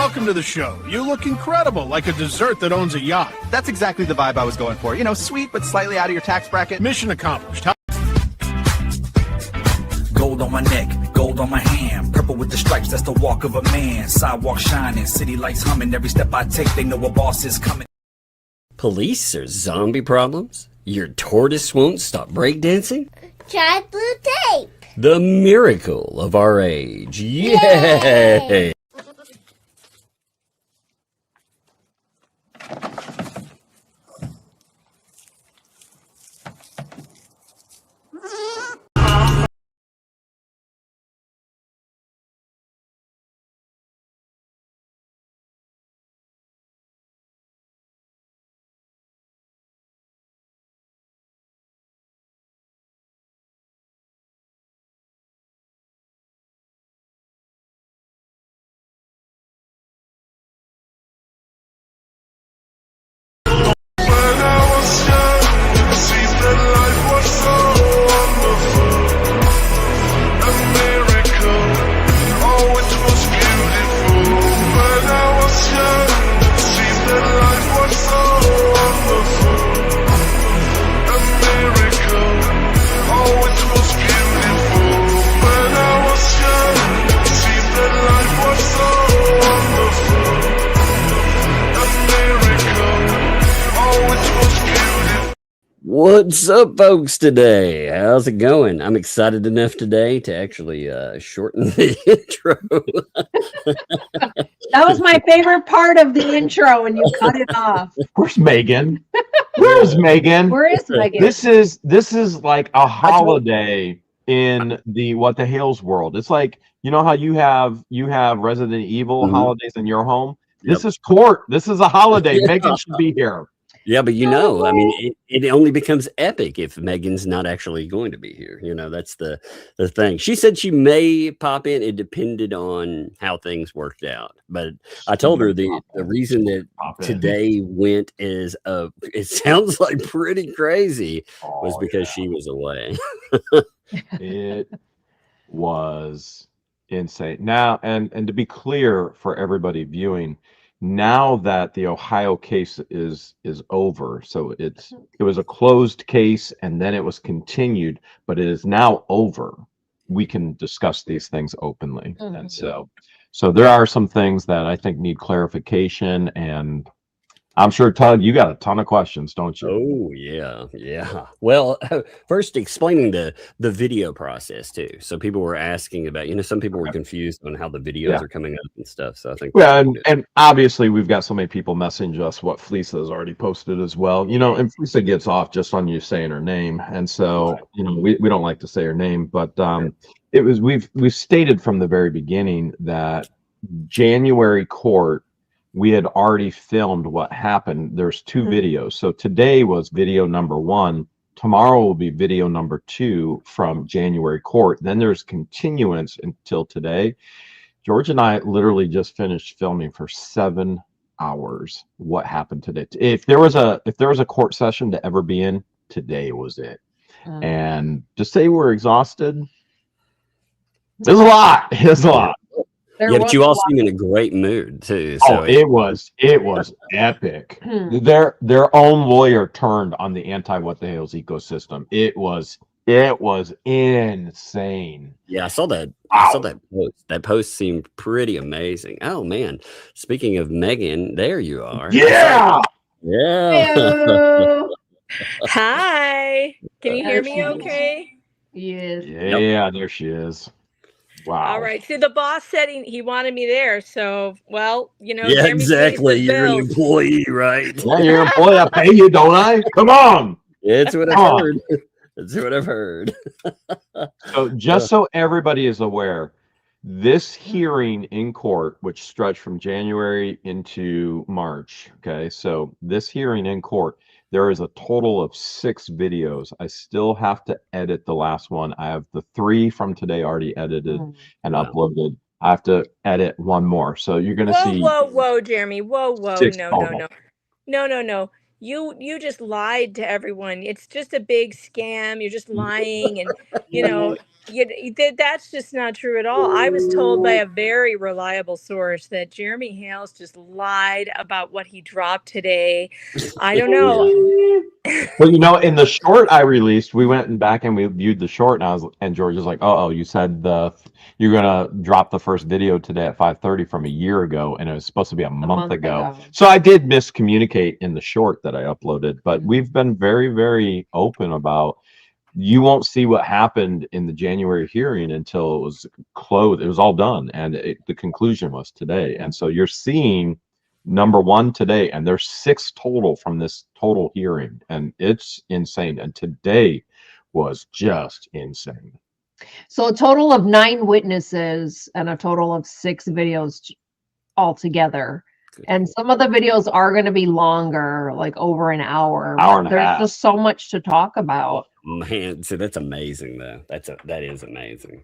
welcome to the show. You look incredible, like a dessert that owns a yacht. That's exactly the vibe I was going for. You know, sweet, but slightly out of your tax bracket. Mission accomplished. Gold on my neck, gold on my hand. Purple with the stripes, that's the walk of a man. Sidewalk shining, city lights humming. Every step I take, they know a boss is coming. Police or zombie problems? Your tortoise won't stop breakdancing? Try blue tape. The miracle of our age. Yay! What's up, folks, today? How's it going? I'm excited enough today to actually shorten the intro. That was my favorite part of the intro when you cut it off. Where's Megan? Where's Megan? Where is Megan? This is like a holiday in the What the Hales world. It's like, you know how you have Resident Evil holidays in your home? This is court. This is a holiday. Megan should be here. Yeah, but you know, I mean, it only becomes epic if Megan's not actually going to be here. You know, that's the thing. She said she may pop in. It depended on how things worked out. But I told her the reason that today went is it sounds like pretty crazy was because she was away. It was insane. Now, and to be clear for everybody viewing, now that the Ohio case is over, so it was a closed case and then it was continued, but it is now over. We can discuss these things openly. And so there are some things that I think need clarification, and I'm sure, Todd, you got a ton of questions, don't you? Oh, yeah. Well, first explaining the video process too. So people were asking about, some people were confused on how the videos are coming up and stuff. So I think, and obviously we've got so many people messaging us what Fleesa has already posted as well. And Fleesa gets off just on you saying her name, and so we don't like to say her name, but we've stated from the very beginning that January court, we had already filmed what happened. There's two videos. So today was video number 1. Tomorrow will be video number 2 from January court. Then there's continuance until today. George and I literally just finished filming for 7 hours what happened today. If there was a court session to ever be in, today was it. And to say we're exhausted, it's a lot. It's a lot. But you all seem in a great mood too. So it was epic. Their own lawyer turned on the anti-What the Hales ecosystem. It was insane. Yeah, I saw that. I saw that post. That post seemed pretty amazing. Oh man! Speaking of Megan, there you are. Yeah. Hi. Can you hear me? Okay. Yes. Yeah. There she is. Wow. All right. So the boss said he wanted me there. So, well, Yeah, exactly. You're an employee, right? Yeah, you're an employee. I pay you, don't I? Come on. That's what I've heard. That's what I've heard. So just so everybody is aware, this hearing in court, which stretched from January into March, okay? So this hearing in court, there is a total of 6 videos. I still have to edit the last one. I have the 3 from today already edited and uploaded. I have to edit one more. So you're going to see. Whoa, Jeremy. Whoa. 6 No. you just lied to everyone. It's just a big scam. You're just lying, and you know, that's just not true at all. I was told by a very reliable source that Jeremy Hales just lied about what he dropped today. I don't know. Well, you know, in the short I released, we went back and we viewed the short, and George was like, "Oh, you said you're gonna drop the first video today at 5:30 from a year ago, and it was supposed to be a month ago." So I did miscommunicate in the short that I uploaded, but we've been very, very open about. You won't see what happened in the January hearing until it was closed. It was all done, and the conclusion was today. And so you're seeing number one today, and there's 6 total from this total hearing, and it's insane. And today was just insane. So a total of 9 witnesses and a total of 6 videos altogether. And some of the videos are going to be longer, like over an hour. And a There's half. just so much to talk about. Man, so that's amazing though. That is amazing.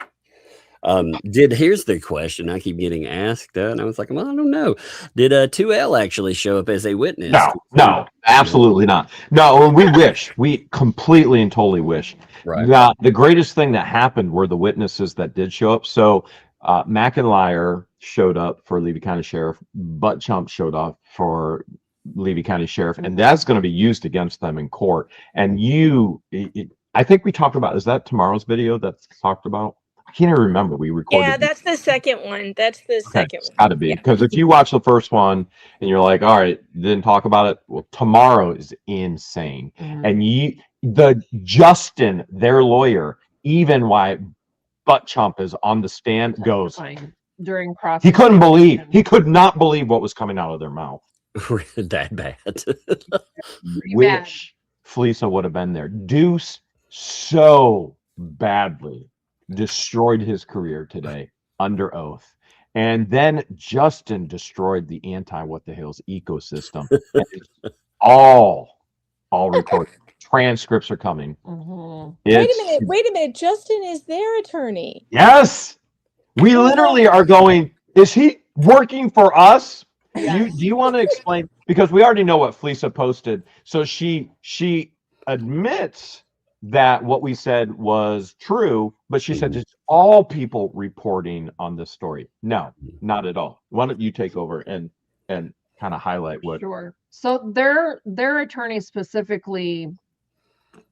Here's the question I keep getting asked, and I was like, well, I don't know. Did 2L actually show up as a witness? No, absolutely not. No, we wish. We completely and totally wish. Right. Now, the greatest thing that happened were the witnesses that did show up. So Mac and Liar showed up for Levy County Sheriff. Butt Chump showed up for Levy County Sheriff, and that's going to be used against them in court. And I think we talked about, is that tomorrow's video that's talked about? I can't even remember. We recorded. Yeah, that's the second one. That's the second It's one. got to be, because if you watch the first one and you're like, all right, didn't talk about it. Well, tomorrow is insane. And Justin, their lawyer, even why Butt Chump is on the stand, goes, during process. he could not believe what was coming out of their mouth. That bad. Wish Fleesa would have been there. Deuce so badly destroyed his career today under oath. And then Justin destroyed the anti-what-the-hales ecosystem. And it's all recorded. Transcripts are coming. Wait a minute. Justin is their attorney. Yes. We literally are going, is he working for us? Do you want to explain? Because we already know what Fleesa posted. So she admits that what we said was true, but she said it's all people reporting on this story. No, not at all. Why don't you take over and kind of highlight what? Sure. So their attorney specifically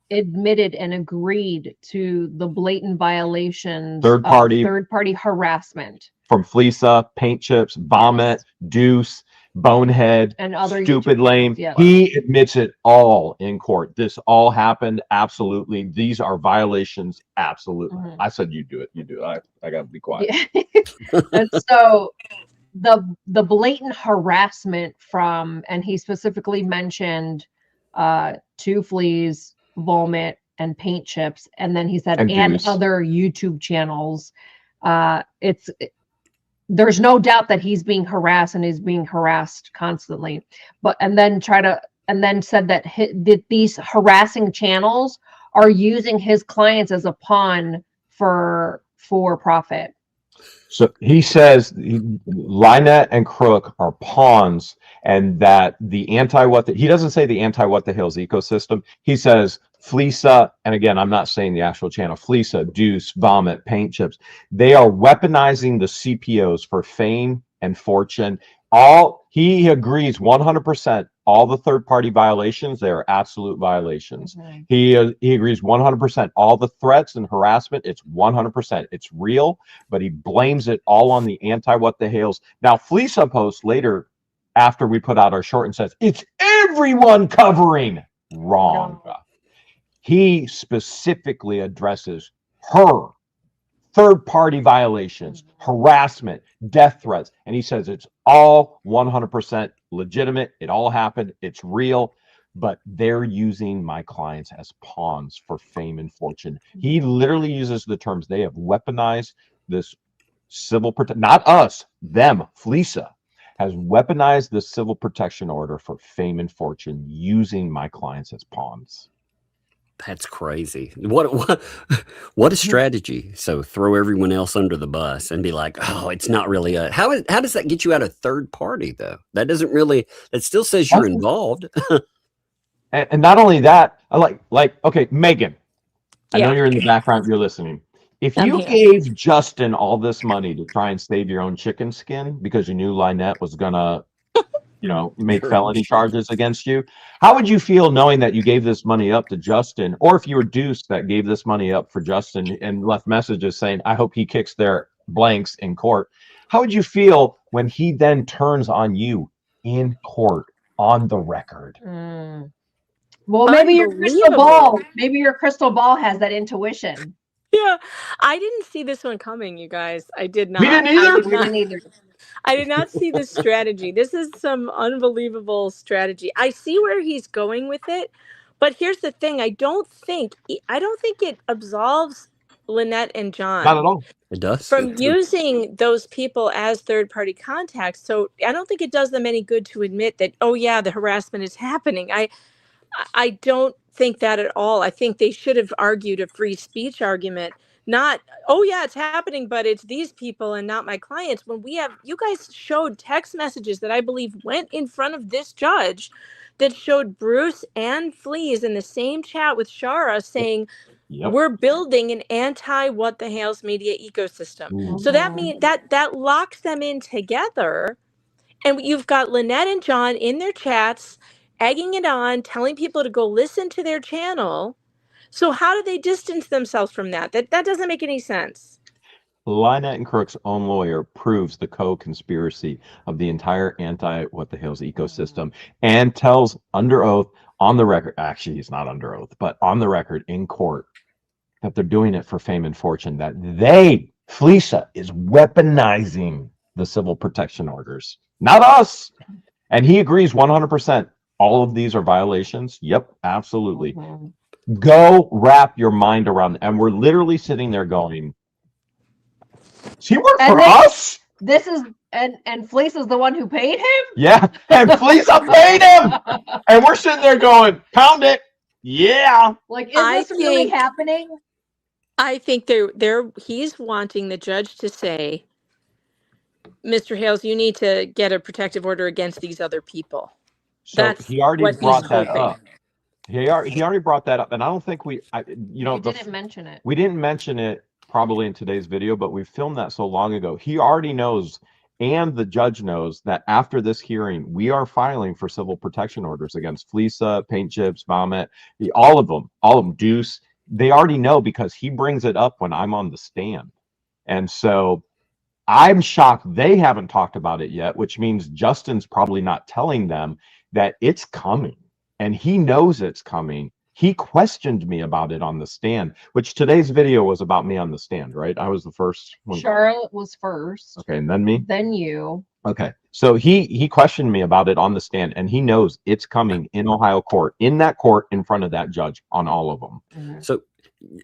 admitted and agreed to the blatant violations Third party harassment from Fleesa, Paint Chips, Vomit, Deuce, Bonehead, and other Stupid YouTube Lame. videos, He admits it all in court. This all happened. Absolutely. These are violations. Absolutely. I said, you do it. You do it. I got to be quiet. And so the blatant harassment from, and he specifically mentioned 2 Fleas, Vomit, and Paint Chips, and then he said and other YouTube channels. There's no doubt that he's being harassed and is being harassed constantly, and then said that these harassing channels are using his clients as a pawn for profit. So he says Lynette and Crook are pawns, and that the he doesn't say the anti-what-the-hales ecosystem. He says Fleesa, and again, I'm not saying the actual channel, Fleesa, Deuce, Vomit, Paint Chips. They are weaponizing the CPOs for fame and fortune. He agrees 100%. All the third-party violations, they are absolute violations. He agrees 100%. All the threats and harassment, it's 100%. It's real, but he blames it all on the anti-what-the-hales. Now, Fleesa posts later after we put out our short and says, it's everyone covering. Wrong. He specifically addresses her third-party violations, harassment, death threats, and he says it's all 100% legitimate. It all happened. It's real, but they're using my clients as pawns for fame and fortune. He literally uses the terms, they have weaponized this civil protection, not us, them, Fleesa, has weaponized the civil protection order for fame and fortune using my clients as pawns. That's crazy. What a strategy. So throw everyone else under the bus and be like, oh, it's not really how does that get you out of third party though? That doesn't really, that still says you're involved. And not only that, I like okay, Megan. I know Yeah. you're in the background. You're listening. If I'm you here. gave Justin all this money to try and save your own chicken skin because you knew Lynette was gonna, make felony charges against you, how would you feel knowing that you gave this money up to Justin, or if you were Deuce that gave this money up for Justin and left messages saying, "I hope he kicks their blanks in court"? How would you feel when he then turns on you in court on the record? Well, maybe your crystal Unbelievable. ball. Maybe your crystal ball has that intuition. Yeah, I didn't see this one coming, you guys. I did not. We didn't either. I did We not. didn't either. I did not see this strategy. This is some unbelievable strategy. I see where he's going with it, but here's the thing: I don't think it absolves Lynette and John. Not at all. It does. From using those people as third-party contacts. So I don't think it does them any good to admit that, oh yeah, the harassment is happening. I don't think that at all. I think they should have argued a free speech argument, not, oh yeah, it's happening, but it's these people and not my clients. When you guys showed text messages that I believe went in front of this judge that showed Bruce and Fleas in the same chat with Shara saying, we're building an anti-What the Hales media ecosystem. So that means that locks them in together. And you've got Lynette and John in their chats, egging it on, telling people to go listen to their channel. So how do they distance themselves from that? That doesn't make any sense. Lynette and Crook's own lawyer proves the co-conspiracy of the entire anti-What the Hales ecosystem and tells under oath on the record, actually he's not under oath, but on the record in court, that they're doing it for fame and fortune, that Fleesa is weaponizing the civil protection orders, not us. And he agrees 100%. All of these are violations. Yep, absolutely. Go wrap your mind around, and we're literally sitting there going, "He worked for us." This is and Fleece is the one who paid him. Yeah, and Fleesa paid him, and we're sitting there going, "Pound it." Yeah. Like, is this really happening? I think he's wanting the judge to say, Mr. Hales, you need to get a protective order against these other people. So That's he already what brought he's that hoping. up. He already brought that up, and I don't think we didn't mention it. We didn't mention it probably in today's video, but we filmed that so long ago. He already knows, and the judge knows, that after this hearing, we are filing for civil protection orders against Fleesa, Paint Chips, Vomit, all of them, Deuce. They already know because he brings it up when I'm on the stand. And so I'm shocked they haven't talked about it yet, which means Justin's probably not telling them that it's coming. And he knows it's coming. He questioned me about it on the stand, which today's video was about me on the stand, right? I was the first one. Charlotte was first. Okay, and then me? Then you. Okay, so he questioned me about it on the stand, and he knows it's coming in Ohio court, in that court, in front of that judge, on all of them. So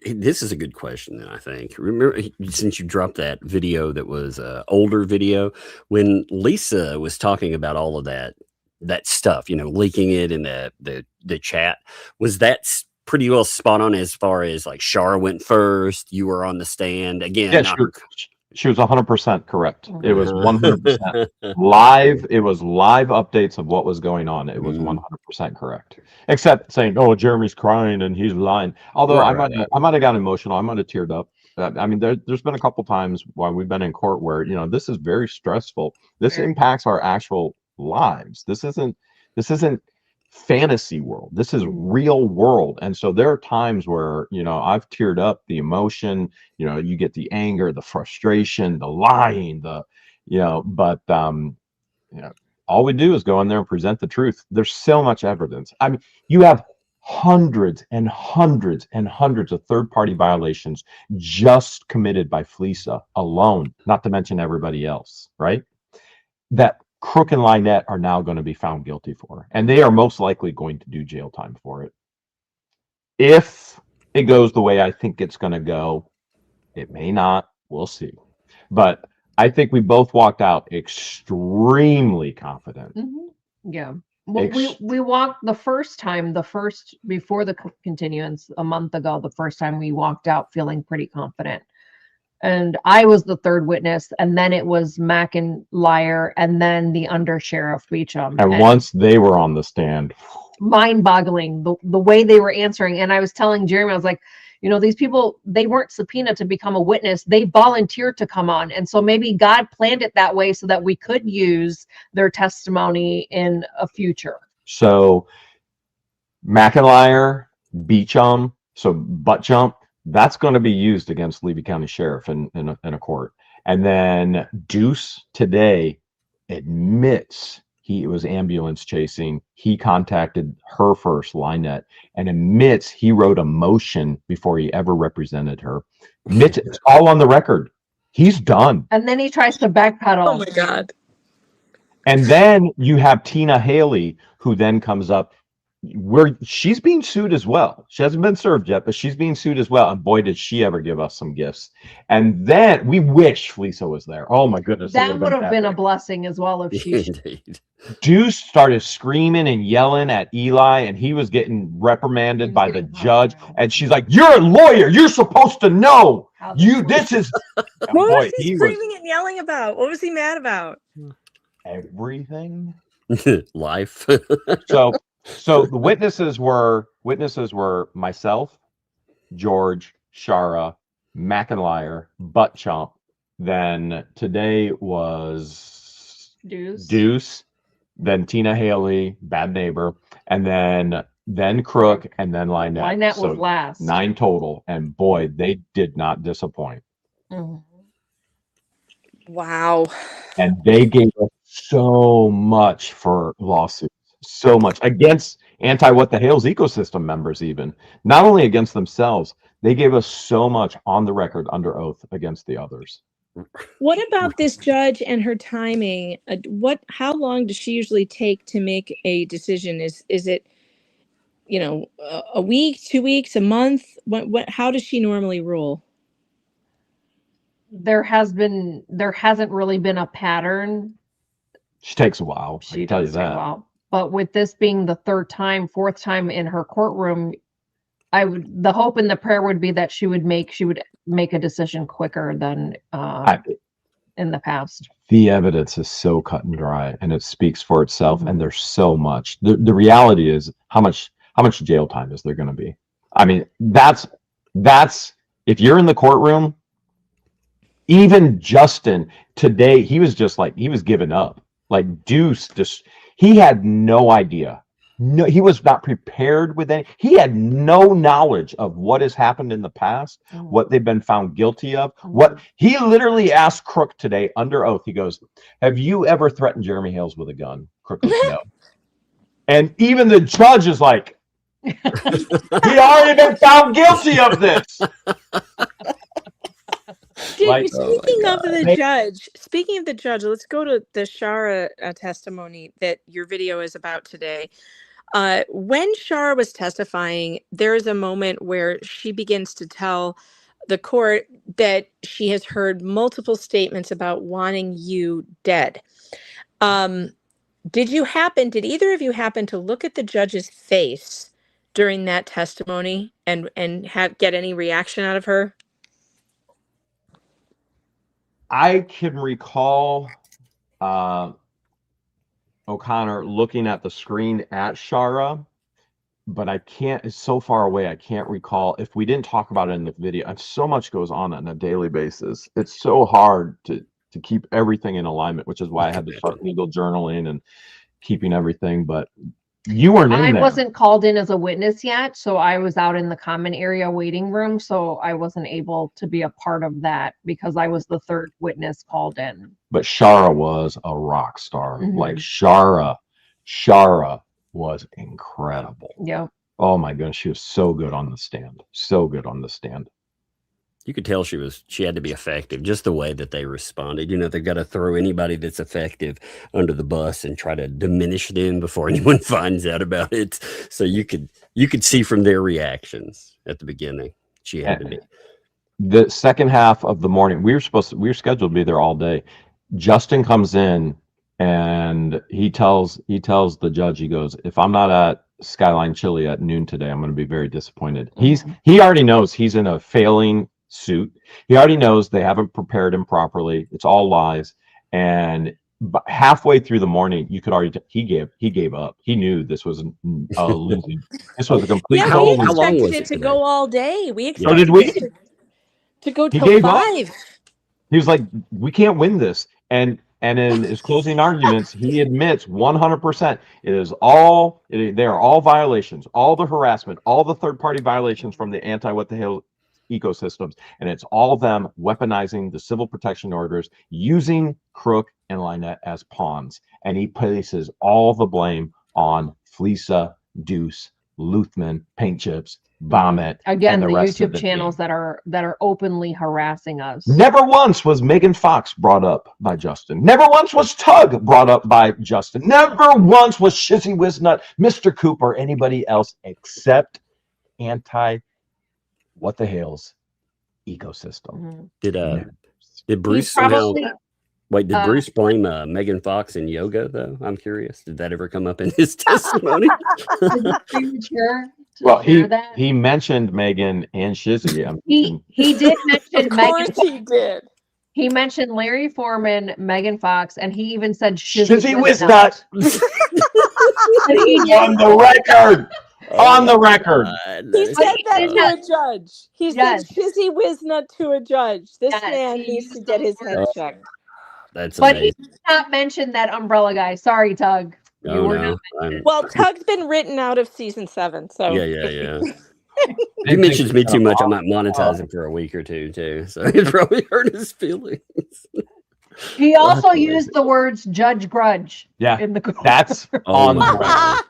this is a good question, then, I think. Remember, since you dropped that video that was an older video, when Lisa was talking about all of that stuff, leaking it in the chat, was that pretty well spot on as far as like Shara went first, you were on the stand again? Yeah, she was 100% correct. It was 100% live. It was live updates of what was going on. It was 100% correct, except saying, "Oh, Jeremy's crying and he's lying." Although I might have gotten emotional. I might have teared up. I mean, there's been a couple times while we've been in court where this is very stressful. This impacts our actual lives. This isn't fantasy world. This is real world. And so there are times where I've teared up, the emotion, you get the anger, the frustration, the lying, but all we do is go in there and present the truth. There's so much evidence. I mean, you have hundreds and hundreds and hundreds of third-party violations just committed by Fleesa alone, not to mention everybody else, right? That Crook and Lynette are now going to be found guilty for, and they are most likely going to do jail time for it. If it goes the way I think it's going to go, it may not. We'll see. But I think we both walked out extremely confident. Yeah. Well, we walked before the continuance a month ago, the first time we walked out feeling pretty confident. And I was the third witness, and then it was Mac and Liar, and then the undersheriff Beecham. And once they were on the stand, mind-boggling, the way they were answering. And I was telling Jeremy, I was like, you know, these people, they weren't subpoenaed to become a witness. They volunteered to come on. And so maybe God planned it that way so that we could use their testimony in a future. So McIntyre, Beecham, so butt jump, that's going to be used against Levy County Sheriff in a court. And then Deuce today admits he was ambulance chasing. He contacted her first, Lynette, and admits he wrote a motion before he ever represented her. Admits it's all on the record. He's done. And then he tries to backpedal. Oh my God. And then you have Tina Haley, who then comes up where she's being sued as well. She hasn't been served yet, but she's being sued as well. And boy, did she ever give us some gifts. And then we wish Felisa was there. Oh my goodness. That would have been a blessing as well if she Indeed. Deuce started screaming and yelling at Eli, and he was getting reprimanded by the judge. And she's like, "You're a lawyer. You're supposed to know. This is." What was he screaming and yelling about? What was he mad about? Everything. Life. So the witnesses were myself, George, Shara, McIntyre, Butt Chomp. Then today was Deuce, then Tina Haley, Bad Neighbor, and then Crook, and then Lynette. Lynette was last. 9 total, and boy, they did not disappoint. Wow. And they gave us so much for lawsuits. So much against what the Hales ecosystem members, even not only against themselves, they gave us so much on the record under oath against the others. What about this judge and her timing? How long does she usually take to make a decision? Is it, you know, a week, 2 weeks, a month? How does she normally rule? There hasn't really been a pattern. She takes a while. I can tell you that. But with this being the fourth time in her courtroom, the hope and the prayer would be that she would make a decision quicker than in the past. The evidence is so cut and dry, and it speaks for itself. And there's so much. The reality is how much jail time is there going to be? I mean, that's if you're in the courtroom. Even Justin today, he was giving up. Like Deuce, he had no idea. No, he was not prepared with any. He had no knowledge of what has happened in the past, what they've been found guilty of. What he literally asked Crook today under oath. He goes, "Have you ever threatened Jeremy Hales with a gun?" Crook goes, "No." And even the judge is like, "He already been found guilty of this." Speaking of the judge, let's go to the Shara testimony that your video is about today. When Shara was testifying, there is a moment where she begins to tell the court that she has heard multiple statements about wanting you dead. Did either of you happen to look at the judge's face during that testimony and get any reaction out of her? I can recall O'Connor looking at the screen at Shara, but I can't, it's so far away, I can't recall. If we didn't talk about it in the video, and so much goes on a daily basis. It's so hard to keep everything in alignment, which is why I had to start legal journaling and keeping everything. But you weren't in there. I wasn't called in as a witness yet, so I was out in the common area waiting room, so I wasn't able to be a part of that because I was the third witness called in. But Shara was a rock star. Like Shara was incredible. Yeah. Oh my goodness, she was so good on the stand. So good on the stand. You could tell she had to be effective, just the way that they responded. You know, they've got to throw anybody that's effective under the bus and try to diminish them before anyone finds out about it. So you could see from their reactions at the beginning, she had to be. The second half of the morning, we were scheduled to be there all day. Justin comes in and he tells the judge, he goes, "If I'm not at Skyline Chili at noon today, I'm going to be very disappointed." He already knows he's in a failing suit. He already knows they haven't prepared him properly. It's all lies. And halfway through the morning, you could already he gave up. He knew this was losing. This was a complete. Yeah, How we long expected was it it to today? go all day. We So expected did we. it to go He till gave up. 5. He was like, "We can't win this." And in his closing arguments, he admits 100% it is all. They are all violations, all the harassment, all the third-party violations from the what the hell ecosystems, and it's all them weaponizing the civil protection orders, using Crook and Lynette as pawns, and he places all the blame on Fleesa, Deuce, Luthman, Paint Chips, Vomit, Again, and the rest of YouTube the channels team. that are openly harassing us. Never once was Megan Fox brought up by Justin. Never once was Tug brought up by Justin. Never once was Shizzy Wisnut, Mr. Cooper, anybody else except what the hales ecosystem. Did Bruce somehow wait? Did Bruce blame Megan Fox in yoga though? I'm curious. Did that ever come up in his testimony? Well, he mentioned Megan and Shizzy. He did mention Of course he did. He mentioned Larry Foreman, Megan Fox, and he even said Shizzy Wisnut. On the record. On the record. He said that to a judge. He said Shizzy Wisnut to a judge. This man needs to get his head checked. That's but amazing. he did not mention that umbrella guy. Sorry, Tug. Well, Tug's been written out of season 7, so yeah. If he mentions me too much, I might monetize him for a week or two too. So it probably hurt his feelings. He also used the words judge grudge. Yeah, in the that's on the record.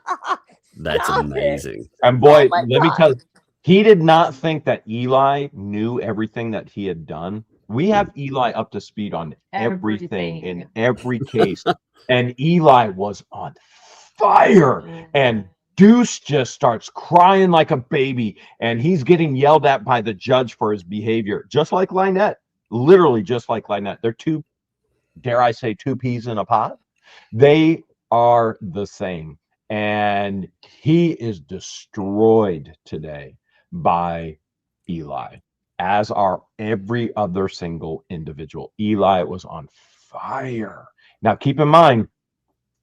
That's amazing. And boy, let me tell you, he did not think that Eli knew everything that he had done. We have Eli up to speed on everything in every case. And Eli was on fire. And Deuce just starts crying like a baby. And he's getting yelled at by the judge for his behavior. Just like Lynette. Literally just like Lynette. They're two, dare I say, two peas in a pod. They are the same. And he is destroyed today by Eli, as are every other single individual. Eli was on fire. Now, keep in mind,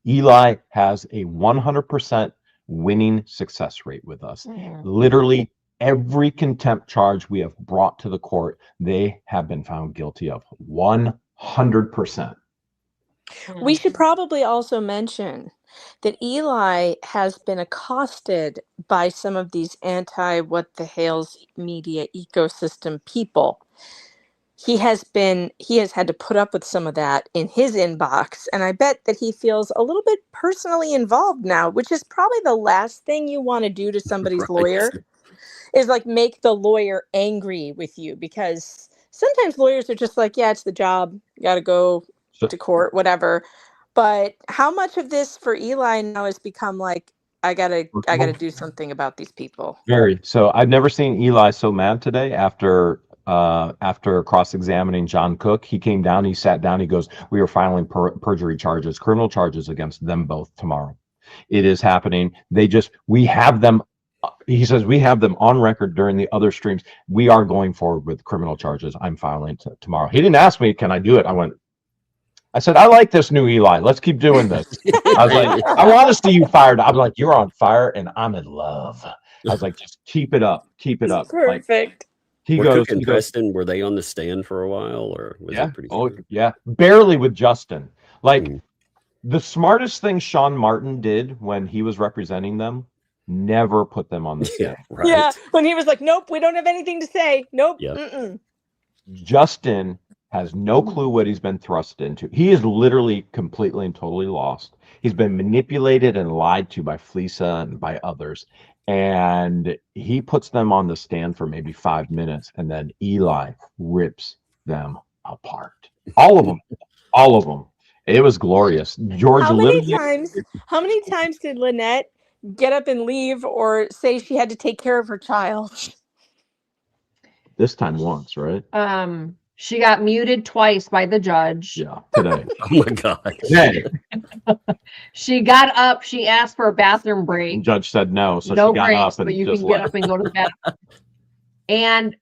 Eli has a 100% winning success rate with us. Literally every contempt charge we have brought to the court, they have been found guilty of 100%. We should probably also mention that Eli has been accosted by some of these what the hales media ecosystem people. He has had to put up with some of that in his inbox, and I bet that he feels a little bit personally involved now, which is probably the last thing you want to do to somebody's lawyer, is like make the lawyer angry with you, because sometimes lawyers are just like, yeah, it's the job, you got to go to court, whatever. But how much of this for Eli now has become like, I gotta do something about these people? Very. So I've never seen Eli so mad today after cross-examining John Cook. He came down, he sat down, he goes, we are filing perjury charges, criminal charges against them both tomorrow. It is happening. We have them. He says, we have them on record during the other streams. We are going forward with criminal charges. I'm filing tomorrow. He didn't ask me, can I do it? I said, I like this new Eli. Let's keep doing this. I was like, I want to see you fired. I'm like, you're on fire and I'm in love. I was like, just keep it up. Keep it up. Perfect. He goes, and Preston, were they on the stand for a while, or was it pretty short? Yeah, barely with Justin. The smartest thing Sean Martin did when he was representing them, never put them on the stand. Yeah, when he was like, nope, we don't have anything to say. Nope. Justin has no clue what he's been thrust into. He is literally completely and totally lost. He's been manipulated and lied to by Fleesa and by others. And he puts them on the stand for maybe 5 minutes, and then Eli rips them apart. All of them. All of them. It was glorious. George, how many times did Lynette get up and leave or say she had to take care of her child? This time once, right? She got muted twice by the judge. Yeah, today. Oh my God. Today. She got up. She asked for a bathroom break. The judge said no, so no she got breaks, up and but you just can get left. up and go to the bathroom. And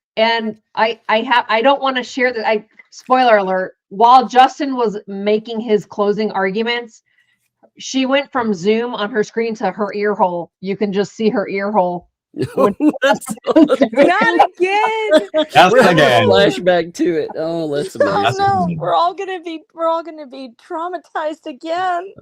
I don't want to share that. Spoiler alert. while Justin was making his closing arguments, she went from Zoom on her screen to her ear hole. You can just see her ear hole. Not again. That's again. Flashback to it. Oh, that's amazing. Oh no, we're all gonna be traumatized again.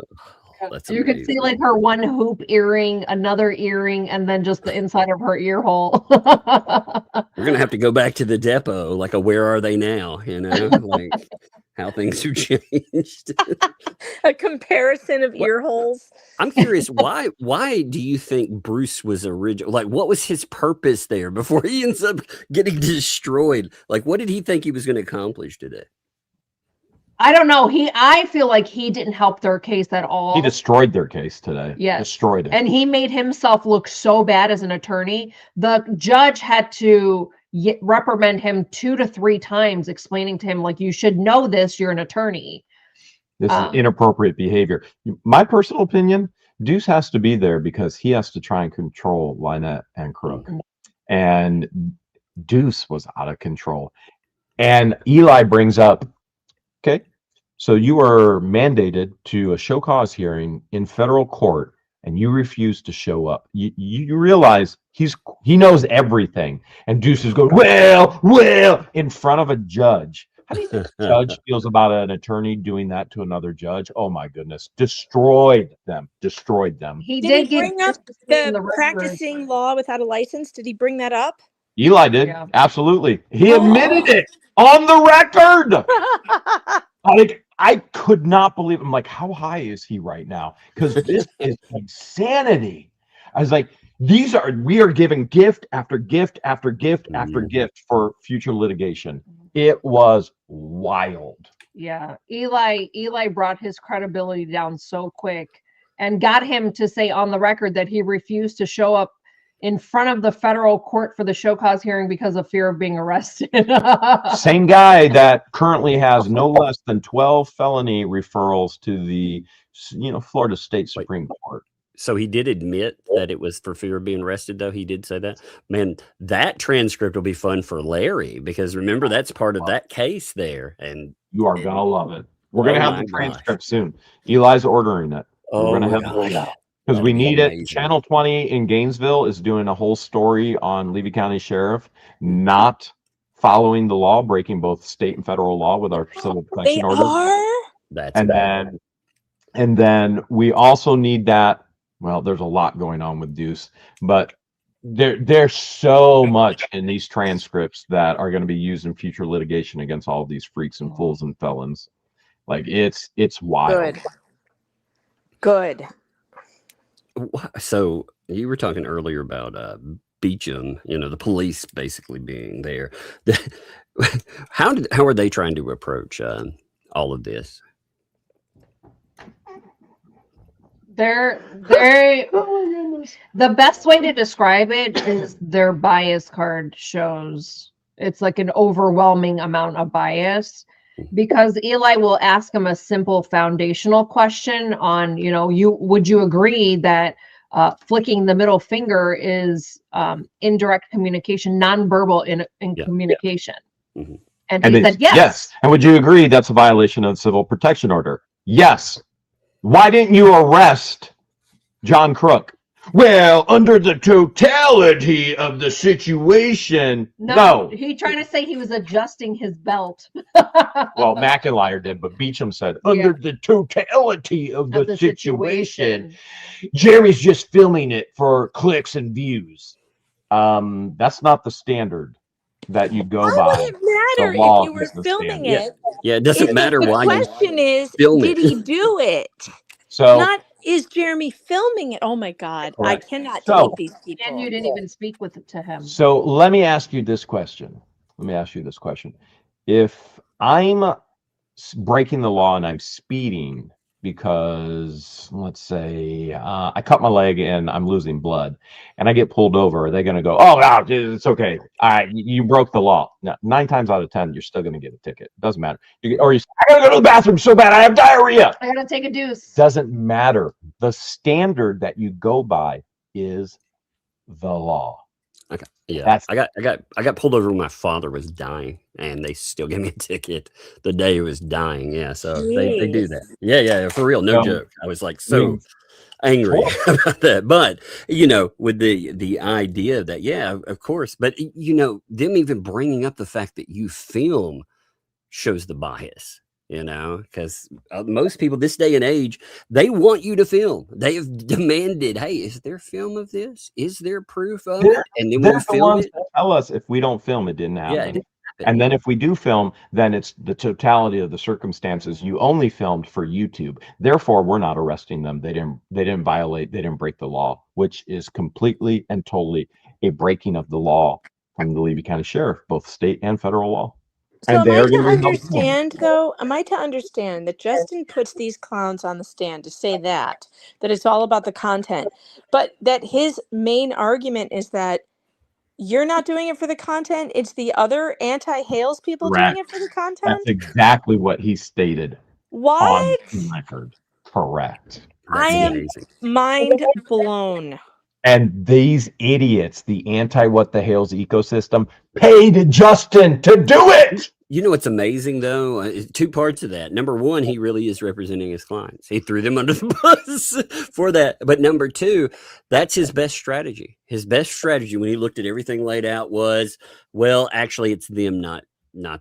That's You could see like her one hoop earring, another earring, and then just the inside of her ear hole. We're gonna have to go back to the depot, like a where are they now? You know, like how things have changed. A comparison of ear holes. I'm curious, why do you think Bruce was original? Like, what was his purpose there before he ends up getting destroyed? Like, what did he think he was going to accomplish today? I don't know. I feel like he didn't help their case at all. He destroyed their case today. Yes. Destroyed it. And he made himself look so bad as an attorney. The judge had to reprimand him 2 to 3 times, explaining to him, like, you should know this, you're an attorney. This is inappropriate behavior. My personal opinion, Deuce has to be there because he has to try and control Lynette and Crook. And Deuce was out of control. And Eli brings up, okay, so you are mandated to a show cause hearing in federal court and you refuse to show up. You realize he knows everything. And Deuce is going, well, in front of a judge. How do you think the judge feels about an attorney doing that to another judge? Oh my goodness. Destroyed them. He Did he bring up the practicing law without a license? Did he bring that up? Eli did. Yeah. Absolutely. He admitted it on the record. Like, I could not believe it. I'm like, how high is he right now? Because this is insanity. I was like, we are giving gift after gift after gift after gift for future litigation. It was wild. Yeah. Eli brought his credibility down so quick and got him to say on the record that he refused to show up in front of the federal court for the show cause hearing because of fear of being arrested. Same guy that currently has no less than 12 felony referrals to the, Florida State Supreme Court. So he did admit that it was for fear of being arrested, though. He did say that. Man, that transcript will be fun for Larry because remember that's part of that case there. And you are gonna love it. We're gonna have the transcript soon. Eli's ordering it. We're gonna have it. Because we need it. Channel 20 in Gainesville is doing a whole story on Levy County Sheriff not following the law, breaking both state and federal law with our civil protection order. That's and then we also need that. Well, there's a lot going on with Deuce, but there's so much in these transcripts that are going to be used in future litigation against all of these freaks and fools and felons. Like it's wild. Good. So you were talking earlier about Beecham, the police basically being there. How are they trying to approach all of this? The best way to describe it is their bias card shows it's like an overwhelming amount of bias because Eli will ask him a simple foundational question on, would you agree that flicking the middle finger is indirect communication, nonverbal in communication? Yeah. Mm-hmm. And he said yes. Yes. And would you agree that's a violation of the civil protection order? Yes. Why didn't you arrest John Crook? Well, under the totality of the situation. No. He trying to say he was adjusting his belt. Well, McIntyre did, but Beecham said, under the totality of the situation. Jerry's just filming it for clicks and views. That's not the standard that you go by. Why would it matter if you were filming it? Yeah, it doesn't matter why. The question is, did he do it? So not is Jeremy filming it? Oh my God, correct. I cannot take these people. And you didn't even speak with it to him. So let me ask you this question. If I'm breaking the law and I'm speeding because, let's say, I cut my leg and I'm losing blood and I get pulled over, are they going to go, oh, no, it's okay. You broke the law. No, 9 times out of 10, you're still going to get a ticket. Doesn't matter. Or you say, I got to go to the bathroom so bad. I have diarrhea. I got to take a deuce. Doesn't matter. The standard that you go by is the law. Okay. Yeah, I got pulled over when my father was dying, and they still gave me a ticket the day he was dying. Yeah, so they do that. Yeah, for real, no joke. I was like so angry about that, but with the idea that of course, but them even bringing up the fact that you film shows the bias. Because most people this day and age, they want you to film. They have demanded, hey, is there film of this? Is there proof of it? And then when we film it, tell us if we don't film, it didn't happen. Yeah, it didn't happen. And then if we do film, then it's the totality of the circumstances. You only filmed for YouTube. Therefore, we're not arresting them. They didn't violate, they didn't break the law, which is completely and totally a breaking of the law from the Levy County Sheriff, both state and federal law. So am I to understand that Justin puts these clowns on the stand to say that it's all about the content, but that his main argument is that you're not doing it for the content, it's the other anti-Hales people doing it for the content? That's exactly what he stated. What? On record. Correct. I am mind blown. And these idiots, the what the Hales ecosystem, paid Justin to do it. What's amazing though? Two parts of that. Number one, he really is representing his clients. He threw them under the bus for that. But number two, that's his best strategy. His best strategy when he looked at everything laid out was, well, actually, it's them, not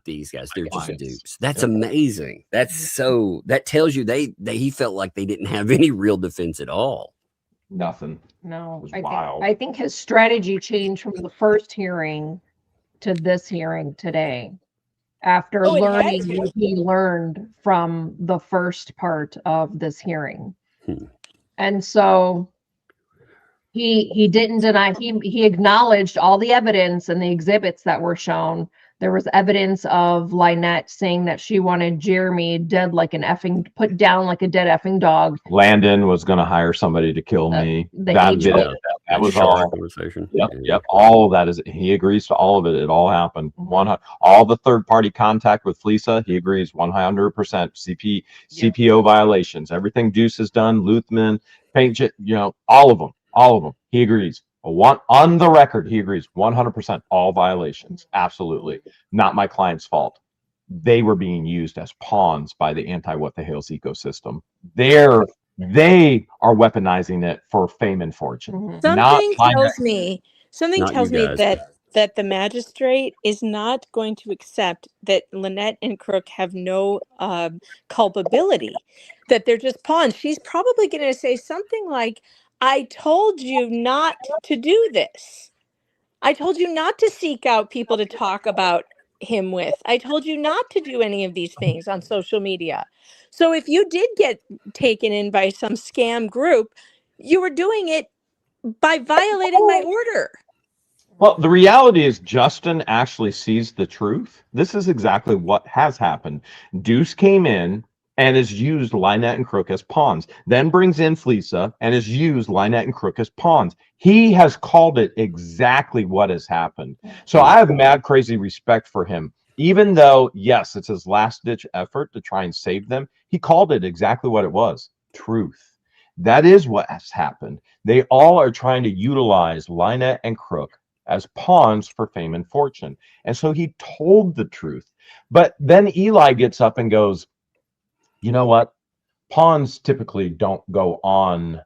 these guys. They're just dupes. That's amazing. That tells you he felt like they didn't have any real defense at all. Nothing. No, I think his strategy changed from the first hearing to this hearing today, after learning what he learned from the first part of this hearing. And so he didn't deny, he acknowledged all the evidence and the exhibits that were shown. There was evidence of Lynette saying that she wanted Jeremy dead like put down like a dead effing dog. Landon was going to hire somebody to kill me. That was all conversation. Yep. All of that he agrees to all of it. It all happened. All the third party contact with Fleesa, he agrees 100%. CPO violations, everything Deuce has done, Luthman, Paint, all of them. He agrees. On the record, he agrees 100%. All violations, absolutely not my client's fault. They were being used as pawns by the what the Hales ecosystem. They are weaponizing it for fame and fortune. Something tells me that the magistrate is not going to accept that Lynette and Crook have no culpability, that they're just pawns. She's probably going to say something like, I told you not to do this. I told you not to seek out people to talk about him with. I told you not to do any of these things on social media. So if you did get taken in by some scam group, you were doing it by violating my order. Well, the reality is Justin actually sees the truth. This is exactly what has happened. Deuce came in and has used Lynette and Crook as pawns, then brings in Fleesa and has used Lynette and Crook as pawns. He has called it exactly what has happened. So I have mad crazy respect for him. Even though, yes, it's his last-ditch effort to try and save them, he called it exactly what it was, truth. That is what has happened. They all are trying to utilize Lynette and Crook as pawns for fame and fortune. And so he told the truth. But then Eli gets up and goes, you know what? Pawns typically don't go on,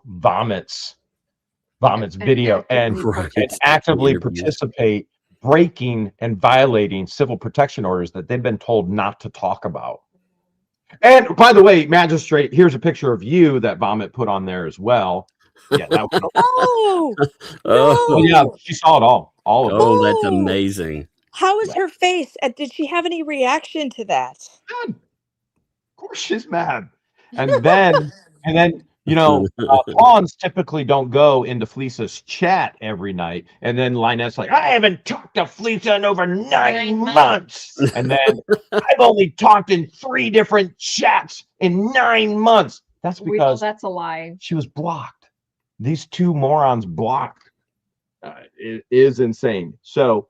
Vomits video and actively participate, breaking and violating civil protection orders that they've been told not to talk about. And by the way, Magistrate, here's a picture of you that Vomit put on there as well. Yeah, that was yeah, she saw it all of it. Oh, that's amazing. How was her face? Did she have any reaction to that? Of course she's mad. And then pawns typically don't go into Fleesa's chat every night. And then Lynette's like, I haven't talked to Fleesa in over 9 months. And then I've only talked in 3 different chats in 9 months. That's because that's a lie. She was blocked. These 2 morons blocked. It is insane. So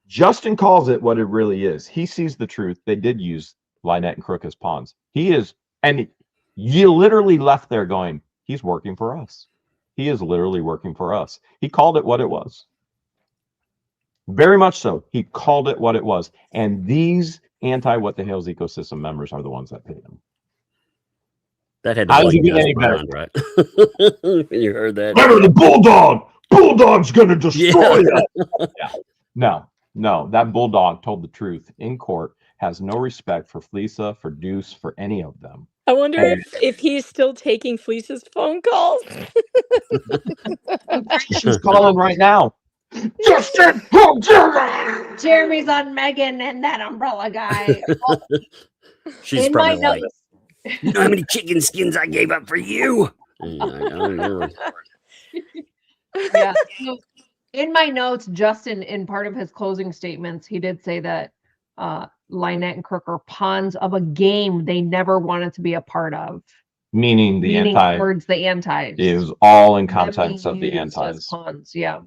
Justin calls it what it really is. He sees the truth. They did use Lynette and Crook as pawns. And you literally left there going, he's working for us. He is literally working for us. He called it what it was. Very much so. He called it what it was. And these what the hales ecosystem members are the ones that paid him. That had to How does blow it you get guys' any better? mind, right? When you heard that. Remember the bulldog. Bulldog's gonna destroy you. Yeah. No. That bulldog told the truth in court. Has no respect for Fleesa, for Deuce, for any of them. I wonder if he's still taking Fleeca's phone calls. She's calling right now. Justin, Jeremy's on Megan and that umbrella guy. She's In probably my like, you know how many chicken skins I gave up for you? And you're like, oh, no. Yeah. So in my notes, Justin, in part of his closing statements, he did say that Lynette and Crook are pawns of a game they never wanted to be a part of. Meaning the anti towards the antis. is all in Them context being of the used as antis. pawns. Yeah.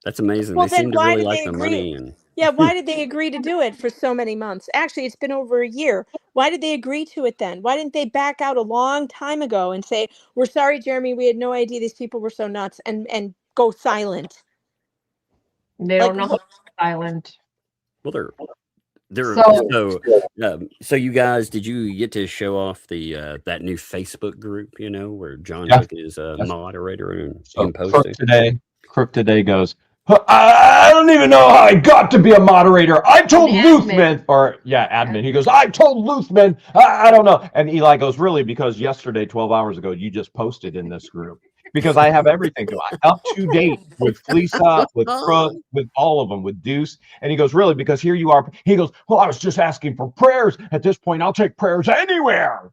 That's amazing. Well, They then seem to why really did like they the agree? money. And Yeah, why did they agree to do it for so many months? Actually, it's been over a year. Why did they agree to it then? Why didn't they back out a long time ago and say, we're sorry, Jeremy, we had no idea these people were so nuts, and go silent? They don't know how to be silent. well, they're So- so you guys, did you get to show off the that new Facebook group, you know, where John Yeah. Cook is a moderator and So posting? Crook today goes, I don't even know how I got to be a moderator. I told Luthman, admin. He goes, I told Luthman, I don't know. And Eli goes, really? Because yesterday, 12 hours ago, you just posted in this group. Because I have everything up to date with Fleesa, with Crook, with all of them, with Deuce. And he goes, really? Because here you are. He goes, well, I was just asking for prayers. At this point, I'll take prayers anywhere.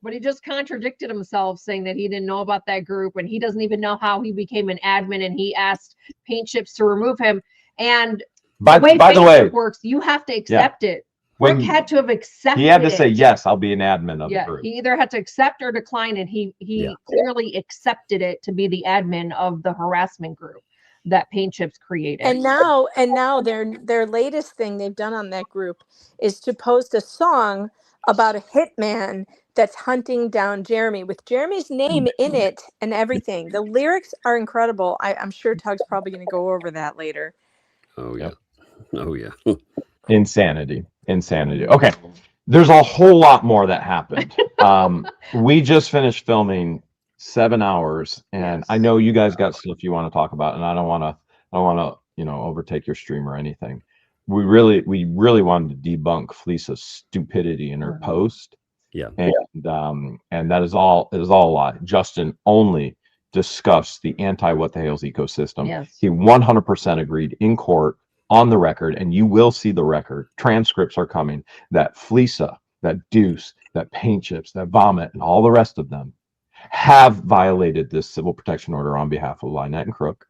But he just contradicted himself, saying that he didn't know about that group and he doesn't even know how he became an admin, and he asked Paint Chips to remove him. And By the way, it works, you have to accept it. Rick had to have accepted. He had to say, yes, I'll be an admin of the group. He either had to accept or decline, and he clearly accepted it to be the admin of the harassment group that Paint Chips created. And now their latest thing they've done on that group is to post a song about a hitman that's hunting down Jeremy with Jeremy's name in it and everything. The lyrics are incredible. I'm sure Tug's probably going to go over that later. Oh yeah. Oh yeah. Insanity. Okay. There's a whole lot more that happened. We just finished filming 7 hours, and I know you guys got stuff you want to talk about, and I don't want to, overtake your stream or anything. We really wanted to debunk Fleeca's stupidity in her post. Yeah. And that is all a lie. Justin only discussed the what the hales ecosystem. Yes. He 100% agreed in court on the record, and you will see the record. Transcripts are coming that Fleeca, that Deuce, that Paint Chips, that Vomit, and all the rest of them have violated this civil protection order on behalf of Lynette and Crook.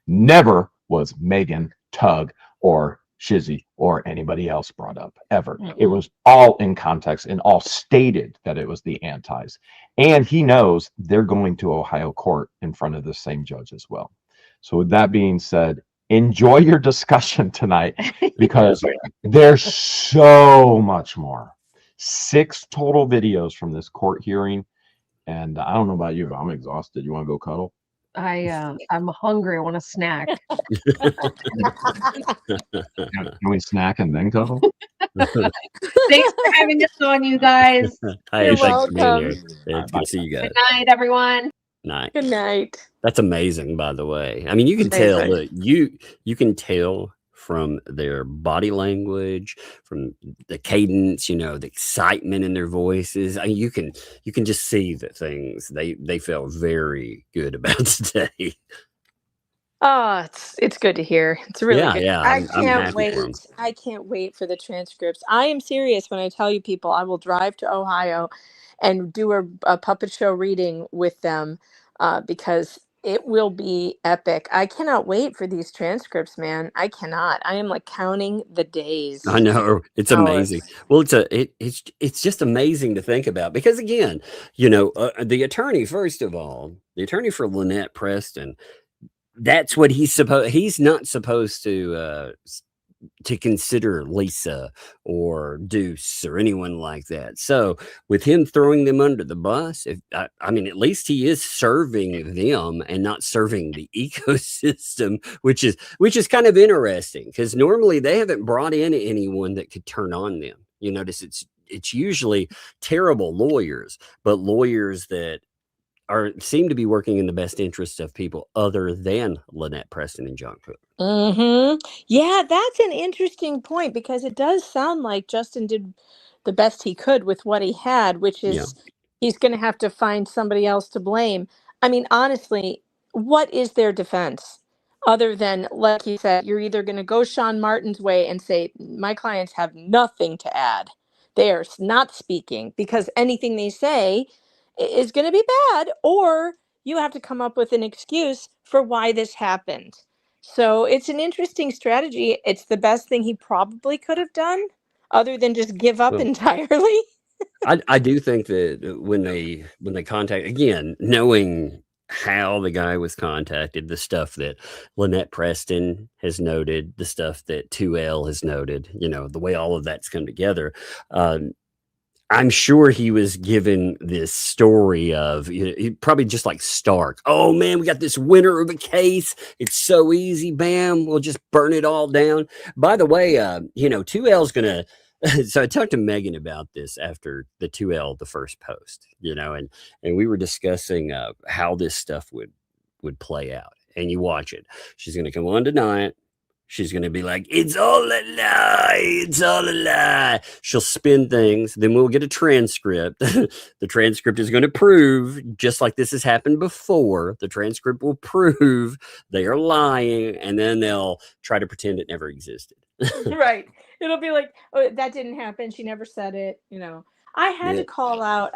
Never was Megan, Tug, or Shizzy or anybody else brought up ever. It was all in context and all stated that it was the antis. And he knows they're going to Ohio court in front of the same judge as well. So with that being said, enjoy your discussion tonight, because there's so much more. 6 total videos from this court hearing. And I don't know about you, but I'm exhausted. You want to go cuddle? I'm hungry. I want a snack. Can we snack and then cuddle? Thanks for having us on, you guys. Hi, You're thanks for being welcome. here. It's good to see you guys. Good night, everyone. Night. Good night. That's amazing, by the way. I mean, you can tell that you can tell from their body language, from the cadence, the excitement in their voices. I mean, you can just see that things they felt very good about today. Oh, it's good to hear. It's really good. Yeah. I I'm can't happy wait. for 'em. I can't wait for the transcripts. I am serious when I tell you people I will drive to Ohio and do a puppet show reading with them because it will be epic. I cannot wait for these transcripts, man. I cannot. I am like counting the days. I know, it's amazing. Well, it's just amazing to think about, because again, the attorney, first of all, the attorney for Lynette Preston, that's what he's not supposed to to consider Lisa or Deuce or anyone like that. So with him throwing them under the bus, I mean, at least he is serving them and not serving the ecosystem, which is kind of interesting, because normally they haven't brought in anyone that could turn on them. You notice it's usually terrible lawyers, but lawyers that seem to be working in the best interest of people other than Lynette Preston and John Cook. Yeah, that's an interesting point, because it does sound like Justin did the best he could with what he had, which is he's going to have to find somebody else to blame. I mean, honestly, what is their defense other than, like you said, you're either going to go Sean Martin's way and say, my clients have nothing to add. They're not speaking, because anything they say is going to be bad, or you have to come up with an excuse for why this happened. So it's an interesting strategy. It's the best thing he probably could have done, other than just give up entirely. I do think that when they contact, again, knowing how the guy was contacted, the stuff that Lynette Preston has noted, the stuff that 2L has noted, the way all of that's come together, I'm sure he was given this story of, probably just like Stark. Oh man, we got this winner of a case. It's so easy. Bam. We'll just burn it all down. By the way, 2L's going to, so I talked to Megan about this after the 2L, the first post, and we were discussing how this stuff would play out. And you watch it. She's going to come on tonight. She's going to be like, it's all a lie. It's all a lie. She'll spin things. Then we'll get a transcript. The transcript is going to prove, just like this has happened before, the transcript will prove they are lying. And then they'll try to pretend it never existed. Right. It'll be like, oh, that didn't happen. She never said it. I had to call out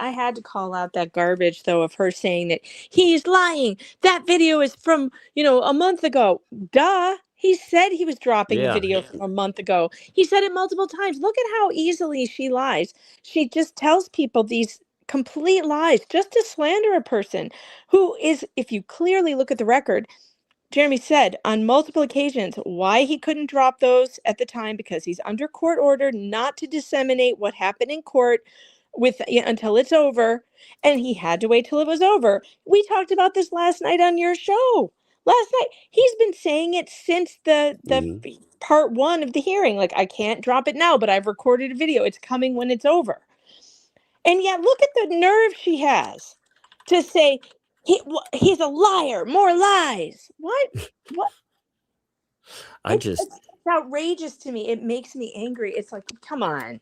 that garbage, though, of her saying that he's lying. That video is from, a month ago. Duh. He said he was dropping the video from a month ago. He said it multiple times. Look at how easily she lies. She just tells people these complete lies just to slander a person who is, if you clearly look at the record, Jeremy said on multiple occasions why he couldn't drop those at the time, because he's under court order not to disseminate what happened in court until it's over, and he had to wait till it was over. We talked about this last night on your show. Last night, he's been saying it since the part one of the hearing. Like, I can't drop it now, but I've recorded a video. It's coming when it's over. And yet, look at the nerve she has to say, he's a liar, more lies. What? It's outrageous to me. It makes me angry. It's like, come on.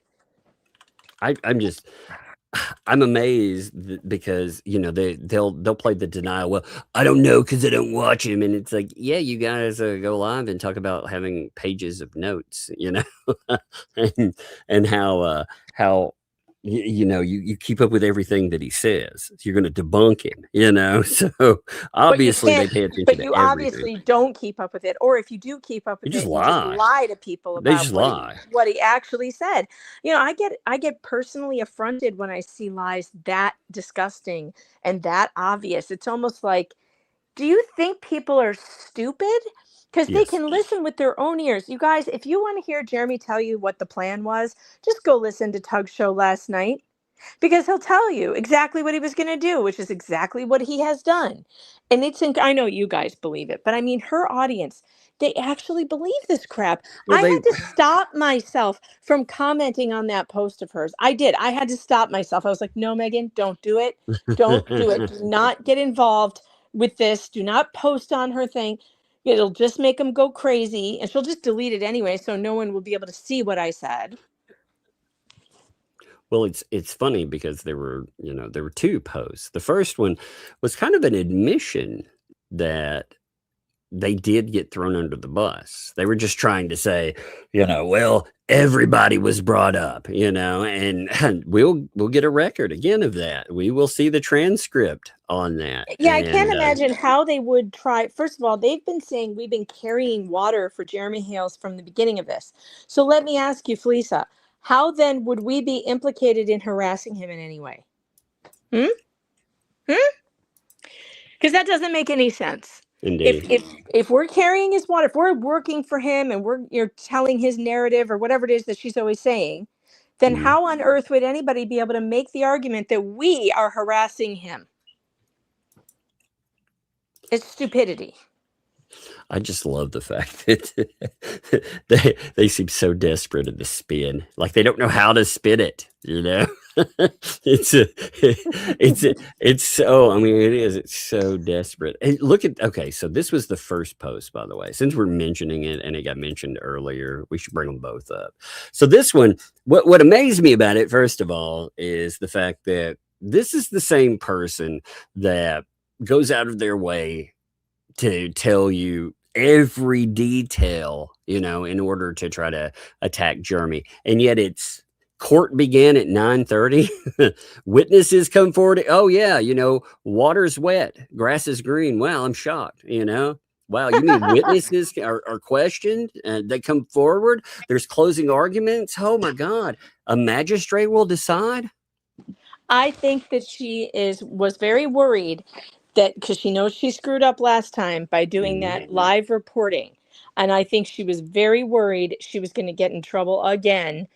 I'm amazed because they'll play the denial. Well, I don't know because I don't watch him, and it's like, yeah, you guys go live and talk about having pages of notes, and how you keep up with everything that he says. You're going to debunk him, So obviously they pay attention. But you obviously don't keep up with it, or if you do keep up with it, you just lie to people about what he actually said. I get personally affronted when I see lies that disgusting and that obvious. It's almost like, do you think people are stupid? Because they can listen with their own ears. You guys, if you want to hear Jeremy tell you what the plan was, just go listen to Tug's show last night, because he'll tell you exactly what he was going to do, which is exactly what he has done. And I know you guys believe it, but I mean, her audience, they actually believe this crap. I had to stop myself from commenting on that post of hers. I did. I had to stop myself. I was like, no, Megan, don't do it. Don't do it. Do not get involved with this. Do not post on her thing. It'll just make them go crazy, and she'll just delete it anyway, so no one will be able to see what I said. Well, it's funny because there were two posts. The first one was kind of an admission that they did get thrown under the bus. They were just trying to say, well, everybody was brought up, and we'll get a record again of that. We will see the transcript on that. Yeah, I can't imagine how they would try. First of all, they've been saying we've been carrying water for Jeremy Hales from the beginning of this. So let me ask you, Felisa, how then would we be implicated in harassing him in any way? Because that doesn't make any sense. Indeed. If we're carrying his water, if we're working for him and you're telling his narrative or whatever it is that she's always saying, then Mhm. how on earth would anybody be able to make the argument that we are harassing him? It's stupidity. I just love the fact that they seem so desperate in the spin, like they don't know how to spin it. It's so. I mean, it is. It's so desperate. Hey, look at. Okay, so this was the first post, by the way. Since we're mentioning it, and it got mentioned earlier, we should bring them both up. So this one, what amazed me about it, first of all, is the fact that this is the same person that goes out of their way to tell you every detail, in order to try to attack Jeremy. And yet it's court began at 9:30. Witnesses come forward. Oh yeah, water's wet, grass is green. Wow, I'm shocked, Wow, you mean witnesses are questioned and they come forward? There's closing arguments. Oh my God. A magistrate will decide? I think that she was very worried that because she knows she screwed up last time by doing that live reporting. And I think she was very worried she was going to get in trouble again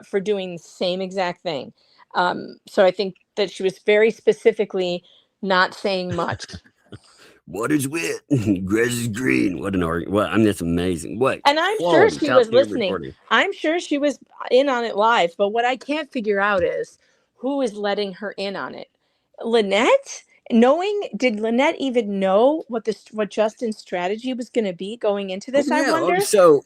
for doing the same exact thing. So I think that she was very specifically not saying much. Water's wet, grass is green. What an argument. Well, I mean, that's amazing. What? And I'm sure she was listening. I'm sure she was in on it live. But what I can't figure out is who is letting her in on it. Lynette? Did Lynette even know what Justin's strategy was going to be going into this? I wonder. So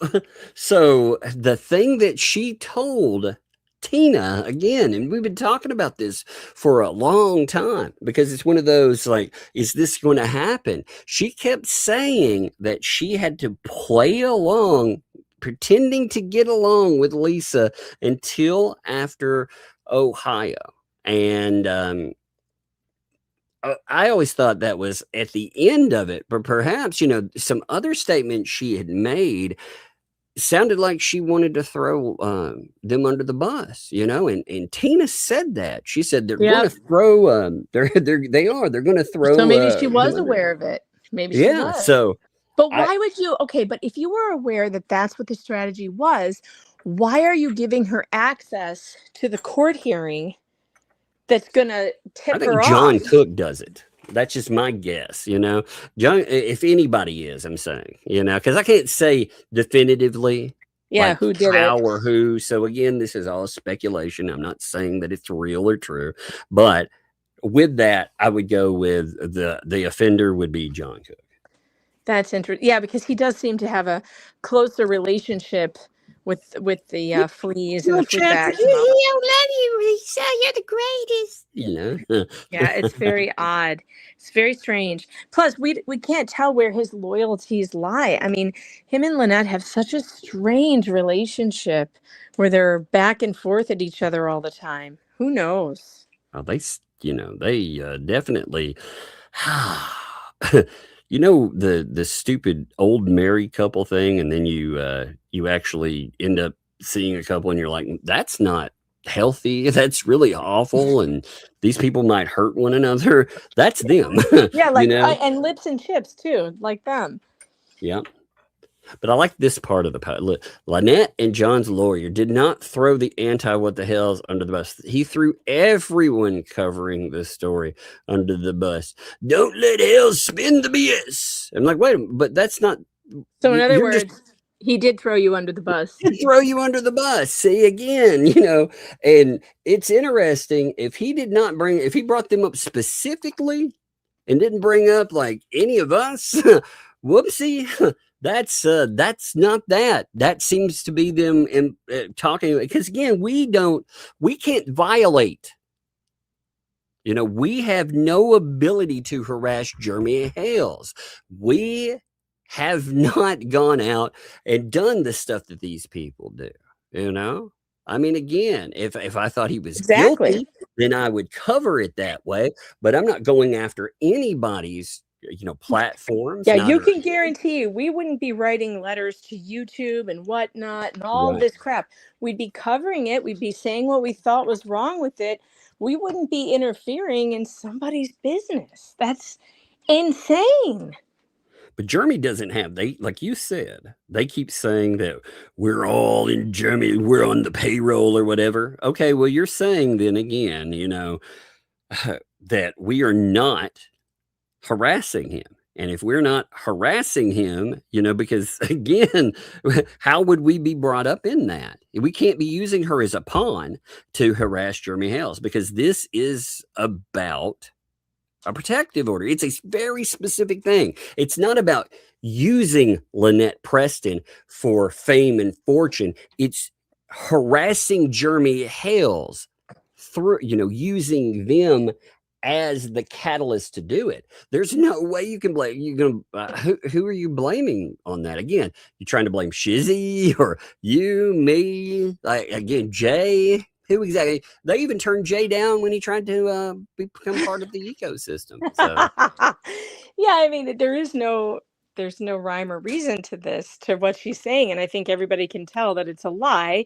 the thing that she told Tina again, and we've been talking about this for a long time because it's one of those like, is this going to happen? She kept saying that she had to play along, pretending to get along with Lisa until after Ohio. And I always thought that was at the end of it, but perhaps, some other statements she had made sounded like she wanted to throw them under the bus, and Tina said that. She said they're going to throw they're going to throw. So maybe she was aware of it. Maybe she was. So but why would you? Okay, but if you were aware that that's what the strategy was, why are you giving her access to the court hearing that's going to tip her off? John Cook does it. That's just my guess, John, if anybody is, I'm saying, because I can't say definitively. Yeah, who did how it or who. So again, this is all speculation. I'm not saying that it's real or true, but with that, I would go with the offender would be John Cook. That's interesting. Yeah, because he does seem to have a closer relationship with the fleas and the flea bags. He'll love you, Lisa. You're the greatest. Yeah, it's very odd. It's very strange. Plus, we can't tell where his loyalties lie. I mean, him and Lynette have such a strange relationship where they're back and forth at each other all the time. Who knows? Oh, they definitely. The stupid old married couple thing, and then you actually end up seeing a couple and you're like, that's not healthy, that's really awful, and these people might hurt one another. That's them. Yeah, and lips and chips too, like them. Yeah. But I like this part of the part. Look, Lynette and John's lawyer did not throw the what the hales under the bus. He threw everyone covering the story under the bus. Don't let Hale spin the BS. I'm like, wait a minute, but that's not. So in other words, he did throw you under the bus. Throw you under the bus. See, again, and it's interesting if he brought them up specifically and didn't bring up like any of us, whoopsie. That's not that. That seems to be them talking, because again, we can't violate. We have no ability to harass Jeremy Hales. We have not gone out and done the stuff that these people do. I mean, again, if I thought he was guilty, then I would cover it that way. But I'm not going after anybody's platforms. Yeah, you can guarantee we wouldn't be writing letters to YouTube and whatnot and all this crap. We'd be covering it. We'd be saying what we thought was wrong with it. We wouldn't be interfering in somebody's business. That's insane. But Germany doesn't have, they, like you said, they keep saying that we're all in Germany, we're on the payroll or whatever. Okay, well, you're saying then again, that we are not harassing him. And if we're not harassing him, because again, how would we be brought up in that? We can't be using her as a pawn to harass Jeremy Hales, because this is about a protective order. It's a very specific thing. It's not about using Lynette Preston for fame and fortune. It's harassing Jeremy Hales through, using them as the catalyst to do it. There's no way you can blame. Who are you blaming on that? Again, you trying to blame Shizzy or you, me, again, Jay? Who exactly? They even turned Jay down when he tried to become part of the ecosystem. So. Yeah, I mean, there's no rhyme or reason to what she's saying, and I think everybody can tell that it's a lie,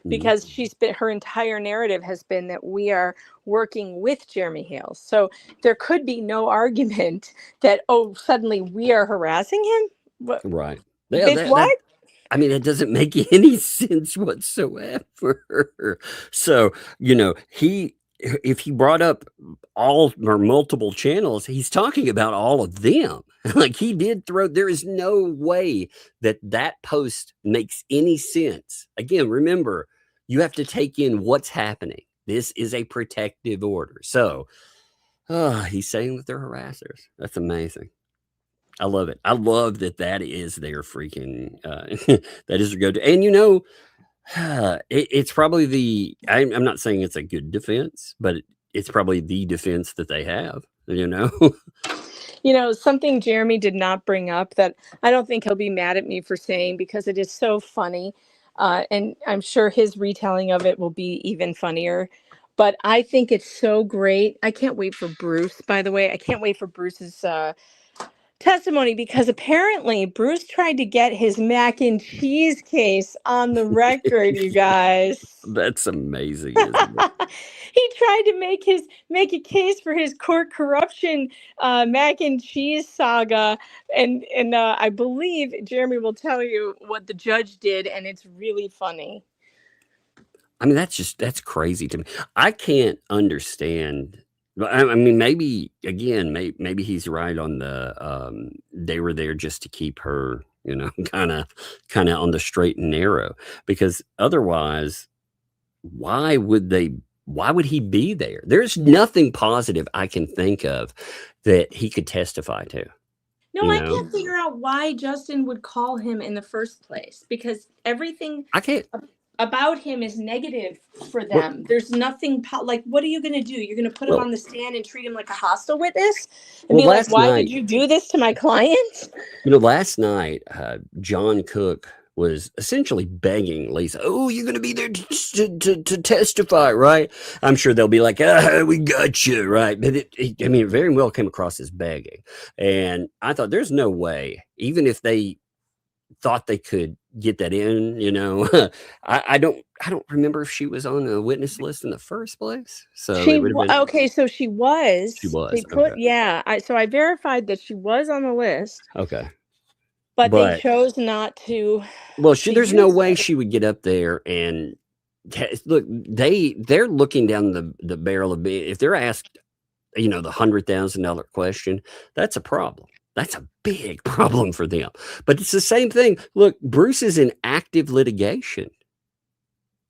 because her entire narrative has been that we are working with Jeremy Hales. So there could be no argument that suddenly we are harassing him. What? Right? What? I mean, it doesn't make any sense whatsoever. So, if he brought up all or multiple channels, he's talking about all of them. Like he did there is no way that post makes any sense. Again, remember, you have to take in what's happening. This is a protective order. So, he's saying that they're harassers. That's amazing. I love it. I love that is their freaking, that is their go-to. And, it's probably I'm not saying it's a good defense, but it's probably the defense that they have, Something Jeremy did not bring up that I don't think he'll be mad at me for saying, because it is so funny. And I'm sure his retelling of it will be even funnier. But I think it's so great. I can't wait for Bruce, by the way. I can't wait for Bruce's testimony, because apparently Bruce tried to get his mac and cheese case on the record, you guys. That's amazing, isn't it? He tried to make a case for his court corruption mac and cheese saga, and I believe Jeremy will tell you what the judge did, and it's really funny. I mean, that's crazy to me. I can't understand. I mean, maybe he's right on the they were there just to keep her, kind of on the straight and narrow, because otherwise, why would he be there? There's nothing positive I can think of that he could testify to. No, I can't figure out why Justin would call him in the first place, because everything about him is negative for them. There's nothing what are you going to do? You're going to put him on the stand and treat him like a hostile witness and be like, why did you do this to my client? Last night, John Cook was essentially begging Lisa, you're going to be there to testify, right? I'm sure they'll be like, we got you, right? But it very well came across as begging. And I thought, there's no way, even if they thought they could get that in, I don't remember if she was on the witness list in the first place. So so she was. She was. So I verified that she was on the list. Okay. But they chose not to. Well, there's no way she would get up there and look. They're looking down the barrel of if they're asked, the $100,000 question. That's a problem. That's a big problem for them. But it's the same thing. Look, Bruce is in active litigation,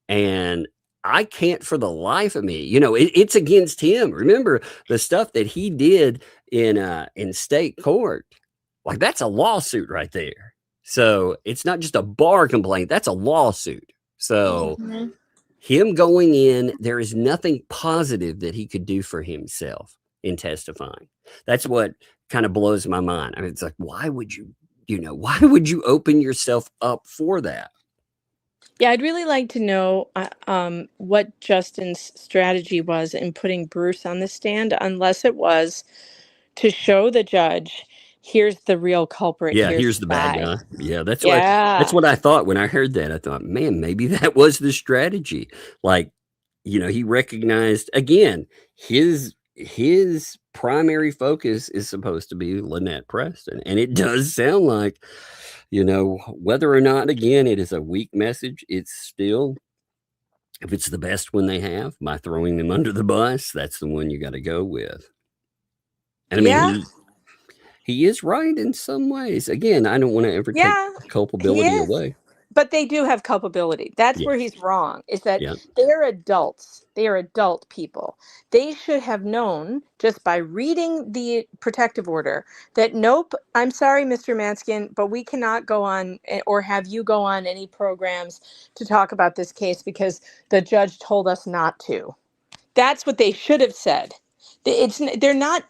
and I can't for the life of me. It's against him. Remember the stuff that he did in state court. Like, that's a lawsuit right there. So it's not just a bar complaint. That's a lawsuit. So him going in, there is nothing positive that he could do for himself in testifying. That's what kind of blows my mind. I mean, it's like, why would you open yourself up for that? Yeah, I'd really like to know what Justin's strategy was in putting Bruce on the stand, unless it was to show the judge, here's the real culprit. Yeah, here's the bad guy. Yeah, that's what I thought when I heard that. I thought, man, maybe that was the strategy. Like, he recognized again his primary focus is supposed to be Lynette Preston. And it does sound like, you know, whether or not, again, it is a weak message, it's still, if it's the best one they have, by throwing them under the bus, that's the one you got to go with. And I mean, he is right in some ways. Again, I don't want to ever take culpability away. But they do have culpability. That's where he's wrong, is that they're adults. They are adult people. They should have known just by reading the protective order that, nope, I'm sorry, Mr. Manskin, but we cannot go on or have you go on any programs to talk about this case because the judge told us not to. That's what they should have said. They're not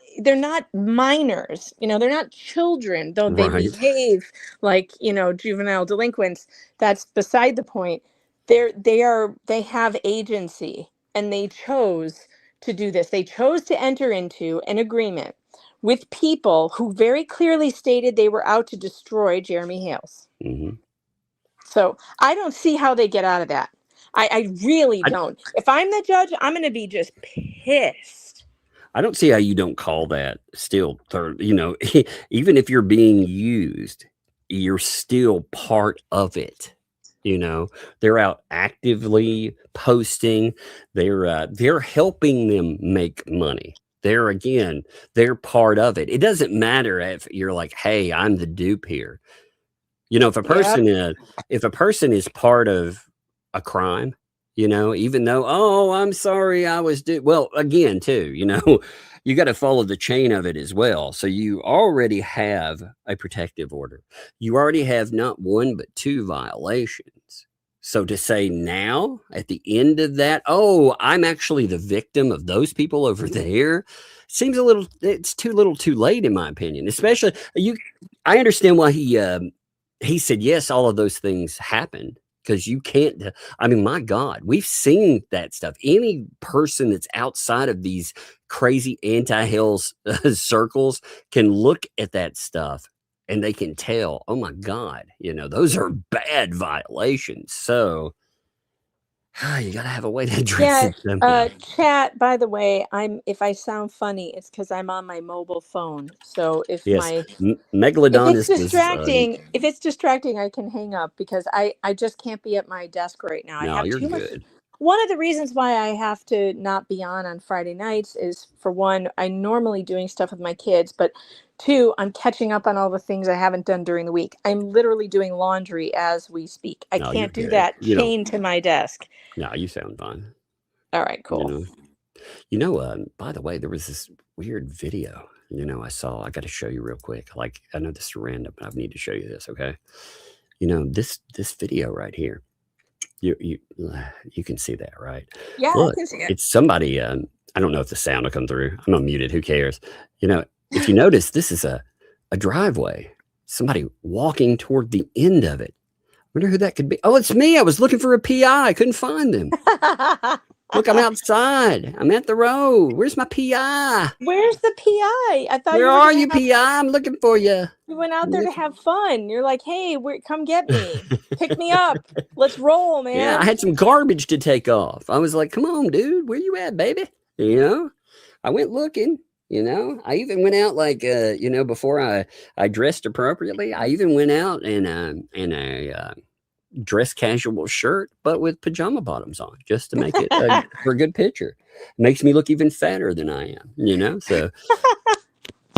minors, you know, they're not children, though they behave like, you know, juvenile delinquents. That's beside the point. They have agency, and they chose to do this. They chose to enter into an agreement with people who very clearly stated they were out to destroy Jeremy Hales. So I don't see how they get out of that. I really don't. If I'm the judge, I'm going to be just pissed. I don't see how you don't call that still third, you know, even if you're being used, you're still part of it. You know, they're out actively posting. They're helping them make money. They're part of it. It doesn't matter if you're like, hey, I'm the dupe here. You know, if a person is part of a crime, you know, even though, oh, I'm sorry, I was well, again, too, you know, you got to follow the chain of it as well. So you already have a protective order. You already have not one, but two violations. So to say now at the end of that, oh, I'm actually the victim of those people over there, seems it's too little too late, in my opinion. Especially I understand why he said, yes, all of those things happened. Because you can't, I mean, my God, we've seen that stuff. Any person that's outside of these crazy anti-Hales circles can look at that stuff and they can tell, oh my God, you know, those are bad violations. So you got to have a way to address it. Chat, by the way, if I sound funny, it's because I'm on my mobile phone. So if Megalodon if it's distracting, I can hang up because I just can't be at my desk right now. No, I have you're too good. much. One of the reasons why I have to not be on Friday nights is, for one, I'm normally doing stuff with my kids, but two, I'm catching up on all the things I haven't done during the week. I'm literally doing laundry as we speak. I can't do that chained to my desk. No, you sound fine. All right, cool. You know, by the way, there was this weird video, you know, I got to show you real quick. Like, I know this is random, but I need to show you this. Okay. You know, this video right here, you can see that, right? Yeah, look, I can see it. It's somebody, I don't know if the sound will come through. I'm unmuted. Who cares? You know, if you notice, this is a driveway, somebody walking toward the end of it. Wonder who that could be. Oh, it's me. I was looking for a PI. I couldn't find them. Look, I'm outside. I'm at the road. Where's my PI? Where's the PI? I thought. Where are you, PI? I'm looking for you. You went out there to have fun. You're like, hey, come get me. Pick me up. Let's roll, man. Yeah, I had some garbage to take off. I was like, come on, dude. Where you at, baby? You know, I went looking. You know, I even went out like, you know, before I dressed appropriately. I even went out in a dress casual shirt, but with pajama bottoms on, just to make it for a good picture. It makes me look even fatter than I am, you know. So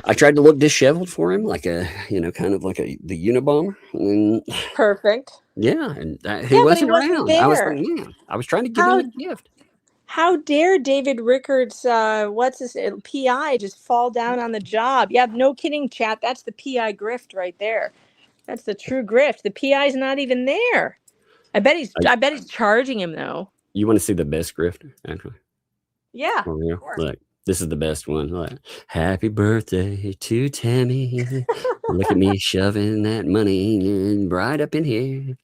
I tried to look disheveled for him, like kind of like the Unabomber. And, perfect. Yeah, and he wasn't around. There. I was like, man, I was trying to give him a gift. How dare David Rickards, PI, just fall down on the job? Yeah, no kidding, chat. That's the PI grift right there. That's the true grift. The PI's not even there. I bet he's charging him though. You want to see the best grift, actually? Yeah. For real? Sure. Look, this is the best one. Look. Happy birthday to Tammy. Look at me shoving that money right up in here.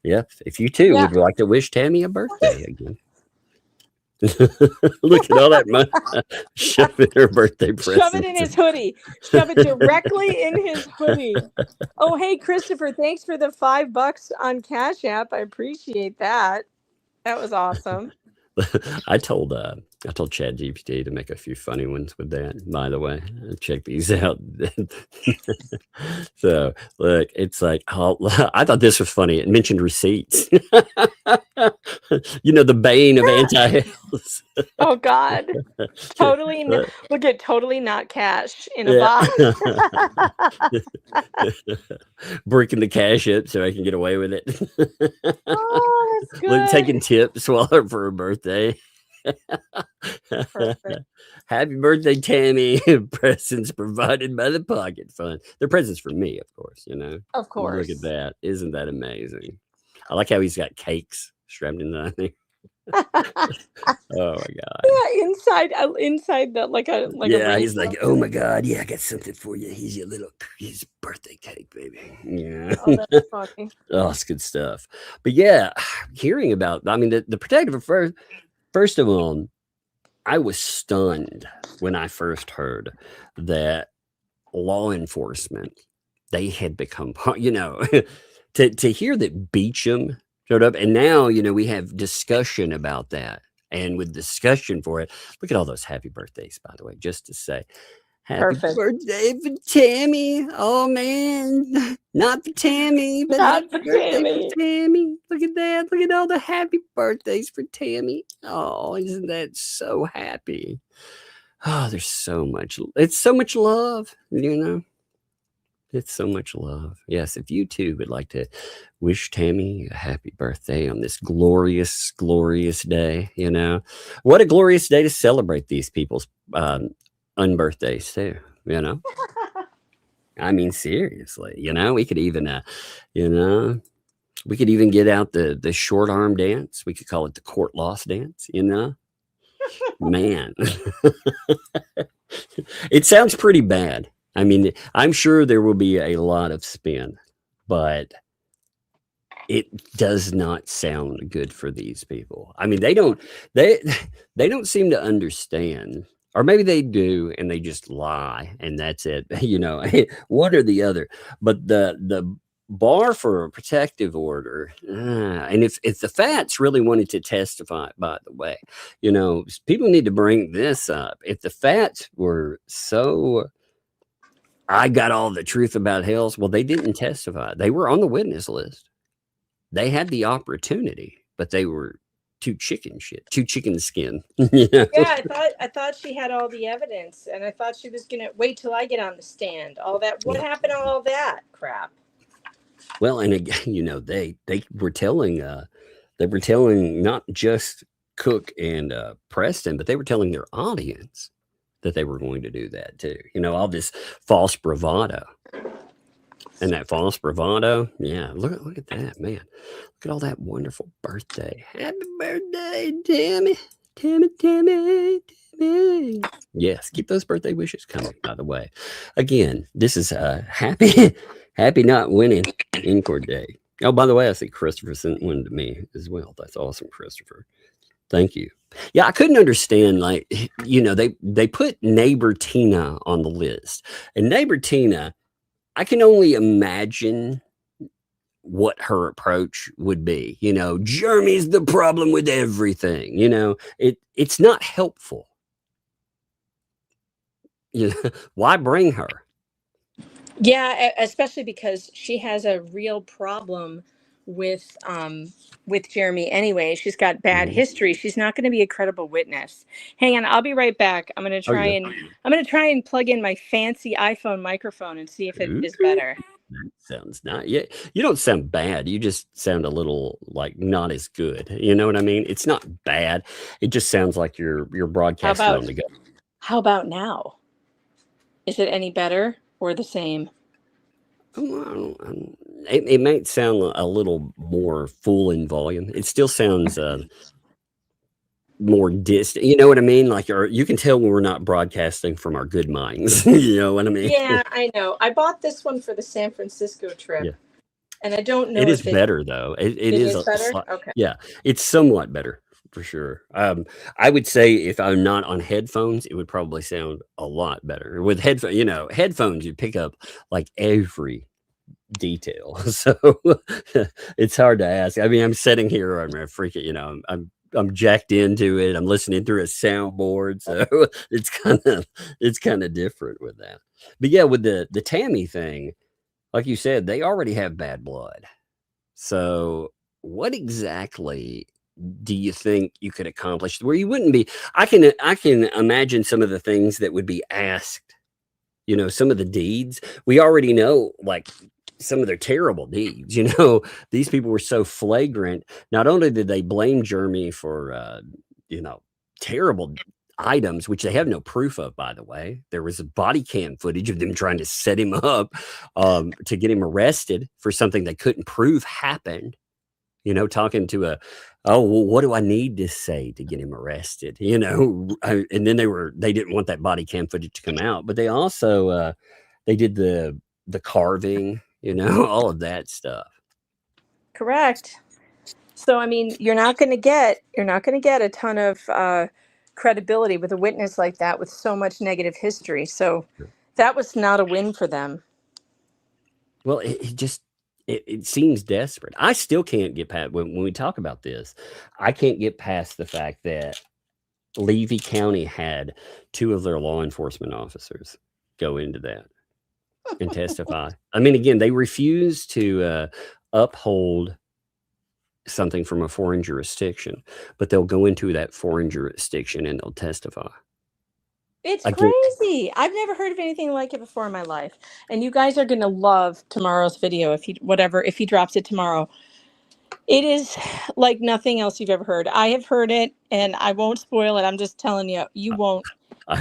Yep. If you too would like to wish Tammy a birthday again. Look at all that money. Shove it in her birthday present. Shove it in his hoodie. Shove it directly in his hoodie. Oh, hey, Christopher, thanks for the $5 on Cash App. I appreciate that. That was awesome. I told I told ChatGPT to make a few funny ones with that, by the way. Check these out. So, look, it's like, oh, I thought this was funny. It mentioned receipts. The bane of anti-health. Oh God. Totally. Look at totally not cash in a Yeah. box. Breaking the cash up so I can get away with it. Oh, that's Look, good. taking tips for her birthday. Perfect. Happy birthday, Tammy. Presents provided by the Pocket Fund. They're presents for me, of course, Of course. Look at that. Isn't that amazing? I like how he's got cakes strapped in the thing. Oh my God. Yeah, inside that like a Yeah, he's rainbow. like, oh my God, yeah, I got something for you. He's his birthday cake, baby. Yeah. Oh, that's funny. Oh, it's good stuff. But yeah, hearing about, the protective first of all, I was stunned when I first heard that law enforcement, they had become, to hear that Beecham showed up. And now, we have discussion about that. And with discussion for it, look at all those happy birthdays, by the way, just to say, happy Perfect. birthday for Tammy. Oh, man. Not for Tammy, but Not happy for birthday Tammy. for Tammy. Look at that. Look at all the happy birthdays for Tammy. Oh, isn't that so happy? Oh, there's so much. It's so much love, It's so much love. Yes, if you too would like to wish Tammy a happy birthday on this glorious, glorious day, what a glorious day to celebrate these people's unbirthdays too, I mean, seriously, we could even, we could even get out the short arm dance. We could call it the court loss dance, man. It sounds pretty bad. I mean, I'm sure there will be a lot of spin, but it does not sound good for these people. I mean, they don't seem to understand, or maybe they do and they just lie and that's it. One or the other. But the bar for a protective order, and if the ThATs really wanted to testify, by the way, people need to bring this up. If the ThATs were so, I got all the truth about Hales, well, they didn't testify. They were on the witness list. They had the opportunity, but they were too chicken skin. Yeah, I thought she had all the evidence, and I thought she was gonna wait till I get on the stand. All that. What happened to all that crap? Well, and again, they were telling not just Cook and Preston, but they were telling their audience that they were going to do that too. All this false bravado. And that false bravado, yeah, look at that, man. Look at all that wonderful birthday. Happy birthday, Tammy. Tammy. Yes, keep those birthday wishes coming, by the way. Again, this is happy not winning in court day. Oh, by the way, I see Christopher sent one to me as well. That's awesome, Christopher. Thank you. Yeah, I couldn't understand, they put neighbor Tina on the list. And neighbor Tina, I can only imagine what her approach would be. Jeremy's the problem with everything. It's not helpful. Why bring her? Yeah, especially because she has a real problem with Jeremy anyway. She's got bad history. She's not going to be a credible witness. Hang on, I'll be right back. I'm going to try and plug in my fancy iPhone microphone and see if it is better. That sounds not. Yeah, you don't sound bad. You just sound a little like not as good. You know what I mean? It's not bad. It just sounds like you're broadcasting on the go. How about now? Is it any better or the same? It might sound a little more full in volume. It still sounds more distant. You know what I mean? Like, you can tell when we're not broadcasting from our good minds. You know what I mean? Yeah, I know. I bought this one for the San Francisco trip. Yeah. And I don't know. It is better though. It is better. Okay. Yeah, it's somewhat better for sure. I would say if I'm not on headphones, it would probably sound a lot better. With headphones, you pick up like every detail. So it's hard to ask. I mean, I'm sitting here, I'm freaking, I'm I'm jacked into it. I'm listening through a soundboard, so it's kind of different with that. But yeah, with the Tammy thing, like you said, they already have bad blood. So what exactly do you think you could accomplish where you wouldn't be? I can imagine some of the things that would be asked. You know, some of the deeds we already know, like some of their terrible deeds. You know, these people were so flagrant. Not only did they blame Jeremy for, terrible items, which they have no proof of, by the way. There was a body cam footage of them trying to set him up to get him arrested for something they couldn't prove happened. You know, talking to well, what do I need to say to get him arrested? You know, and then they didn't want that body cam footage to come out, but they also they did the carving, you know, all of that stuff. Correct. So I mean, you're not going to get a ton of credibility with a witness like that with so much negative history. So that was not a win for them. Well, it seems desperate. I still can't get past when we talk about this. I can't get past the fact that Levy County had 2 of their law enforcement officers go into that and testify. I mean, again, they refuse to uphold something from a foreign jurisdiction, but they'll go into that foreign jurisdiction and they'll testify. It's crazy. I've never heard of anything like it before in my life. And you guys are going to love tomorrow's video if he drops it tomorrow. It is like nothing else you've ever heard. I have heard it and I won't spoil it. I'm just telling you, you won't.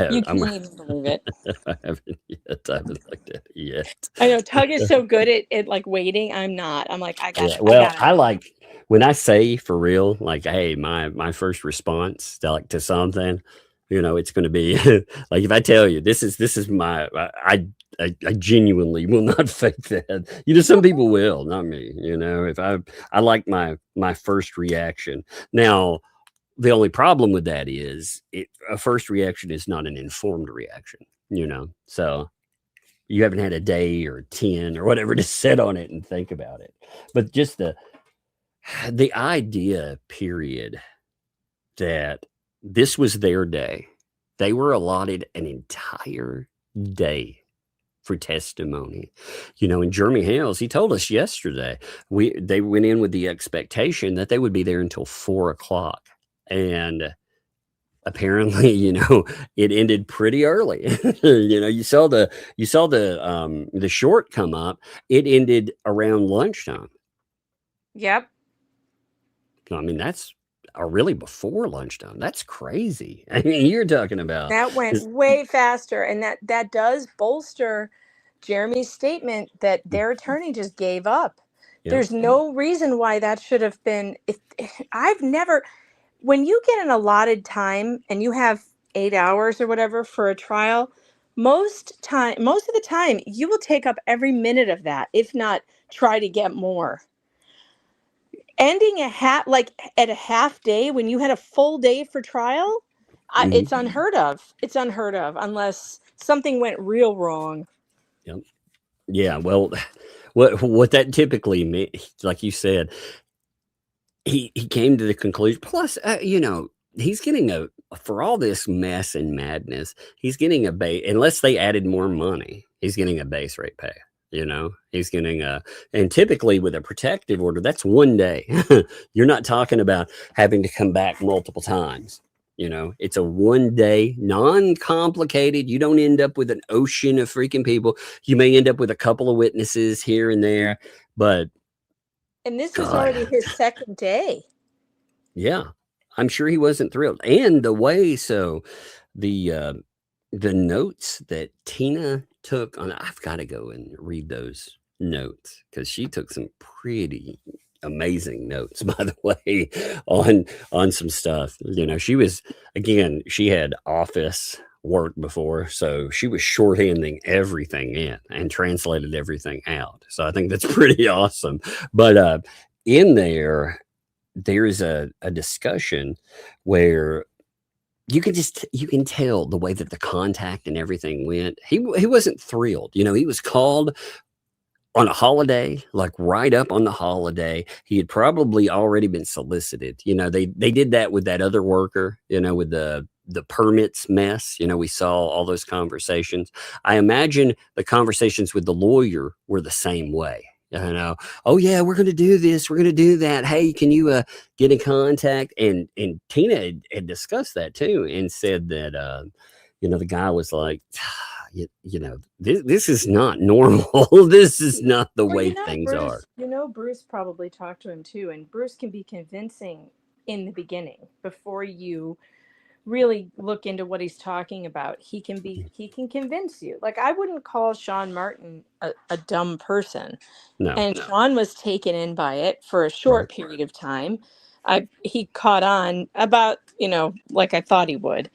You can't even believe it. I haven't yet. I haven't looked at it yet. I know Tug is so good at like waiting. I'm not. I'm like, I got it. Well, I like when I say for real, like, hey, my first response to something, you know, it's going to be like, if I tell you this is my, I genuinely will not fake that. You know, some people will, not me. You know, if I like my first reaction. Now, the only problem with that is a first reaction is not an informed reaction. You know, so you haven't had a day or 10 or whatever to sit on it and think about it. But just the idea, period, that this was their day. They were allotted an entire day for testimony. You know, and Jeremy Hales, he told us yesterday, they went in with the expectation that they would be there until 4:00. And apparently, you know, it ended pretty early. You know, you saw the short come up. It ended around lunchtime. Yep. I mean, that's really before lunchtime. That's crazy. I mean, you're talking about that went way faster, and that does bolster Jeremy's statement that their attorney just gave up. Yep. There's no reason why that should have been. When you get an allotted time and you have 8 hours or whatever for a trial, most of the time you will take up every minute of that, if not try to get more. Ending at a half day when you had a full day for trial, it's unheard of. It's unheard of unless something went real wrong. Yep. Yeah. Well, what that typically means, like you said, he came to the conclusion. Plus, you know, he's getting for all this mess and madness, he's getting unless they added more money, he's getting a base rate pay. You know, he's getting and typically with a protective order, that's 1 day. You're not talking about having to come back multiple times. You know, it's a 1 day, non-complicated. You don't end up with an ocean of freaking people. You may end up with a couple of witnesses here and there, but. And this was already his second day. Yeah, I'm sure he wasn't thrilled. And the way, the notes that Tina took on, I've got to go and read those notes because she took some pretty amazing notes, by the way, on some stuff. You know, she had office work before, so she was shorthanding everything in and translated everything out. So I think that's pretty awesome. But in there's a discussion where you can tell the way that the contact and everything went. He wasn't thrilled. You know, he was called on a holiday, like right up on the holiday, he had probably already been solicited. You know, they did that with that other worker, you know, with the permits mess. You know, we saw all those conversations. I imagine the conversations with the lawyer were the same way. You know, oh yeah, we're going to do this, we're going to do that. Hey, can you get in contact? And Tina had discussed that too, and said that you know, the guy was like, you know, this is not normal. This is not the Well, way you know, things are. Bruce probably talked to him too, and Bruce can be convincing in the beginning before you really look into what he's talking about. He can convince you. Like, I wouldn't call Sean Martin a dumb person. No, And Sean was taken in by it for a short period of time. He caught on about, you know, like I thought he would.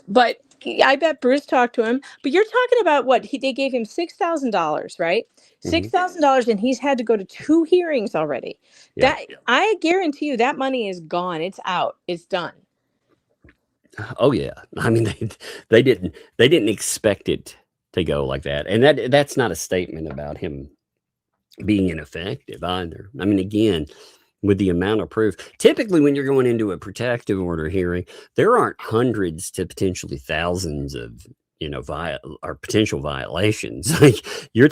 But I bet Bruce talked to him. But you're talking about what? They gave him $6,000, right? $6,000, and he's had to go to 2 hearings already. Yeah. That, I guarantee you that money is gone. It's out. It's done. Oh yeah. I mean, they didn't expect it to go like that, and that's not a statement about him being ineffective either. I mean, again, with the amount of proof, typically when you're going into a protective order hearing, there aren't hundreds to potentially thousands of, you know, or potential violations. Like you're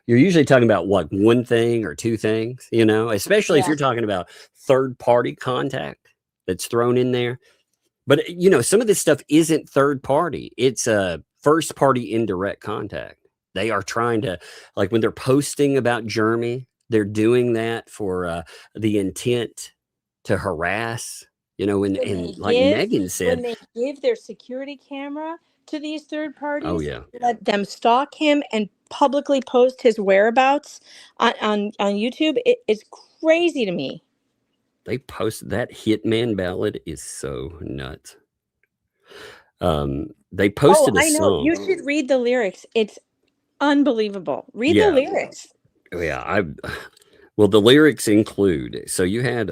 usually talking about what, one thing or 2 things, you know, especially if you're talking about third party contact that's thrown in there. But you know, some of this stuff isn't third party. It's a first party indirect contact. They are trying to, like when they're posting about Jeremy, they're doing that for the intent to harass, you know, and like Megan said, when they give their security camera to these third parties, oh yeah, let them stalk him and publicly post his whereabouts on YouTube. It's crazy to me. They posted that Hitman ballad is so nuts. They posted a song. You should read the lyrics. It's unbelievable. Read the lyrics. Yeah, well, the lyrics include, so you had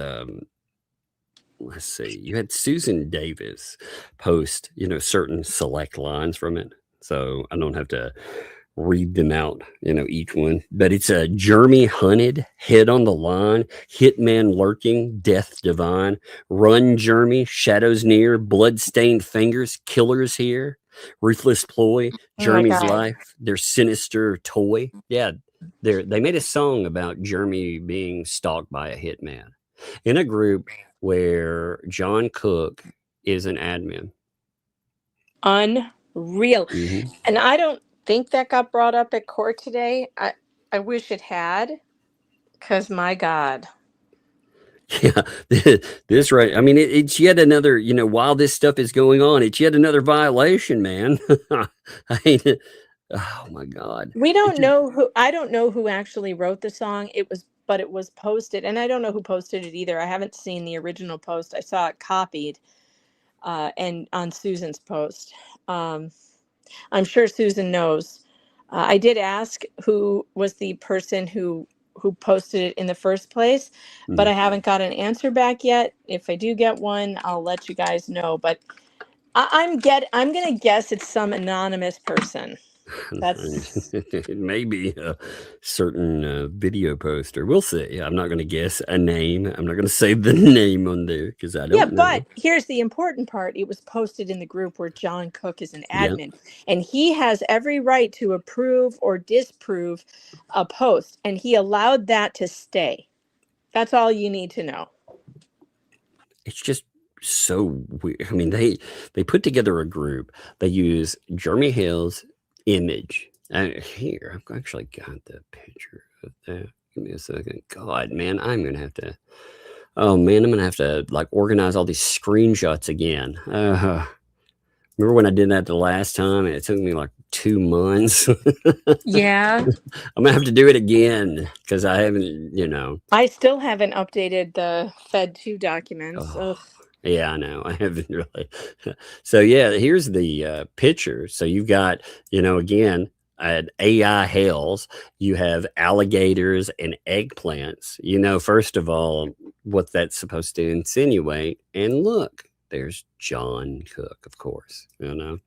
let's see, you had Susan Davis post, you know, certain select lines from it. So I don't have to read them out, you know, each one, but it's a Jeremy hunted, head on the line, hitman lurking, death divine, run Jeremy, shadows near, blood-stained fingers, killers here, ruthless ploy, Jeremy's life, their sinister toy. Yeah, they made a song about Jeremy being stalked by a hitman in a group where John Cook is an admin. Unreal. And I don't think that got brought up at court today. I wish it had, because my God. Yeah, this right. I mean, it's yet another, you know, while this stuff is going on, it's yet another violation, man. I mean, oh my God. We don't know who, I don't know who actually wrote the song. But it was posted, and I don't know who posted it either. I haven't seen the original post. I saw it copied and on Susan's post. I'm sure Susan knows. I did ask who was the person who posted it in the first place, but I haven't got an answer back yet. If I do get one, I'll let you guys know. But I'm gonna guess it's some anonymous person. That's it may be a certain video poster. We'll see. I'm not going to guess a name. I'm not going to say the name on there because I don't know. But here's the important part. It was posted in the group where John Cook is an admin, and he has every right to approve or disapprove a post, and he allowed that to stay. That's all you need to know. It's just so weird. I mean, they put together a group. They use Jeremy Hale's image. Here, I've actually got the picture of that. Give me a second. God, man, I'm gonna have to. Oh man, I'm gonna have to like organize all these screenshots again. Remember when I did that the last time and it took me like 2 months? Yeah. I'm gonna have to do it again because I haven't, you know. I still haven't updated the Fed2 documents. Yeah, I know. I haven't really. So yeah, here's the picture. So you've got, you know, again, at AI Hales, you have alligators and eggplants. You know, first of all, what that's supposed to insinuate. And look, there's John Cook, of course, you know.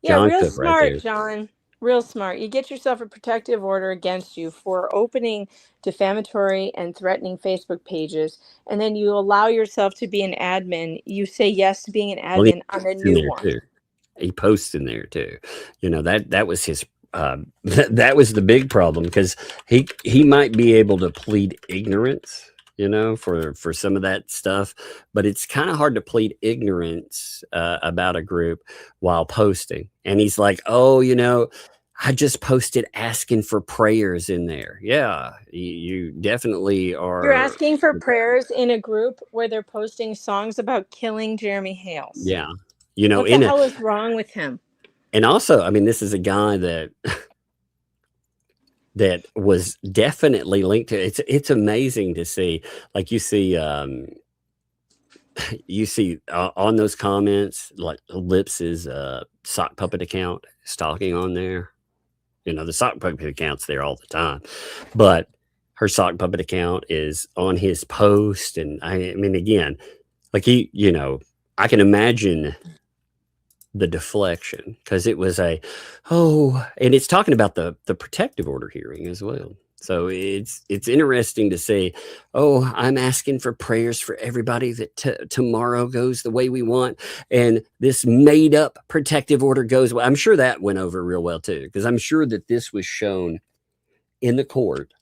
Yeah, John real Cook smart, right, John. Real smart. You get yourself a protective order against you for opening defamatory and threatening Facebook pages, and then you allow yourself to be an admin. You say yes to being an Well, he admin on the posts in new there one. too. He posts in there too. You know, that was his that was the big problem, because he might be able to plead ignorance, you know, for some of that stuff, but it's kind of hard to plead ignorance about a group while posting. And he's like, oh, you know, I just posted asking for prayers in there. Yeah, you definitely are. You're asking for prayers in a group where they're posting songs about killing Jeremy Hales. Yeah, you know, what the hell is wrong with him? And also, I mean, this is a guy that that was definitely linked to. It's amazing to see. Like you see on those comments, like Lips's sock puppet account stalking on there. You know, the sock puppet account's there all the time, but her sock puppet account is on his post. And I mean, again, like you know, I can imagine the deflection, because it was and it's talking about the protective order hearing as well. So it's interesting to say, oh, I'm asking for prayers for everybody that tomorrow goes the way we want, and this made up protective order goes well. I'm sure that went over real well too, because I'm sure that this was shown in the court,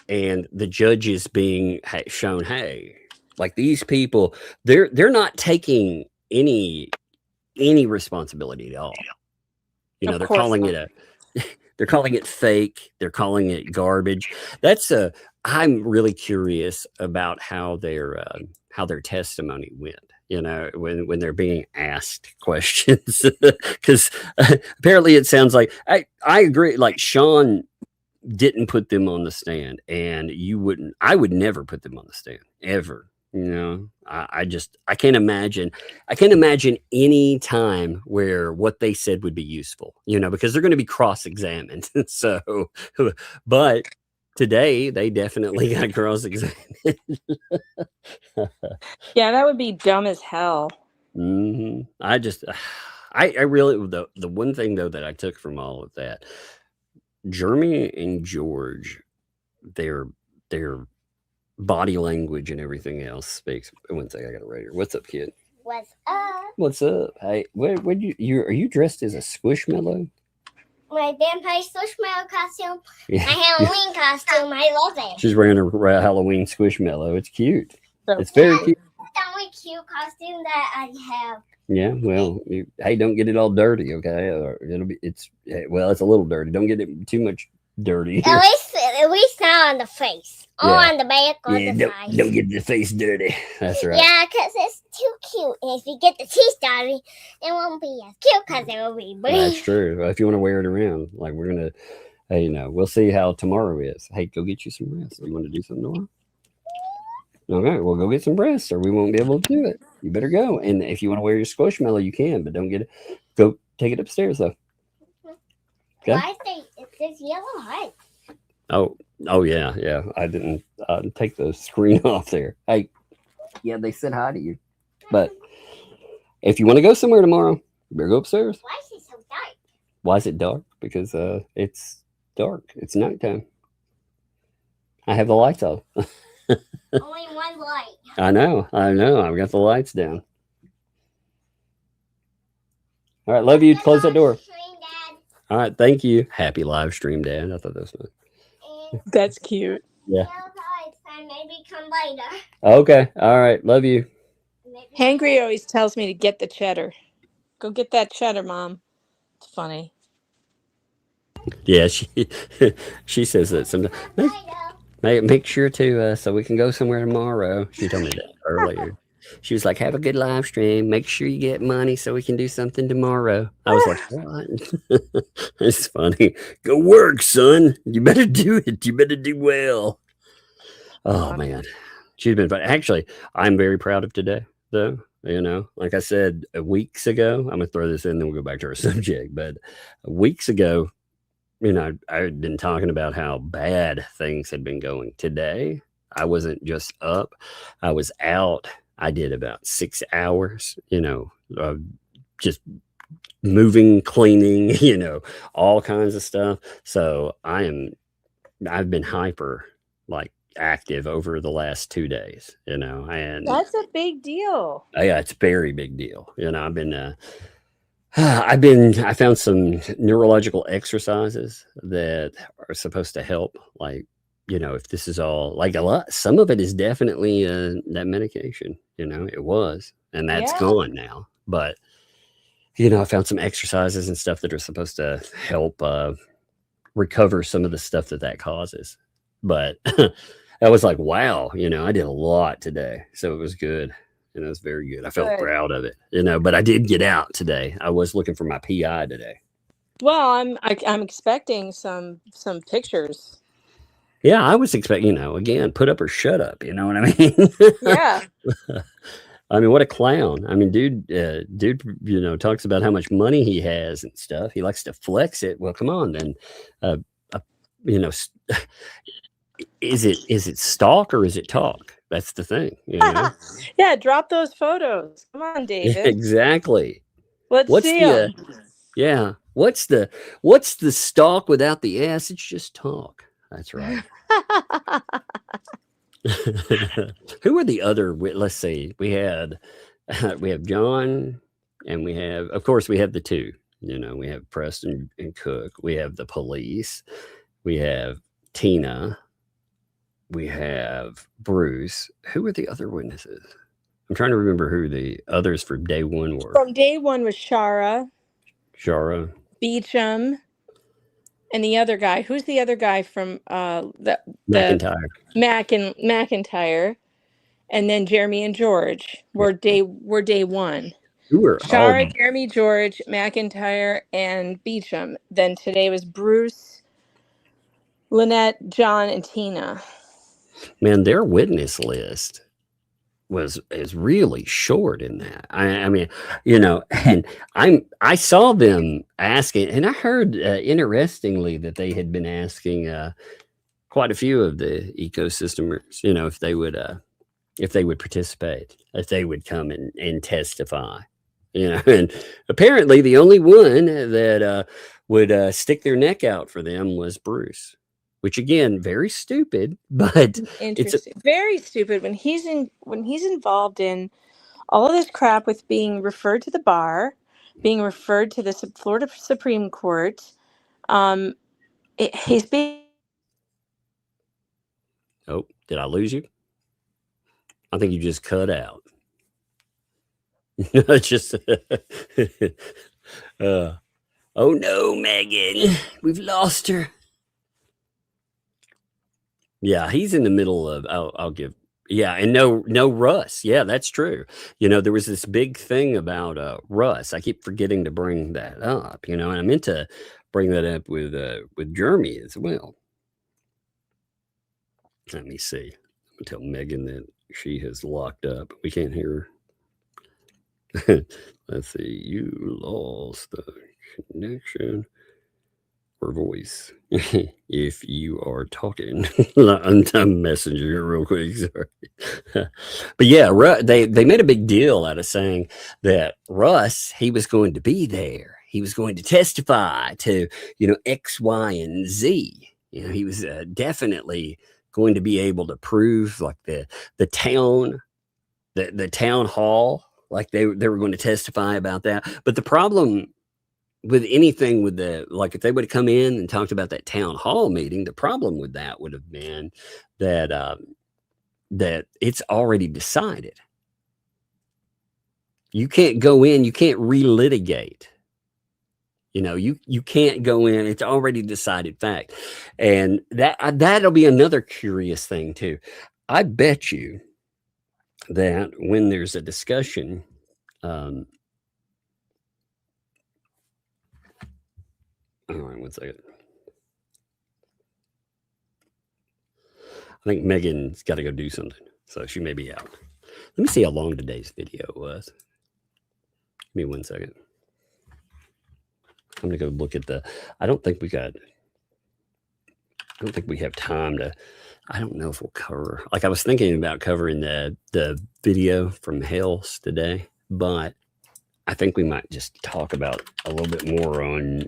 and the judge is being shown, hey, like these people, they're not taking any responsibility at all. You know, they're calling it they're calling it fake. They're calling it garbage. I'm really curious about how their testimony went. You know, when they're being asked questions, because apparently it sounds like I agree. Like Sean didn't put them on the stand, and I would never put them on the stand ever. You know, I can't imagine any time where what they said would be useful, you know, because they're going to be cross-examined. So, but today they definitely got cross-examined. Yeah, that would be dumb as hell. Mm-hmm. I really, the one thing though that I took from all of that, Jeremy and George, their body language and everything else speaks. One second, I got it right here. What's up, kid? What's up? What's up? Hey, what are you dressed as a squishmallow? My vampire squishmallow costume. Yeah. My Halloween costume. I love it. She's wearing a Halloween squishmallow. It's cute. So it's very cute. It's the only cute costume that I have. Yeah, well, hey, don't get it all dirty, okay? Or it's a little dirty. Don't get it too much dirty. At least not on the face. Or on the back or the side. Don't get the face dirty. That's right. Yeah, because it's too cute. And if you get the teeth dirty, it won't be as cute because it will be blue. That's true. Well, if you want to wear it around, like we're going to, hey, you know, we'll see how tomorrow is. Hey, go get you some rest. You want to do something tomorrow? Okay, well, go get some rest or we won't be able to do it. You better go. And if you want to wear your squishmallow, you can, but don't get it. Go take it upstairs, though. Okay? Why is this yellow light? Oh yeah. I didn't take the screen off there. Hey, yeah, they said hi to you. But if you want to go somewhere tomorrow, you better go upstairs. Why is it so dark? Why is it dark? Because it's dark. It's nighttime. I have the lights off. Only one light. I know. I've got the lights down. All right, love you. Close that door. All right, thank you. Happy live stream, Dad. I thought that was nice. That's cute. Yeah. Maybe come later. Okay. All right. Love you. Hangry always tells me to get the cheddar. Go get that cheddar, Mom. It's funny. Yeah, she says that sometimes. Make sure to so we can go somewhere tomorrow. She told me that earlier. She was like, have a good live stream. Make sure you get money so we can do something tomorrow. I was like, what? It's funny. Go work, son. You better do it. You better do well. Oh, man. She's been fun. Actually, I'm very proud of today, though. You know, like I said, weeks ago, I'm going to throw this in, then we'll go back to our subject. But weeks ago, you know, I had been talking about how bad things had been going. Today, I wasn't just up. I was out. I did about 6 hours, you know, just moving, cleaning, you know, all kinds of stuff. So I've been hyper like active over the last 2 days, you know, and That's a big deal. yeah, it's a very big deal. You know, I found some neurological exercises that are supposed to help, like, you know, if this is all like some of it is definitely that medication, you know, it was, and that's Yeah. gone now. But, you know, I found some exercises and stuff that are supposed to help recover some of the stuff that causes. But I was like, wow, you know, I did a lot today. So it was good. And it was very good. I felt Good. proud of it, you know, but I did get out today. I was looking for my PI today. Well, I'm expecting some pictures. Yeah, I was expecting, you know, again, put up or shut up. You know what I mean? Yeah. I mean, what a clown. I mean, dude, you know, talks about how much money he has and stuff. He likes to flex it. Well, come on, then, you know, is it stalk or is it talk? That's the thing, you know? Yeah, drop those photos. Come on, Yeah, David. exactly. Let's What's see the 'em. yeah? What's the stalk without the S? It's just talk. That's right. Who are the other? Let's see. We have John, and we have, of course, we have the two. You know, we have Preston and Cook. We have the police. We have Tina. We have Bruce. Who are the other witnesses? I'm trying to remember who the others from day one were. From day one was Shara, Shara, Beecham, and the other guy. Who's the other guy from the McIntyre. McIntyre, and then Jeremy and George were day one. Who were Shara, all? Jeremy, George, McIntyre, and Beecham. Then today was Bruce, Lynette, John, and Tina. Man, their witness list is really short in that. I mean, you know, and I saw them asking, and I heard interestingly that they had been asking quite a few of the ecosystemers, you know, if they would participate, if they would come and testify, you know. And apparently the only one that would stick their neck out for them was Bruce. Which again, very stupid, but Interesting. Very stupid when he's involved in all of this crap with being referred to the bar, being referred to the Florida Supreme Court. He's being. Oh, did I lose you? I think you just cut out. Just. Oh no, Megan, we've lost her. Yeah, he's in the middle of. I'll give. Yeah, and no Russ. Yeah, that's true. You know, there was this big thing about Russ. I keep forgetting to bring that up. You know, and I meant to bring that up with Jeremy as well. Let me see. I'm gonna tell Megan that she has locked up. We can't hear her. Let's see. You lost the connection. Voice if you are talking on Messenger real quick, sorry. But yeah, they made a big deal out of saying that Russ, he was going to be there, he was going to testify to, you know, X, Y, and Z. You know, he was definitely going to be able to prove like the town hall, like they were going to testify about that. But the problem with anything with if they would have come in and talked about that town hall meeting, the problem with that would have been that that it's already decided. You can't go in, you can't relitigate. You know, you can't go in, it's already decided fact. And that'll be another curious thing too. I bet you that when there's a discussion, all right, 1 second. I think Megan's got to go do something, so she may be out. Let me see how long today's video was. Give me 1 second. I'm gonna go look at I don't think we have time to. I don't know if we'll cover. Like I was thinking about covering the video from Hale's today, but I think we might just talk about a little bit more on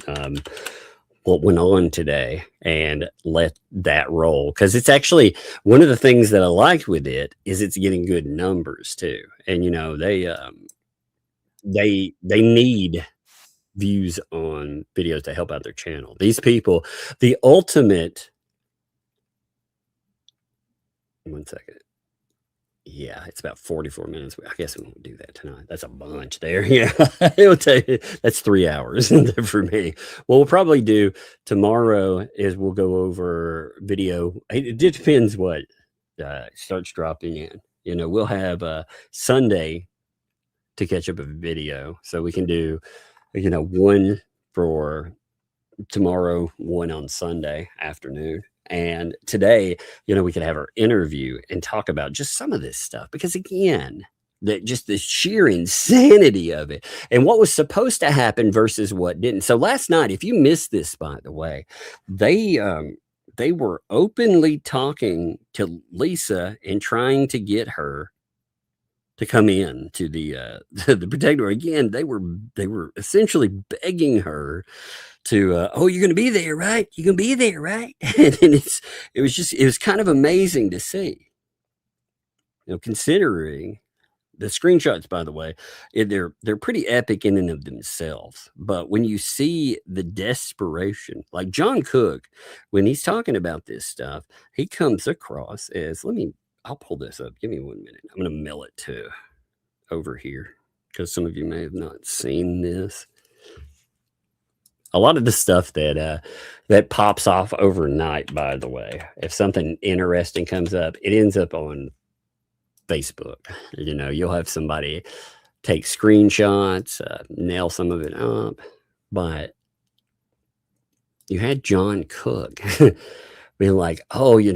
what went on today and let that roll, because it's actually one of the things that I like with it is it's getting good numbers too, and they need views on videos to help out their channel. These people, the ultimate. One second. Yeah, it's about 44 minutes. I guess we won't do that tonight. That's a bunch there. Yeah, it'll take that's 3 hours for me. What we'll probably do tomorrow is we'll go over video. It depends what starts dropping in. We'll have Sunday to catch up a video, so we can do one for tomorrow, one on Sunday afternoon. And today, we could have our interview and talk about just some of this stuff, because again, just the sheer insanity of it and what was supposed to happen versus what didn't. So last night, if you missed this, by the way, they were openly talking to Lisa and trying to get her to come in to the the protector. Again, they were essentially begging her to oh, you're gonna be there, right? You're gonna be there, right? And it was kind of amazing to see, considering the screenshots, by the way, they're pretty epic in and of themselves. But when you see the desperation, like John Cook, when he's talking about this stuff, he comes across as, I'll pull this up. Give me 1 minute. I'm going to mail it to over here, because some of you may have not seen this. A lot of the stuff that pops off overnight, by the way, if something interesting comes up, it ends up on Facebook. You'll have somebody take screenshots, nail some of it up, but you had John Cook being like, oh, you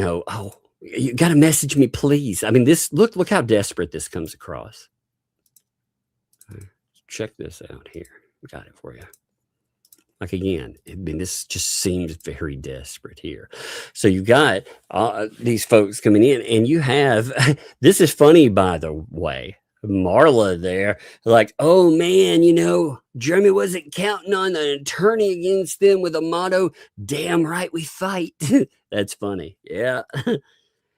got to message me, please. I mean, look how desperate this comes across. Check this out here. We got it for you. Like, again, this just seems very desperate here. So you got these folks coming in, and you have, this is funny, by the way, Marla there, like, oh man, Jeremy wasn't counting on an attorney against them with a motto, damn right we fight. That's funny. Yeah.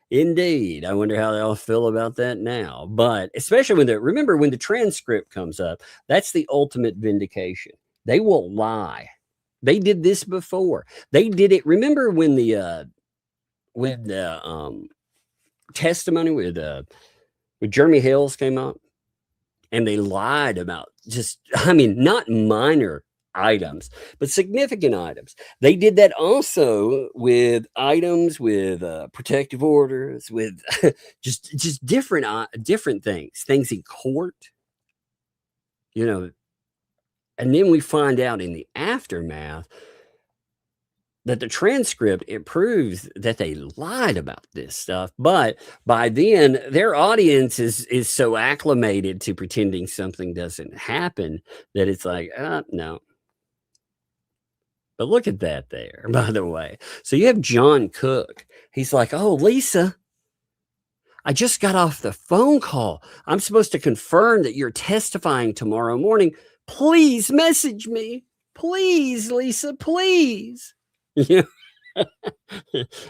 Indeed. I wonder how they all feel about that now. But especially remember when the transcript comes up, that's the ultimate vindication. They will lie. They did this before. They did it. Remember when the testimony with Jeremy Hales came up, and they lied about not minor items, but significant items. They did that also with items with protective orders, with just different things in court, and then we find out in the aftermath that the transcript, it proves that they lied about this stuff. But by then, their audience is so acclimated to pretending something doesn't happen that it's like, no. But look at that there, by the way. So you have John Cook. He's like, oh, Lisa, I just got off the phone call. I'm supposed to confirm that you're testifying tomorrow morning. Please message me. Please, Lisa, please. Yeah.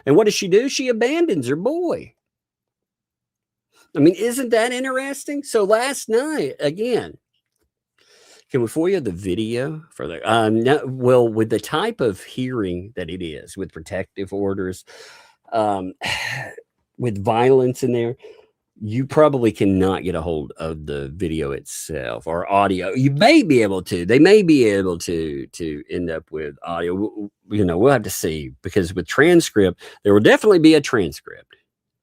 And what does she do? She abandons her boy. I mean, isn't that interesting? So last night, again, can we for you the video for the with the type of hearing that it is, with protective orders, with violence in there, you probably cannot get a hold of the video itself or audio. You may be able to. They may be able to end up with audio. We'll have to see, because with transcript, there will definitely be a transcript.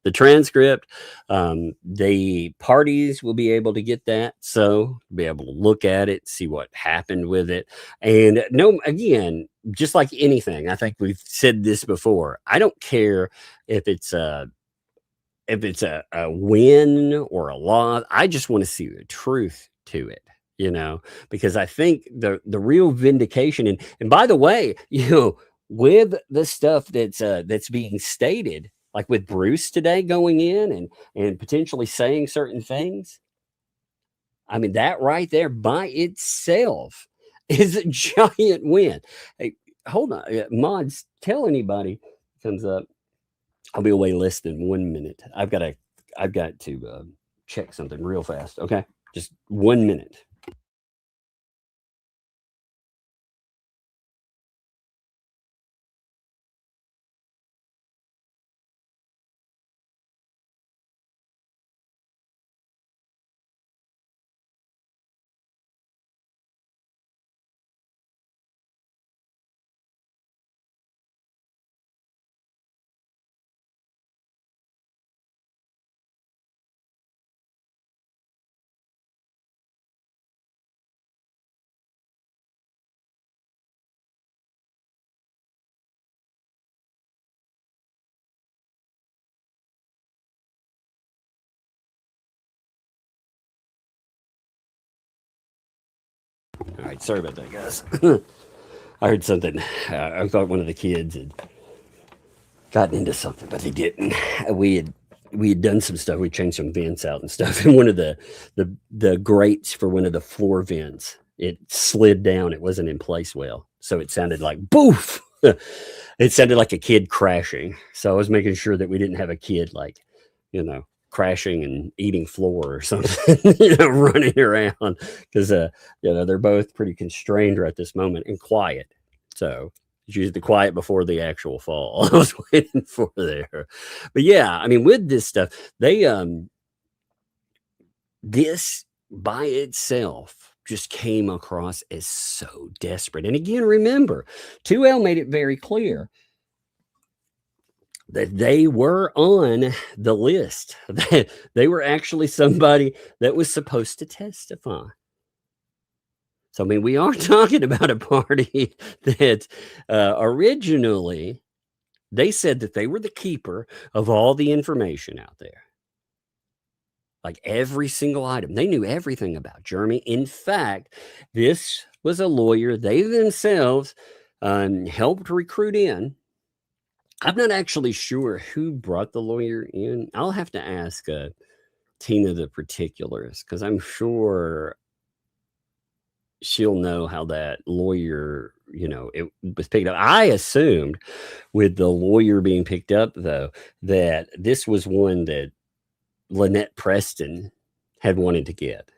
The transcript, the parties will be able to get that, so be able to look at it, see what happened with it. And again, just like anything, I think we've said this before. I don't care if it's a win or a loss. I just want to see the truth to it, because I think the real vindication, and by the way, with the stuff that's being stated, like with Bruce today going in and potentially saying certain things, I mean, that right there by itself is a giant win. Hey, hold on. Mods, tell anybody comes up. I'll be away less than 1 minute. I've got to check something real fast. Okay. Just 1 minute. All right, sorry about that, guys. I heard something. I thought one of the kids had gotten into something, but they didn't. We had done some stuff. We changed some vents out and stuff, and one of the grates for one of the floor vents, it slid down. It wasn't in place well, so it sounded like boof. It sounded like a kid crashing. So I was making sure that we didn't have a kid like, crashing and eating floor or something, running around, because they're both pretty constrained right this moment and quiet. So it's usually the quiet before the actual fall. I was waiting for there. But yeah, I mean, with this stuff, they this by itself just came across as so desperate. And again, remember, 2L made it very clear that they were on the list. They were actually somebody that was supposed to testify. So, I mean, we are talking about a party that originally they said that they were the keeper of all the information out there. Like every single item. They knew everything about Jeremy. In fact, this was a lawyer they themselves helped recruit in. I'm not actually sure who brought the lawyer in. I'll have to ask Tina the particulars, because I'm sure she'll know how that lawyer, it was picked up. I assumed with the lawyer being picked up, though, that this was one that Lynette Preston had wanted to get.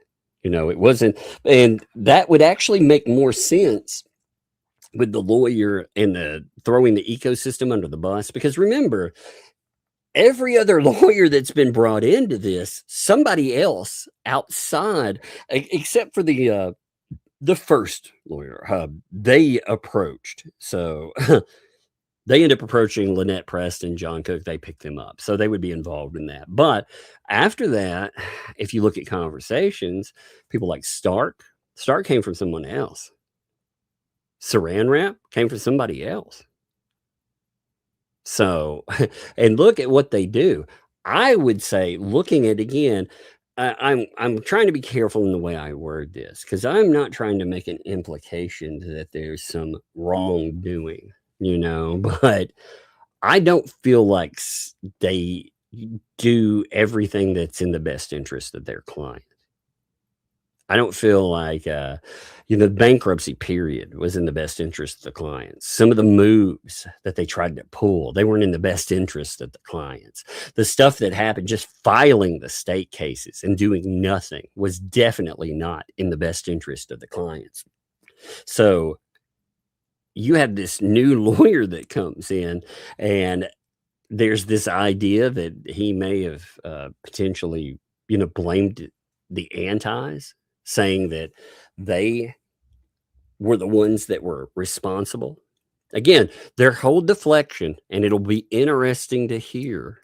It wasn't, and that would actually make more sense with the lawyer and the throwing the ecosystem under the bus, because remember, every other lawyer that's been brought into this, somebody else outside, except for the first lawyer, they approached. So they end up approaching Lynette Preston, John Cook. They picked them up, so they would be involved in that. But after that, if you look at conversations, people like Stark came from someone else. Saran wrap came from somebody else. So, and look at what they do. I would say, looking at again, I'm trying to be careful in the way I word this, because I'm not trying to make an implication that there's some wrongdoing, but I don't feel like they do everything that's in the best interest of their client. I don't feel like, the bankruptcy period was in the best interest of the clients. Some of the moves that they tried to pull, they weren't in the best interest of the clients. The stuff that happened, just filing the state cases and doing nothing, was definitely not in the best interest of the clients. So you have this new lawyer that comes in, and there's this idea that he may have potentially, blamed the antis, saying that they were the ones that were responsible. Again, their whole deflection, and it'll be interesting to hear,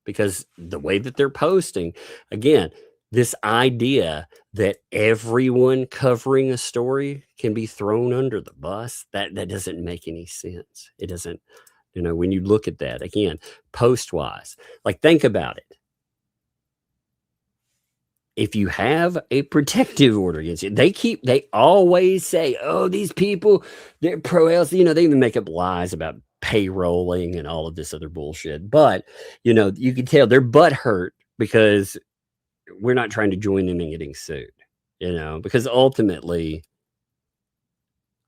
because the way that they're posting, again, this idea that everyone covering a story can be thrown under the bus, that doesn't make any sense. It doesn't, when you look at that, again, post-wise, like, think about it. If you have a protective order against you, they always say, oh, these people, they're pro-health, they even make up lies about payrolling and all of this other bullshit. But, you can tell they're butthurt because we're not trying to join them in getting sued, because ultimately,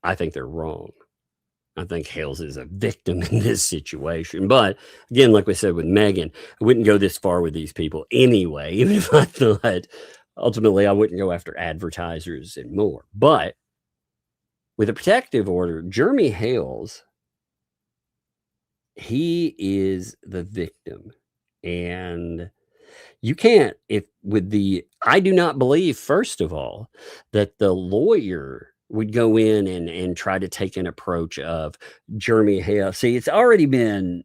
I think they're wrong. I think Hales is a victim in this situation. But again, like we said with Megan, I wouldn't go this far with these people anyway, even if I thought ultimately I wouldn't go after advertisers and more. But with a protective order, Jeremy Hales, he is the victim. And you can't, I do not believe, first of all, that the lawyer would go in and try to take an approach of Jeremy Hale. See, it's already been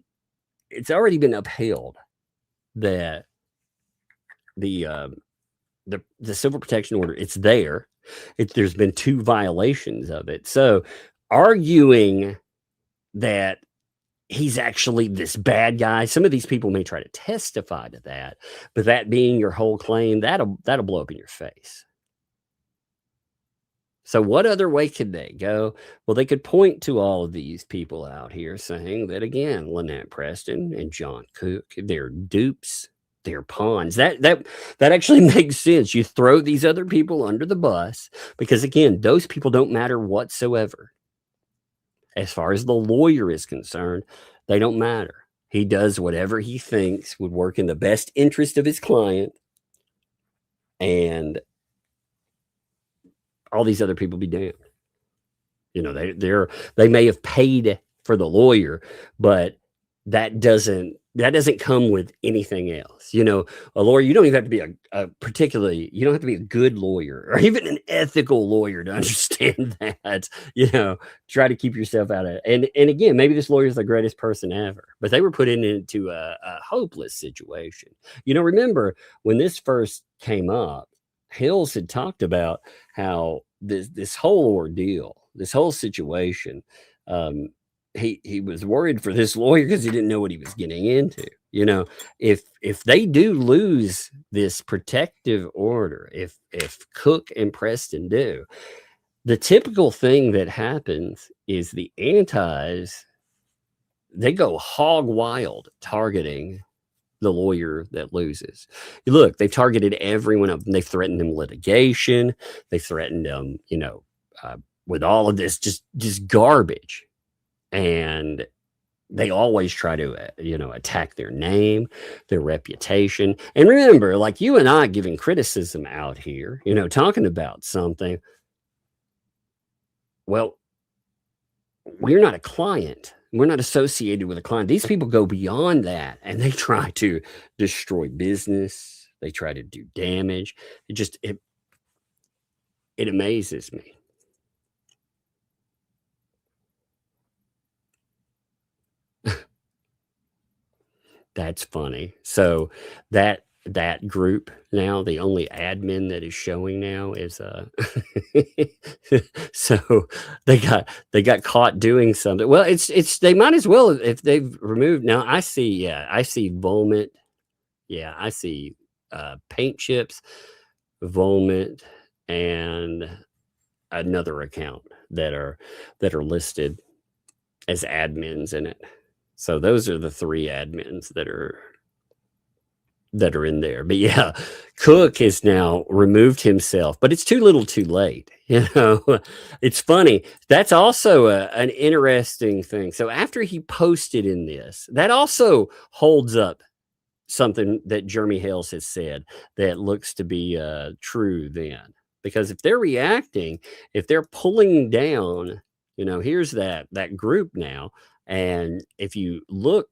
upheld that the civil protection order, it's there. There's been 2 violations of it. So arguing that he's actually this bad guy, some of these people may try to testify to that, but that being your whole claim, that'll blow up in your face. So what other way could they go? Well, they could point to all of these people out here saying that, again, Lynette Preston and John Cook, they're dupes, they're pawns. That actually makes sense. You throw these other people under the bus because, again, those people don't matter whatsoever. As far as the lawyer is concerned, they don't matter. He does whatever he thinks would work in the best interest of his client, and all these other people be damned. They may have paid for the lawyer, but that doesn't come with anything else. A lawyer, you don't even have to be you don't have to be a good lawyer or even an ethical lawyer to understand that, try to keep yourself out of it. And again, maybe this lawyer is the greatest person ever, but they were put into a hopeless situation. Remember when this first came up, Hales had talked about how this whole ordeal, this whole situation, he was worried for this lawyer because he didn't know what he was getting into. If they do lose this protective order, if Cook and Preston do, the typical thing that happens is the antis, they go hog wild targeting the lawyer that loses. Look, they've targeted every one of them. They've threatened him litigation. They threatened him, with all of this just garbage. And they always try to, attack their name, their reputation. And remember, like you and I giving criticism out here, talking about something. Well, we're not a client. We're not associated with a client. These people go beyond that and they try to destroy business. They try to do damage. It amazes me. That's funny. So that group now, the only admin that is showing now is so they got caught doing something. Well, it's they might as well, if they've removed. Now I see Volmit. Yeah, I see paint chips, Volmit, and another account that are listed as admins in it. So those are the 3 admins that are in there. But yeah, Cook has now removed himself, but it's too little too late. It's funny. That's also an interesting thing. So after he posted in this, that also holds up something that Jeremy Hales has said that looks to be true then. Because if they're reacting, if they're pulling down, here's that group now. And if you look,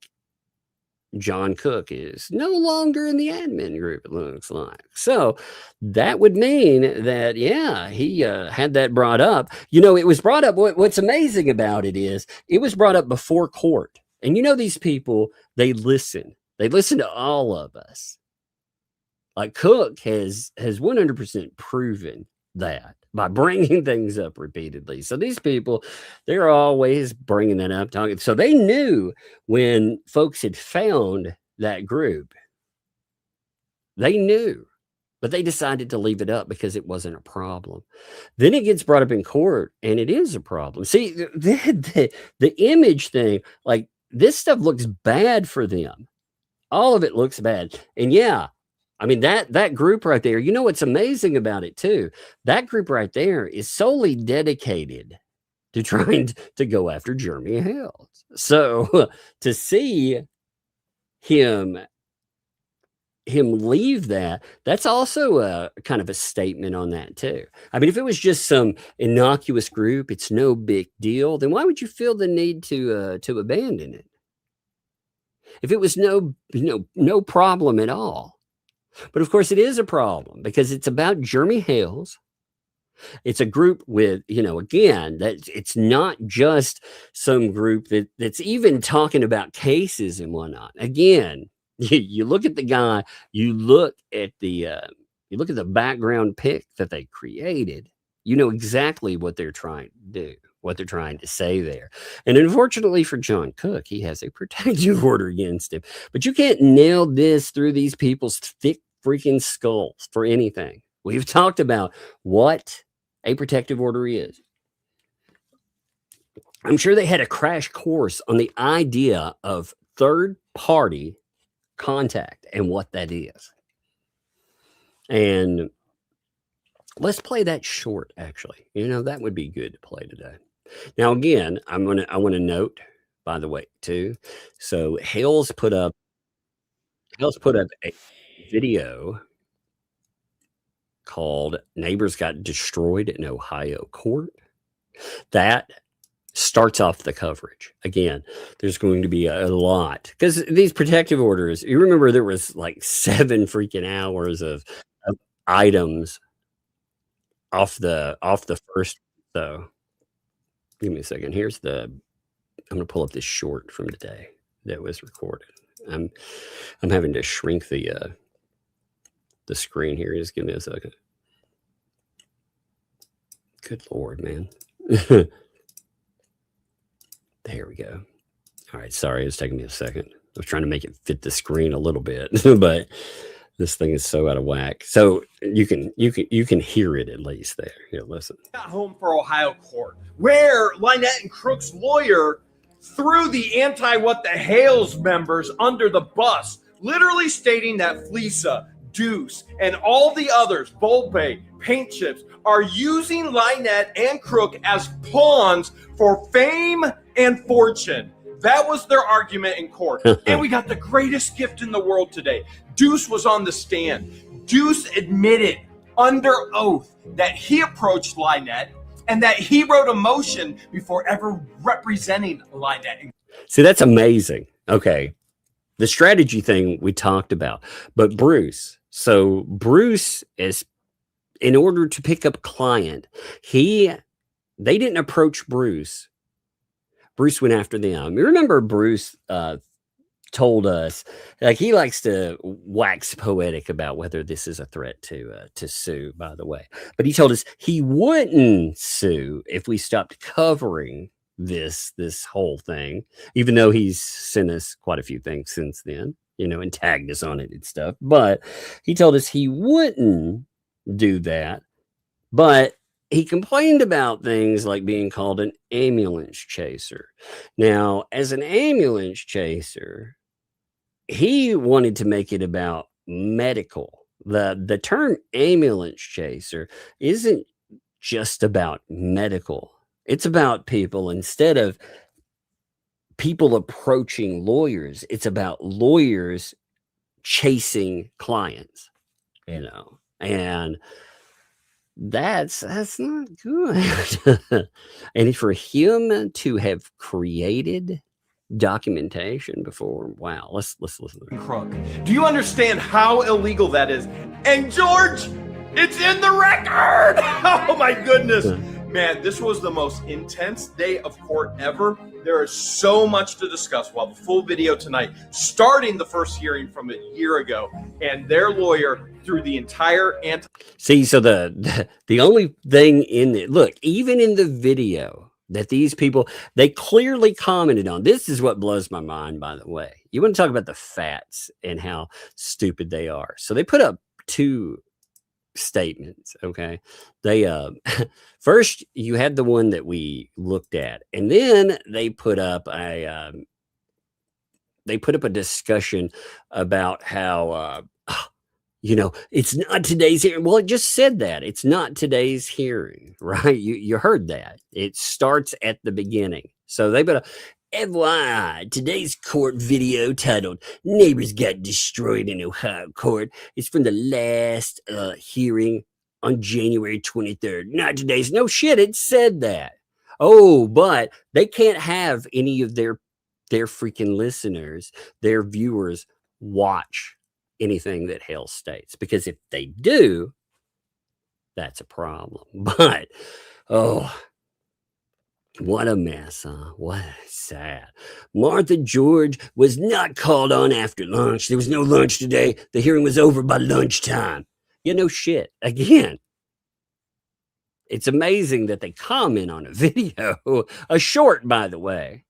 John Cook is no longer in the admin group, it looks like. So that would mean that, he had that brought up. It was brought up. What's amazing about it is it was brought up before court. And these people, they listen. They listen to all of us. Like Cook has 100% proven that by bringing things up repeatedly. So these people, they're always bringing that up, talking. So they knew when folks had found that group, they knew, but they decided to leave it up because it wasn't a problem. Then it gets brought up in court and it is a problem. See, the image thing, like this stuff looks bad for them. All of it looks bad. And I mean, that group right there, you know what's amazing about it too? That group right there is solely dedicated to trying to go after Jeremy Hale. So to see him leave that's also a kind of a statement on that too. I mean, if it was just some innocuous group, it's no big deal, then why would you feel the need to abandon it? If it was no problem at all. But of course it is a problem because it's about Jeremy Hales. It's a group with, again, that it's not just some group that's even talking about cases and whatnot. Again, you look at the guy, you look at the background pic that they created, you know exactly what they're trying to do, what they're trying to say there. And unfortunately for John Cook, he has a protective order against him. But you can't nail this through these people's thick freaking skulls for anything. We've talked about what a protective order is. I'm sure they had a crash course on the idea of third-party contact and what that is. And let's play that short, actually. That would be good to play today. Now, again, I want to note, by the way, too. So Hale's put up a video called Neighbors Got Destroyed in Ohio Court. That starts off the coverage. Again, there's going to be a lot because these protective orders, you remember there was like 7 freaking hours of items off the first. So give me a second. I'm going to pull up this short from today that was recorded. I'm having to shrink the screen here. Just give me a second. Good Lord, man. There we go. All right. Sorry. It's taking me a second. I was trying to make it fit the screen a little bit, but this thing is so out of whack. So you can hear it at least there. Here, listen. Got home for Ohio court, where Lynette and Crook's lawyer threw the anti-What the Hales members under the bus, literally stating that Fleesa, Deuce, and all the others, Volpe, Paint Chips, are using Lynette and Crook as pawns for fame and fortune. That was their argument in court. And we got the greatest gift in the world today. Deuce was on the stand. Deuce admitted under oath that he approached Lynette and that he wrote a motion before ever representing Lynette. See, that's amazing. Okay. The strategy thing we talked about. But Bruce is, in order to pick up a client, they didn't approach Bruce. Bruce went after them. You remember Bruce told us, like, he likes to wax poetic about whether this is a threat to sue, by the way. But he told us he wouldn't sue if we stopped covering this whole thing, even though he's sent us quite a few things since then, and tagged us on it and stuff. But he told us he wouldn't do that. But he complained about things like being called an ambulance chaser. Now, as an ambulance chaser, he wanted to make it about medical. The term ambulance chaser isn't just about medical. It's about people. Instead of people approaching lawyers, it's about lawyers chasing clients, and that's not good. And for him to have created documentation before, wow, let's listen. Crook. Do you understand how illegal that is? And George, it's in the record. Oh my goodness. Man, this was the most intense day of court ever. There is so much to discuss. We'll have a full video tonight, starting the first hearing from a year ago, and their lawyer through the entire See, so the only thing in it, look, even in the video that these people, they clearly commented on, this is what blows my mind, by the way. You want to talk about the fats and how stupid they are. So they put up 2 statements. Okay. They first you had the one that we looked at, and then they put up a discussion about how you know, it's not today's hearing. Well, it just said that. It's not today's hearing, right? You heard that. It starts at the beginning. So they better, FYI, today's court video titled Neighbors Got Destroyed in Ohio Court is from the last hearing on January 23rd. Not today's. No shit, it said that. Oh, but they can't have any of their freaking listeners, their viewers, watch anything that Hale states, because if they do, that's a problem. But oh, what a mess, huh? What sad. Martha George was not called on after lunch. There was no lunch today. The hearing was over by lunchtime. You know, shit. Again, it's amazing that they comment on a video, a short, by the way,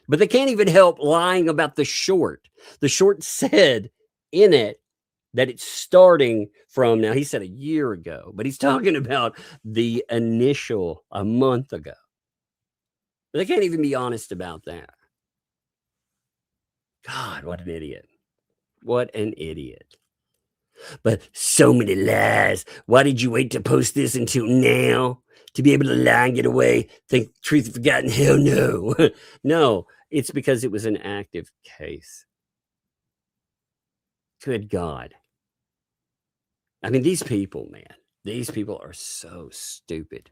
but they can't even help lying about the short. The short said in it that it's starting from, now he said a year ago, but he's talking about the initial a month ago. But they can't even be honest about that. God, what an idiot. What an idiot. But so many lies. Why did you wait to post this until now? To be able to lie and get away? Think truth forgotten? Hell no. No, it's because it was an active case. Good God. I mean, these people, man, these people are so stupid.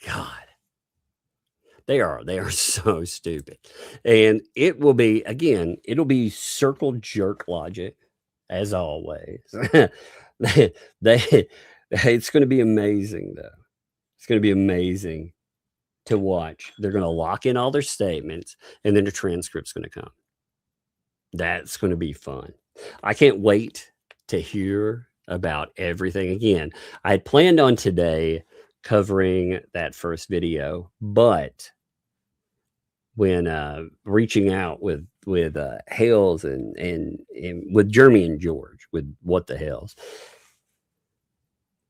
God. They are so stupid. And it will be, again, it'll be circle jerk logic, as always. It's going to be amazing, though. It's going to be amazing to watch. They're going to lock in all their statements, and then the transcript's going to come. That's going to be fun. I can't wait to hear about everything. Again, I had planned on today covering that first video, but when reaching out with Hales and with Jeremy and George with What the Hales,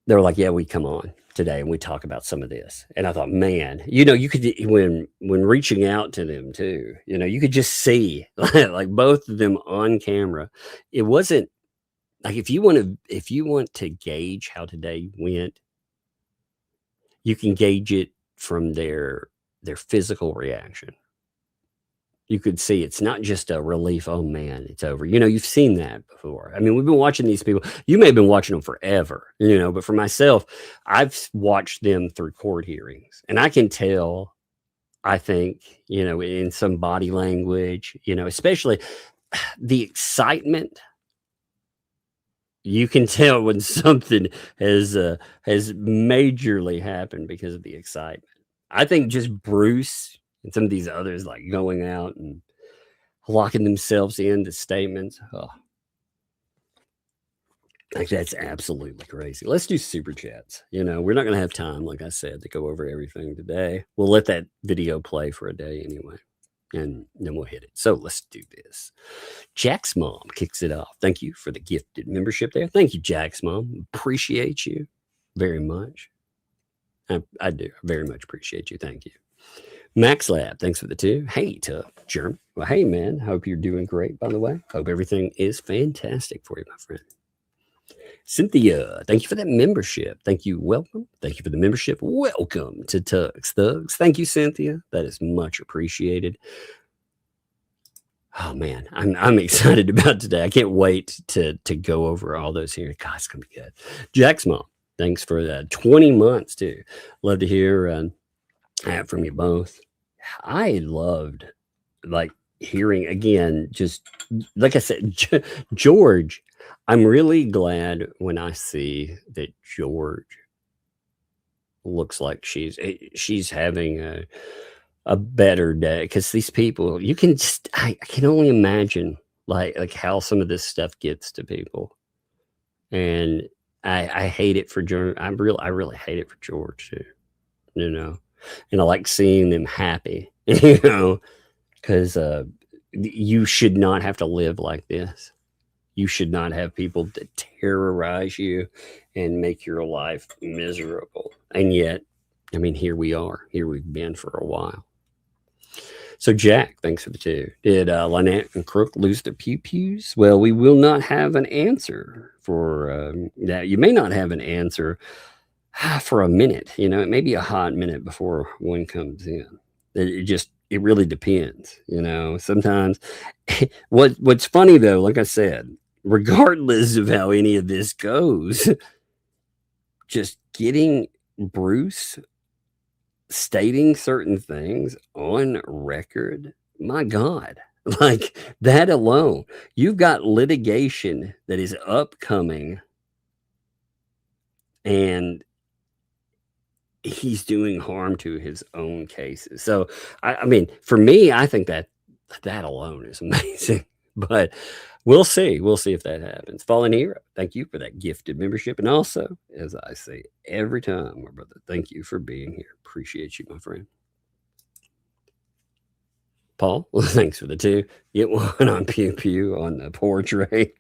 they were like, yeah, we come on today and we talk about some of this. And I thought, man, you know, you could, when reaching out to them too, you know, you could just see like both of them on camera. It wasn't like, if you want to gauge how today went, you can gauge it from their physical reaction. You could see it's not just a relief. Oh man, it's over. You know, you've seen that before. I mean, we've been watching these people. You may have been watching them forever, you know, but for myself, I've watched them through court hearings, and I can tell, I think, you know, in some body language, you know, especially the excitement. You can tell when something has majorly happened because of the excitement. I think just Bruce and some of these others, like going out and locking themselves into statements. Oh, like that's absolutely crazy. Let's do super chats. You know, we're not going to have time, like I said, to go over everything today. We'll let that video play for a day anyway, and then we'll hit it. So let's do this. Jack's mom kicks it off. Thank you for the gifted membership there. Thank you, Jack's mom. Appreciate you very much. I do very much appreciate you. Thank you. Max Lab, thanks for the 2. Hey, Tough Germ. Well, hey, man. Hope you're doing great, by the way. Hope everything is fantastic for you, my friend. Cynthia, thank you for that membership. Thank you. Welcome. Thank you for the membership. Welcome to Tugs Thugs. Thank you, Cynthia. That is much appreciated. Oh, man. I'm excited about today. I can't wait to go over all those here. God, it's going to be good. Jack's mom, thanks for that. 20 months, too. Love to hear that from you both. I loved like hearing again, just like I said, George. I'm really glad when I see that George looks like she's having a better day, because these people, you can just, I can only imagine like how some of this stuff gets to people, and I hate it for George. I really hate it for George too, you know. And I like seeing them happy, you know, because you should not have to live like this. You should not have people that terrorize you and make your life miserable. And yet, I mean, here we are. Here we've been for a while. So Jack, thanks for the 2. Did Lynette and Crook lose their pew-pews? Well, we will not have an answer for that. You may not have an answer for a minute. You know, it may be a hot minute before one comes in. It really depends. You know, sometimes what's funny though, like I said, regardless of how any of this goes, just getting Bruce stating certain things on record, my God, like that alone, you've got litigation that is upcoming and he's doing harm to his own cases. So, I mean, for me, I think that alone is amazing, but we'll see. We'll see if that happens. Fallen Hero, thank you for that gifted membership. And also, as I say every time, my brother, thank you for being here. Appreciate you, my friend. Paul, well, thanks for the 2. Get one on Pew Pew on the portrait.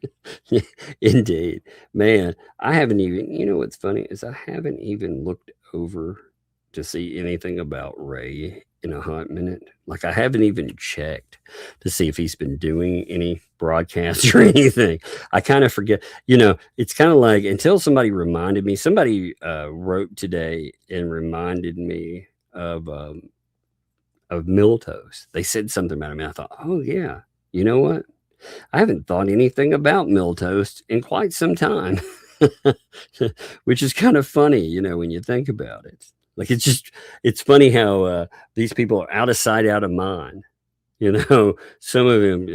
Indeed. Man, I haven't even, you know what's funny is I haven't even looked over to see anything about Ray in a hot minute. Like I haven't even checked to see if he's been doing any broadcasts or anything. I kind of forget, you know, it's kind of like until somebody reminded me, somebody wrote today and reminded me of milquetoast. They said something about him and I thought, oh yeah, you know what? I haven't thought anything about milquetoast in quite some time. Which is kind of funny, you know, when you think about it. Like it's funny how these people are out of sight, out of mind. You know, some of them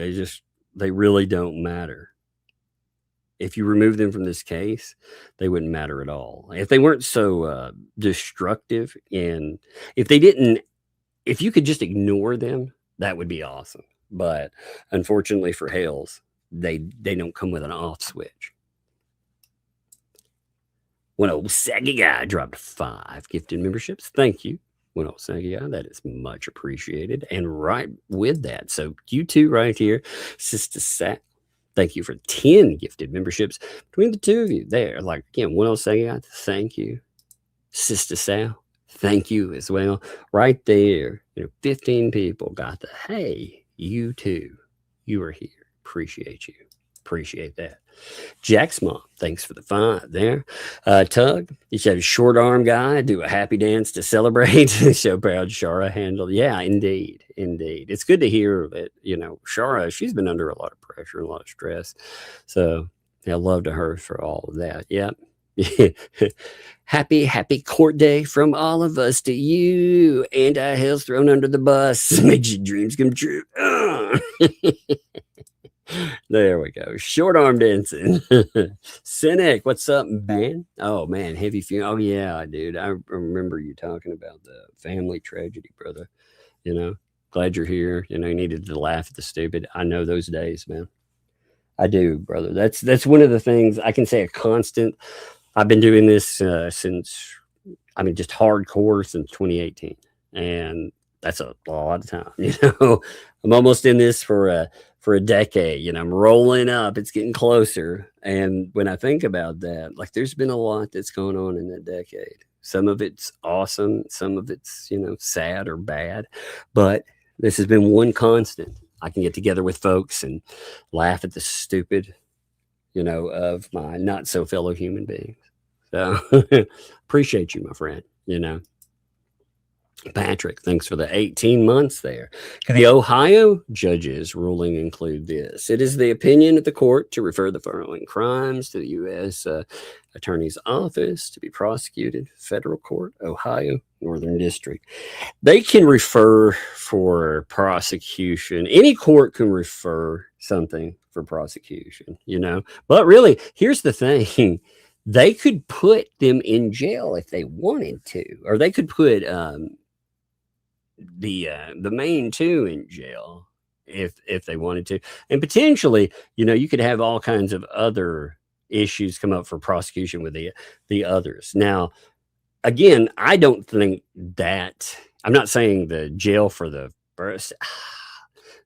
they really don't matter. If you remove them from this case, they wouldn't matter at all. If they weren't so destructive, and if you could just ignore them, that would be awesome. But unfortunately for Hales, they don't come with an off switch. One old saggy guy dropped 5 gifted memberships. Thank you, one old saggy guy. That is much appreciated. And right with that, so you 2 right here, Sister Sat. Thank you for 10 gifted memberships between the 2 of you there. Like again, one old saggy guy. Thank you, Sister Sal. Thank you as well. Right there, 15 people got the hey, you too. You are here. Appreciate you. Appreciate that. Jack's mom, thanks for the 5 there. Tug, you said a short arm guy do a happy dance to celebrate. So proud Shara handled. Yeah, indeed. It's good to hear that, Shara, she's been under a lot of pressure and a lot of stress. So love to her for all of that. Yep. Happy court day from all of us to you. Anti-Hale's thrown under the bus. Makes your dreams come true. There we go. Short arm dancing. Cynic, what's up, man? Oh man, heavy funeral. Oh yeah, dude. I remember you talking about the family tragedy, brother. Glad you're here. You needed to laugh at the stupid. I know those days, man. I do, brother. That's one of the things I can say a constant. I've been doing this since, just hardcore since 2018, and that's a lot of time. I'm almost in this for a decade. I'm rolling up. It's getting closer. And when I think about that, like there's been a lot that's going on in that decade. Some of it's awesome. Some of it's, sad or bad. But this has been one constant. I can get together with folks and laugh at the stupid, of my not so fellow human beings. So appreciate you, my friend, Patrick, thanks for the 18 months there. The Ohio judges ruling include this. It is the opinion of the court to refer the following crimes to the U.S. Attorney's Office to be prosecuted. Federal Court, Ohio, Northern District. They can refer for prosecution. Any court can refer something for prosecution, But really, here's the thing. They could put them in jail if they wanted to, or they could put the main 2 in jail if they wanted to, and potentially you could have all kinds of other issues come up for prosecution with the others. Now again, I don't think that, I'm not saying the jail for the first,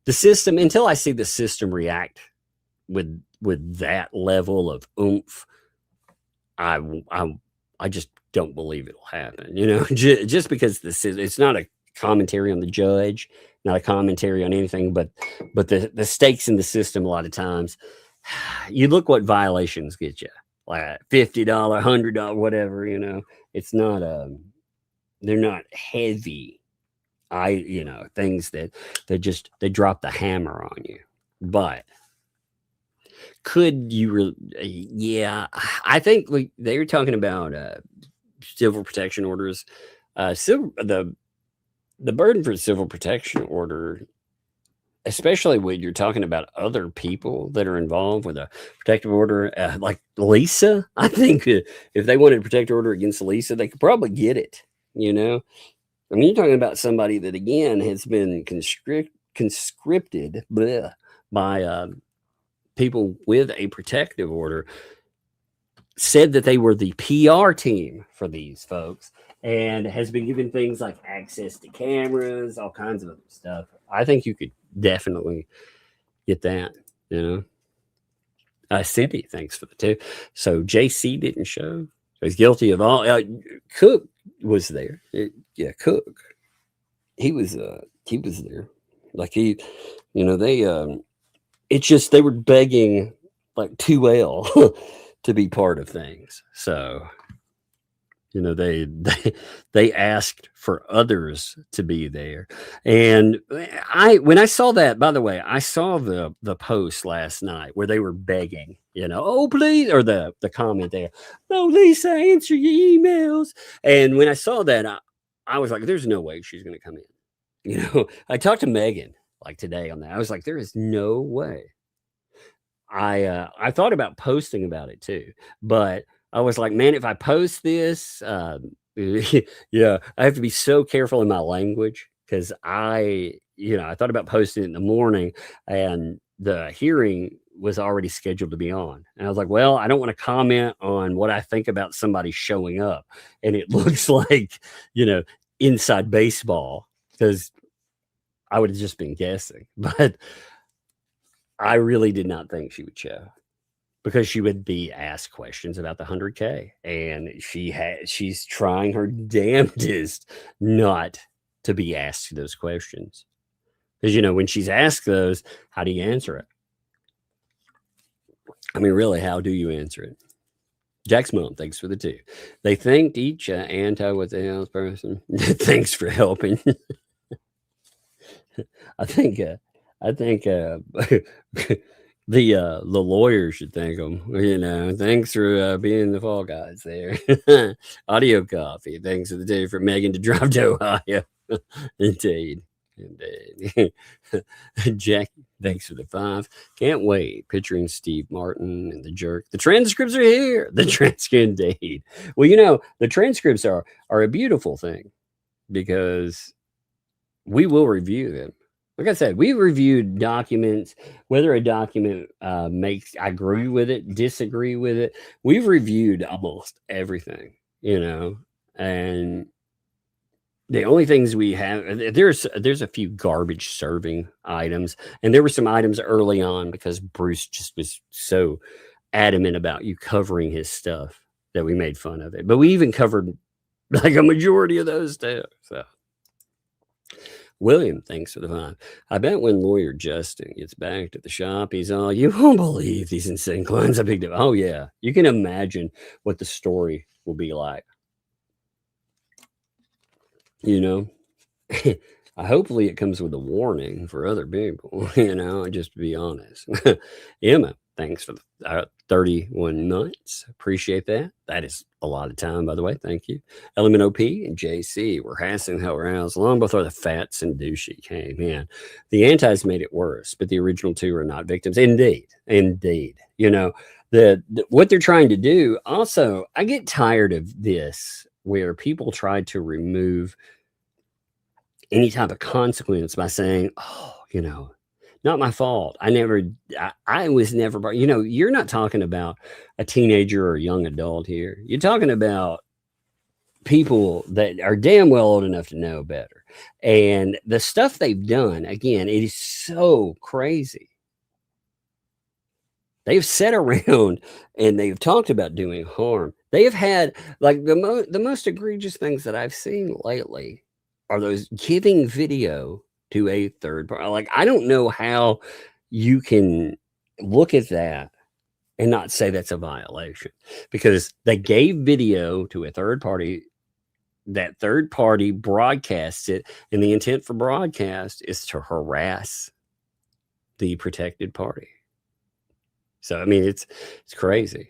the system, until I see the system react with that level of oomph, I just don't believe it'll happen. Just because it's not commentary on the judge, not a commentary on anything, but the stakes in the system. A lot of times, you look what violations get you, like $50, $100, whatever. It's not they're not heavy. Things that they drop the hammer on you. But could you yeah, I think they were talking about civil protection orders. The burden for civil protection order, especially when you're talking about other people that are involved with a protective order, like Lisa. I think if they wanted a protective order against Lisa, they could probably get it. I mean, you're talking about somebody that, again, has been conscripted by people with a protective order, said that they were the PR team for these folks, and has been given things like access to cameras, all kinds of other stuff. I think you could definitely get that, Cindy, thanks for the tip. So JC didn't show. He's guilty of all. Cook was there. Cook. He was there. Like they it's just they were begging like 2L to be part of things. So they asked for others to be there. And when I saw that, by the way, I saw the post last night where they were begging, oh please, or the comment there, oh Lisa, answer your emails. And when I saw that, I was like, there's no way she's gonna come in. I talked to Megan like today on that. I was like, there is no way. I thought about posting about it too, but I was like, man, if I post this, I have to be so careful in my language, because I thought about posting it in the morning, and the hearing was already scheduled to be on. And I was like, well, I don't want to comment on what I think about somebody showing up. And it looks like, inside baseball, because I would have just been guessing. But I really did not think she would show, because she would be asked questions about the 100K, and she's trying her damnedest not to be asked those questions, because when she's asked those, how do you answer it? I mean, really, how do you answer it? Jack's mom, thanks for the 2. They thanked each what the hell's person. Thanks for helping. I think the lawyer should thank them. Thanks for being the fall guys there. Audio coffee. Thanks for the day for Megan to drive to Ohio. Indeed. Jackie, thanks for the 5. Can't wait. Picturing Steve Martin and the jerk. The transcripts are here. The transcript, indeed. Well, the transcripts are a beautiful thing, because we will review them. Like I said, we reviewed documents, whether a document I agree with it, disagree with it. We've reviewed almost everything, and the only things we have, there's a few garbage serving items, and there were some items early on, because Bruce just was so adamant about you covering his stuff that we made fun of it. But we even covered like a majority of those too. So William, thanks for the 5. I bet when lawyer Justin gets back to the shop, he's all, you won't believe these insane clients I picked up. Oh yeah, you can imagine what the story will be like. Hopefully it comes with a warning for other people, just to be honest. Emma, thanks for the 31 months. Appreciate that. That is a lot of time, by the way. Thank you. Element OP and JC were hassling hell around long before the Fats and Douchey came in. The antis made it worse, but the original 2 are not victims. Indeed. What they're trying to do. Also, I get tired of this, where people try to remove any type of consequence by saying, oh, not my fault. I was never, you're not talking about a teenager or a young adult here. You're talking about people that are damn well old enough to know better. And the stuff they've done, again, it is so crazy. They've sat around and they've talked about doing harm. They have had like the most egregious things that I've seen lately are those giving video to a third party. Like, I don't know how you can look at that and not say that's a violation, because they gave video to a third party. That third party broadcasts it, and the intent for broadcast is to harass the protected party. So, I mean, it's crazy.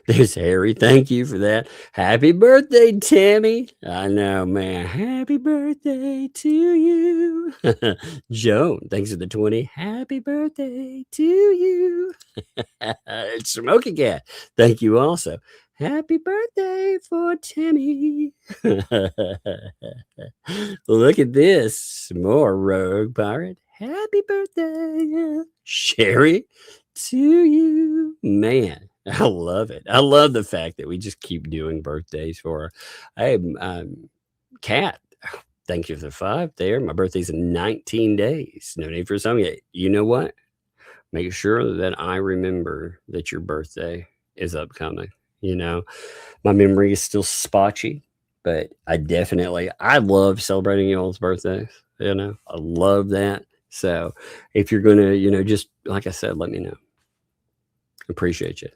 There's Harry. Thank you for that. Happy birthday, Tammy. I know, man. Happy birthday to you. Joan, thanks for the 20. Happy birthday to you. It's Smoky Cat. Thank you also. Happy birthday for Tammy. Look at this. More Rogue Pirate. Happy birthday, Sherry, to you. Man, I love it. I love the fact that we just keep doing birthdays for her. Hey, Kat, thank you for the 5 there. My birthday's in 19 days. No need for a song yet. You know what? Make sure that I remember that your birthday is upcoming. You know, my memory is still spotchy, but I love celebrating y'all's birthdays. You know, I love that. So if you're going to, you know, just like I said, let me know. Appreciate you.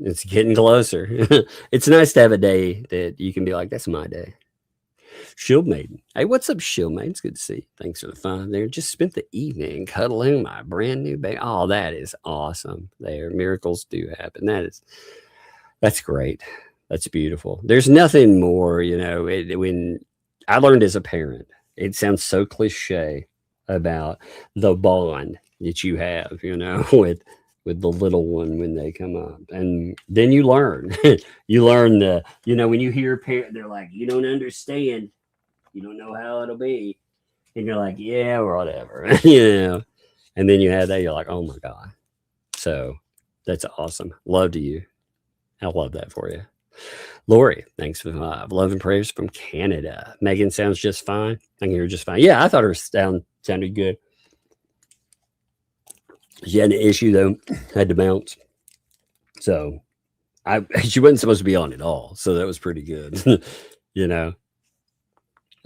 It's getting closer. It's nice to have a day that you can be like, that's my day. Shield Maiden. Hey, what's up, Shield Maiden? It's good to see you. Thanks for the 5 there. Just spent the evening cuddling my brand new baby. Oh, that is awesome. There, miracles do happen. That's great. That's beautiful. There's nothing more, you know, when I learned as a parent, it sounds so cliche about the bond that you have, you know, with the little one when they come up. And then you learn, you learn you know, when you hear parents, they're like, you don't understand. You don't know how it'll be. And you're like, yeah, or whatever, you know. And then you have that, you're like, oh my God. So that's awesome. Love to you. I love that for you. Lori, thanks for the 5. Love and prayers from Canada. Megan sounds just fine. I can hear her just fine. Yeah, I thought her sounded good. She had an issue though, had to bounce. So she wasn't supposed to be on at all. So that was pretty good. You know,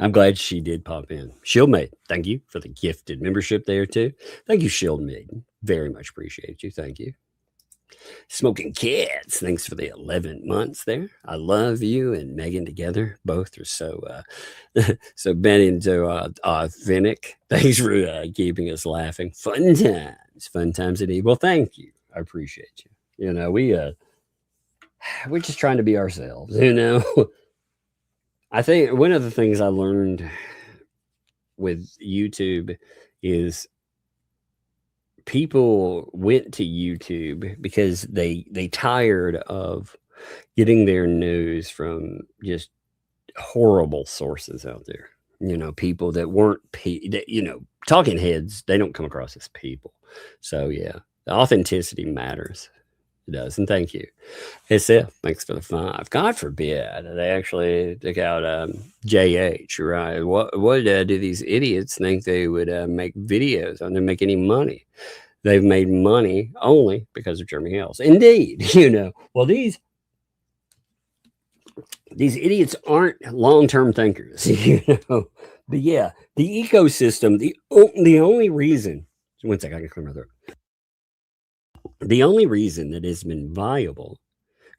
I'm glad she did pop in. Shield Maiden, thank you for the gifted membership there too. Thank you, Shield Maiden. Very much appreciate you. Thank you. Smoking Kids, thanks for the 11 months there. I love you and Megan together. Both are so so bent into authentic. Thanks for keeping us laughing. Fun times indeed. Well, thank you. I appreciate you. You know, we're just trying to be ourselves, you know. I think one of the things I learned with YouTube is people went to YouTube because they tired of getting their news from just horrible sources out there. You know, people that weren't, you know, talking heads, they don't come across as people. So yeah, the authenticity matters. It does. And thank you. SF, thanks for the 5. God forbid they actually took out JH, right? What do these idiots think they would make videos on them, make any money? They've made money only because of Jeremy Hales. Indeed, you know. Well, these idiots aren't long-term thinkers, you know. But yeah, the ecosystem, the only reason, one second, I can clear my throat. The only reason that it's been viable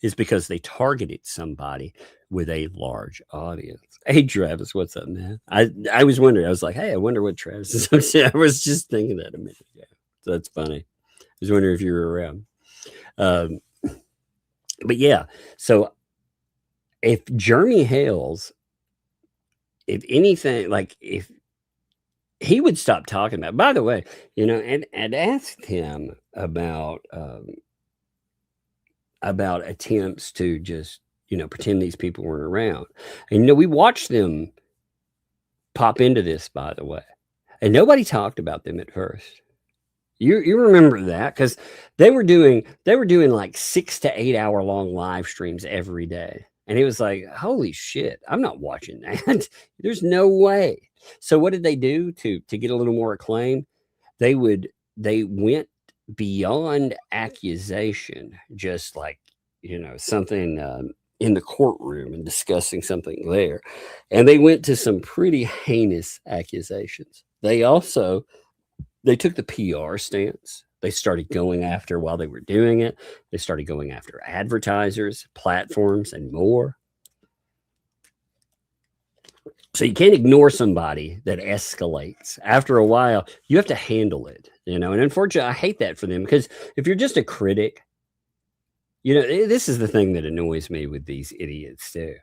is because they targeted somebody with a large audience. Hey, Travis, what's up, man? I was wondering. I was like, hey, I wonder what Travis is up to. I was just thinking that a minute ago. So that's funny. I was wondering if you were around. But yeah, so if Jeremy Hales, if anything, like if he would stop talking about, by the way, you know, and asked him about attempts to just, you know, pretend these people weren't around. And, you know, we watched them pop into this, by the way, and nobody talked about them at first. You remember that, because they were doing like 6 to 8 hour long live streams every day. And it was like, holy shit, I'm not watching that. There's no way. So what did they do to get a little more acclaim? They went beyond accusation, just like, you know, something in the courtroom and discussing something there. And they went to some pretty heinous accusations. They took the PR stance. They started going after, while they were doing it, they started going after advertisers, platforms, and more. So you can't ignore somebody that escalates. After a while, you have to handle it, And unfortunately, I hate that for them, because if you're just a critic, this is the thing that annoys me with these idiots too.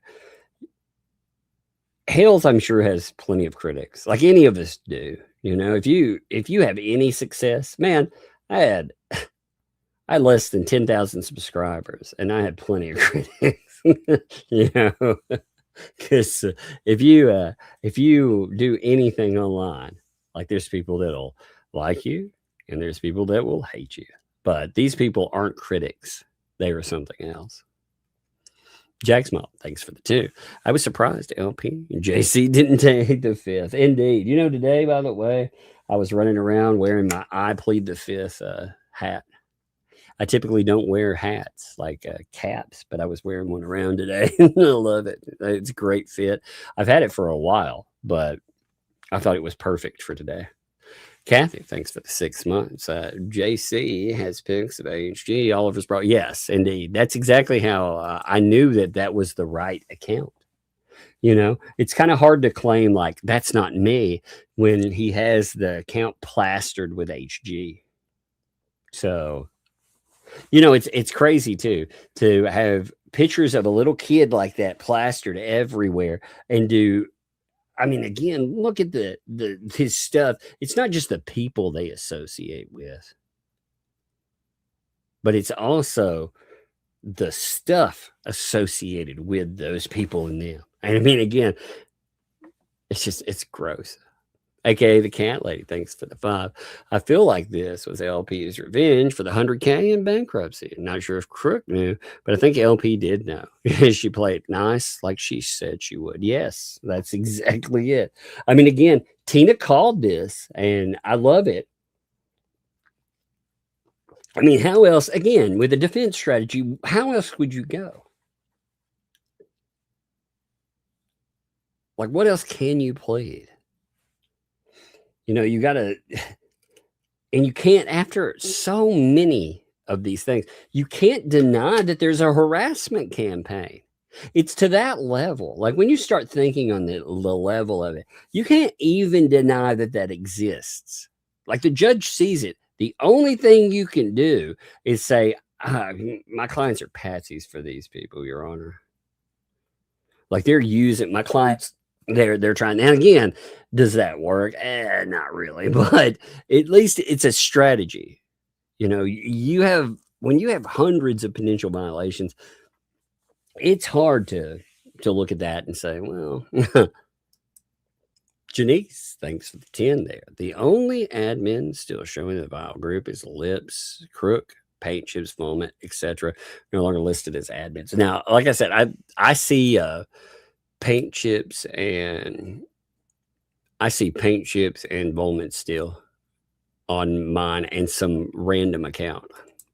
Hales, I'm sure, has plenty of critics, like any of us do. If you have any success, man, I had less than 10,000 subscribers, and I had plenty of critics. Because if you do anything online, like, there's people that'll like you, and there's people that will hate you. But these people aren't critics; they are something else. Jack Small, thanks for the 2. I was surprised LP and JC didn't take the 5th. Indeed. Today, by the way, I was running around wearing my I plead the 5th hat. I typically don't wear hats like caps, but I was wearing one around today. I love it. It's a great fit. I've had it for a while, but I thought it was perfect for today. Kathy, thanks for the 6 months. JC has pics of AHG. Oliver's brought. Yes, indeed. That's exactly how I knew that was the right account. It's kind of hard to claim like that's not me when he has the account plastered with HG. So, it's crazy too to have pictures of a little kid like that plastered everywhere and do. I mean, again, look at his stuff. It's not just the people they associate with, but it's also the stuff associated with those people and them. And I mean, again, it's gross. AKA the cat lady, thanks for the 5. I feel like this was LP's revenge for the 100K in bankruptcy. I'm not sure if Crook knew, but I think LP did know. She played nice like she said she would. Yes, that's exactly it. I mean, again, Tina called this, and I love it. I mean, how else, again, with a defense strategy, how else would you go? Like, what else can you plead? You got to, and you can't, after so many of these things, you can't deny that there's a harassment campaign. It's to that level. Like, when you start thinking on the level of it, you can't even deny that exists. Like, the judge sees it. The only thing you can do is say, my clients are patsies for these people, Your Honor. Like, they're using my clients. They're trying. And again, does that work? Not really, but at least it's a strategy. When you have hundreds of potential violations, it's hard to look at that and say, well, Janice, thanks for the 10 there. The only admin still showing the vial group is Lips, Crook, Paint Chips, Vomit, etc. No longer listed as admins. Now, like I said, I see Paint Chips and Vomit still on mine and some random account,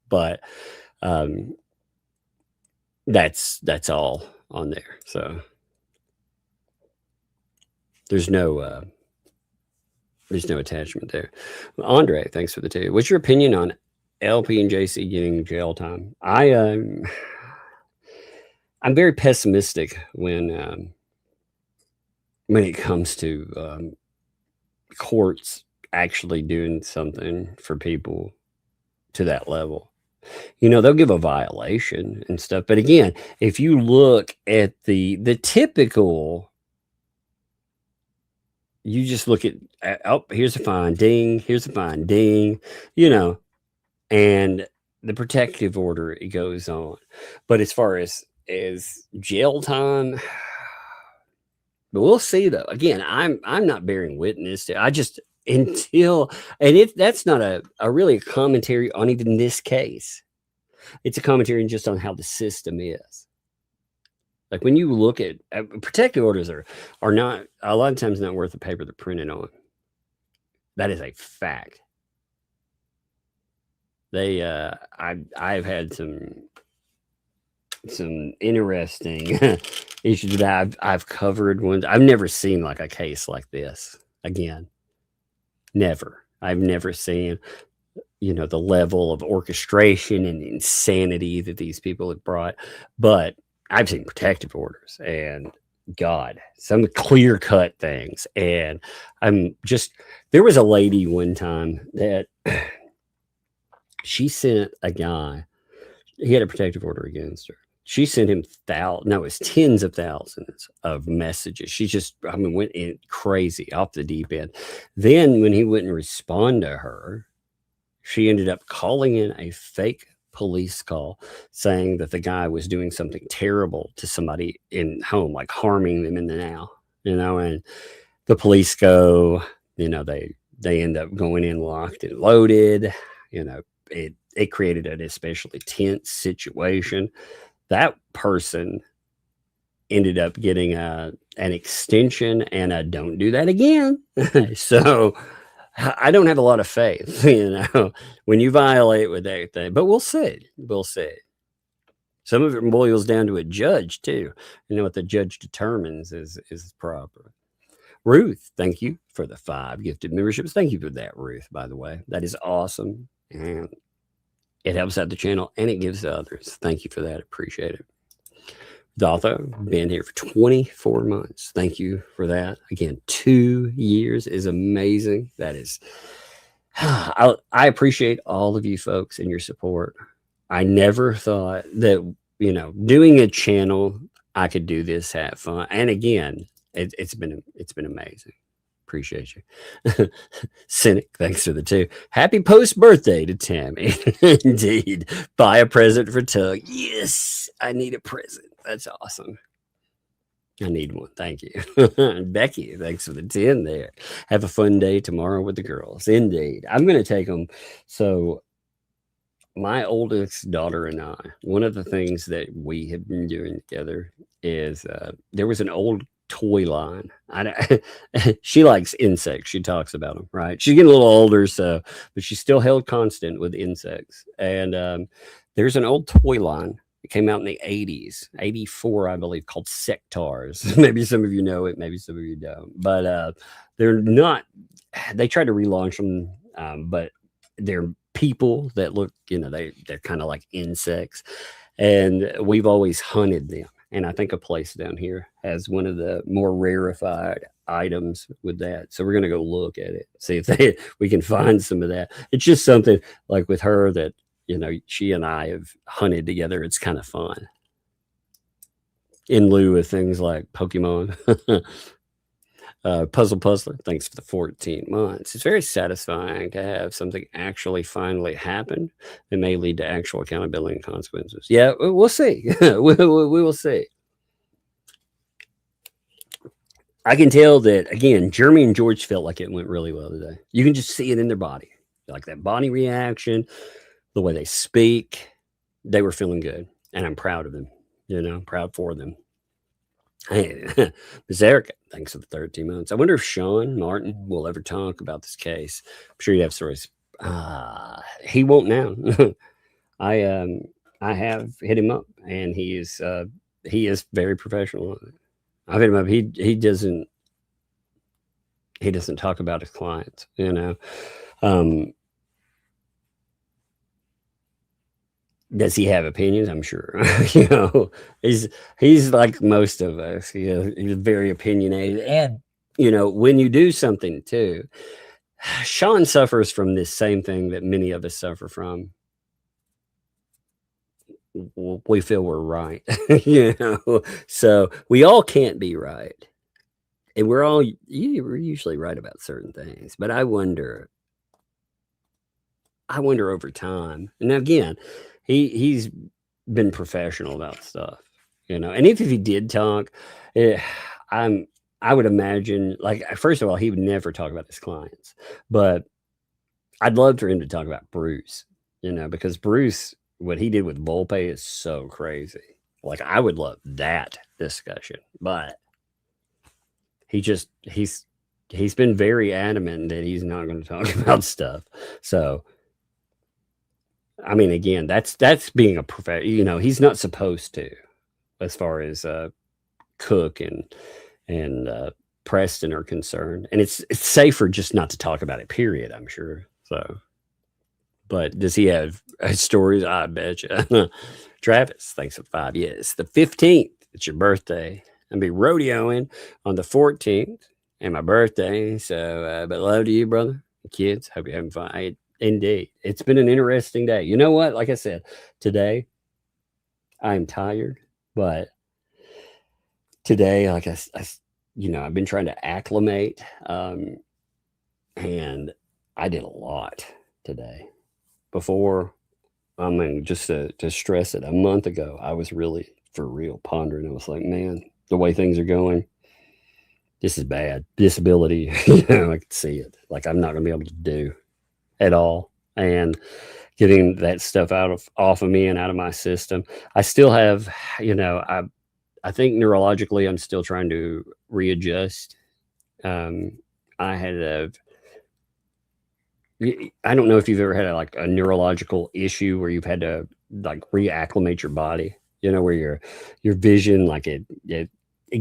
but that's all on there. So there's no attachment there. Andre, thanks for the 2. What's your opinion on LP and JC getting jail time? I'm very pessimistic when it comes to courts actually doing something for people to that level. They'll give a violation and stuff. But again, if you look at the typical, you just look at, here's a fine, ding, here's a fine, ding, and the protective order, it goes on. But as far as jail time, but we'll see though. Again, I'm not bearing witness to, I just, until, and that's not a really commentary on even this case. It's a commentary just on how the system is. Like, when you look at protective orders are not a lot of times not worth the paper they're printed on. That is a fact. I've had some some interesting issues that I've covered. Ones I've never seen like a case like this again. Never. I've never seen, the level of orchestration and insanity that these people have brought. But I've seen protective orders and God, some clear cut things. And there was a lady one time that she sent a guy, he had a protective order against her. She sent him tens of thousands of messages. She just, went in crazy off the deep end. Then when he wouldn't respond to her, she ended up calling in a fake police call saying that the guy was doing something terrible to somebody in home, like harming them in the now, and the police go, they end up going in locked and loaded. It created an especially tense situation. That person ended up getting an extension and a don't do that again. So I don't have a lot of faith, when you violate with that thing, but we'll see. We'll see. Some of it boils down to a judge too. What the judge determines is proper. Ruth, thank you for the 5 gifted memberships. Thank you for that, Ruth, by the way. That is awesome. And it helps out the channel and it gives to others. Thank you for that. Appreciate it. Dotho, been here for 24 months. Thank you for that. Again, 2 years is amazing. That is, I appreciate all of you folks and your support. I never thought that, doing a channel, I could do this, have fun. And again, it's been amazing. Appreciate you. Cynic, thanks for the 2. Happy post-birthday to Tammy. Indeed. Buy a present for Tug. Yes, I need a present. That's awesome. I need one. Thank you. Becky, thanks for the 10 there. Have a fun day tomorrow with the girls. Indeed. I'm going to take them. So my oldest daughter and I, one of the things that we have been doing together is there was an old toy line. She likes insects. She talks about them, right? She's getting a little older, but she's still held constant with insects. And there's an old toy line. It came out in the 80s, 84, I believe, called Sectars. Maybe some of you know it, maybe some of you don't. But they're not, they tried to relaunch them, but they're people that look, they're kind of like insects. And we've always hunted them. And I think a place down here has one of the more rarefied items with that. So we're going to go look at it, see if we can find some of that. It's just something like with her that, she and I have hunted together. It's kind of fun. In lieu of things like Pokemon. Puzzle Puzzler, thanks for the 14 months. It's very satisfying to have something actually finally happen that may lead to actual accountability and consequences. Yeah, we'll see. we will see. I can tell that, again, Jeremy and George felt like it went really well today. You can just see it in their body. Like that body reaction, the way they speak, they were feeling good. And I'm proud of them, proud for them. Hey, Ms. Erica, thanks for the 13 months. I wonder if Sean Martin will ever talk about this case. I'm sure you have stories. He won't now. I have hit him up, and he is very professional. I've hit him up. He doesn't talk about his clients. Does he have opinions? I'm sure. He's like most of us. He's very opinionated. And when you do something too, Sean suffers from this same thing that many of us suffer from. We feel we're right, So we all can't be right, and we're usually right about certain things. But I wonder over time, and again. He's been professional about stuff, and if he did talk, I would imagine, like, first of all, he would never talk about his clients, but I'd love for him to talk about Bruce, because Bruce, what he did with Volpe is so crazy. Like, I would love that discussion, but he's been very adamant that he's not going to talk about stuff. So I mean, again, that's being a professional. You know, he's not supposed to, as far as Cook and Preston are concerned, and it's safer just not to talk about it. Period. I'm sure. So, but does he have stories? I bet you. Travis, thanks for 5 years. The 15th, it's your birthday. I'll be rodeoing on the 14th, and my birthday. So, but love to you, brother. Kids, hope you're having fun. Indeed. It's been an interesting day. You know what? Like I said, today I'm tired, but today, like I've been trying to acclimate, and I did a lot today. Before, I mean, just to stress it, a month ago, I was really, for real, pondering. I was like, man, the way things are going, this is bad. Disability, I could see it. Like, I'm not going to be able to do at all, and getting that stuff off of me and out of my system. I still have, I think neurologically I'm still trying to readjust. I don't know if you've ever had a neurological issue where you've had to reacclimate your body, where your vision, it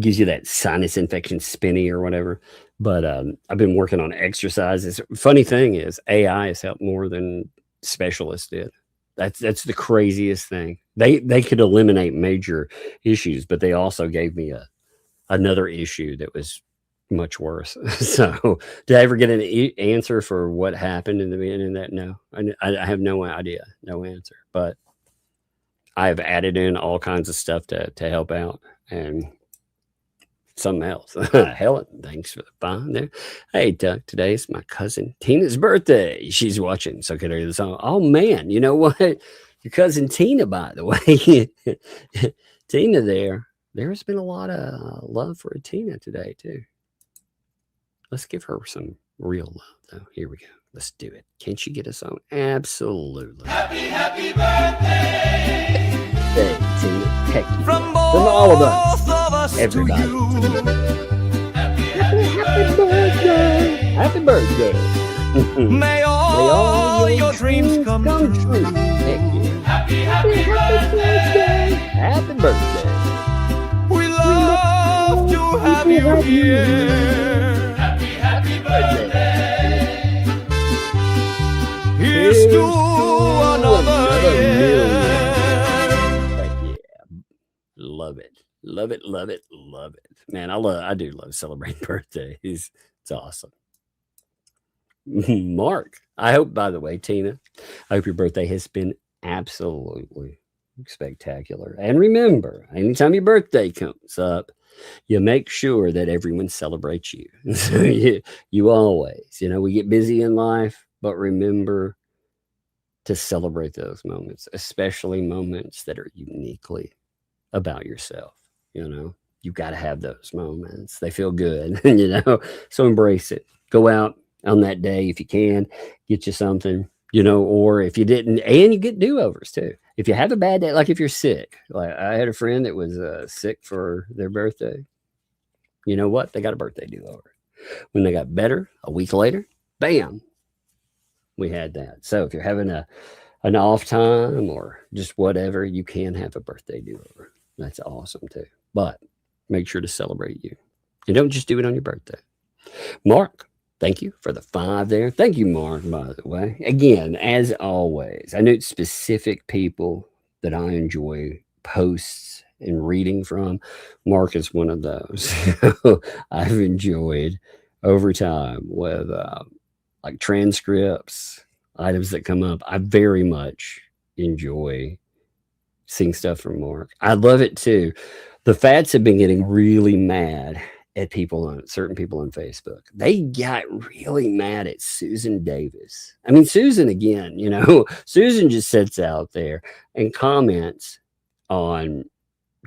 gives you that sinus infection, spinny or whatever. But I've been working on exercises. Funny thing is, AI has helped more than specialists did. That's the craziest thing. They could eliminate major issues, but they also gave me another issue that was much worse. So, did I ever get an answer for what happened in the beginning of that? No, I have no idea, no answer. But I've added in all kinds of stuff to help out, and something else. Helen, thanks for the fun there. Hey, Doug, today's my cousin Tina's birthday. She's watching, so can I hear the song? Oh man, you know what? Your cousin Tina, by the way. Tina there's been a lot of love for Tina today too. Let's give her some real love though. Here we go. Let's do it. Can she get a song? Absolutely. Happy birthday. Hey, Tina. Heck, from all of us, everybody. Happy birthday. Happy birthday. May all your dreams come true. Heck yeah. Happy birthday. Happy birthday. We love to have you here. Happy birthday. Here's to another year. Love it. Love it. Love it. Love it. Man, I do love celebrating birthdays. It's awesome. Mark, I hope, by the way, Tina, I hope your birthday has been absolutely spectacular. And remember, anytime your birthday comes up, you make sure that everyone celebrates you. So you always, we get busy in life, but remember to celebrate those moments, especially moments that are uniquely about yourself. You've got to have those moments. They feel good, so embrace it. Go out on that day if you can, get you something, or if you didn't, and you get do-overs too. If you have a bad day, like if you're sick, like I had a friend that was sick for their birthday. You know what? They got a birthday do-over. When they got better, a week later, bam, we had that. So if you're having an off time or just whatever, you can have a birthday do-over. That's awesome too. But make sure to celebrate you. And don't just do it on your birthday. Mark, thank you for the 5 there. Thank you, Mark, by the way. Again, as always, I know specific people that I enjoy posts and reading from. Mark is one of those. I've enjoyed over time with transcripts, items that come up. I very much enjoy seeing stuff from Mark. I love it too. The Fats have been getting really mad at certain people on Facebook. They got really mad at Susan Davis. I mean, Susan, again, Susan just sits out there and comments on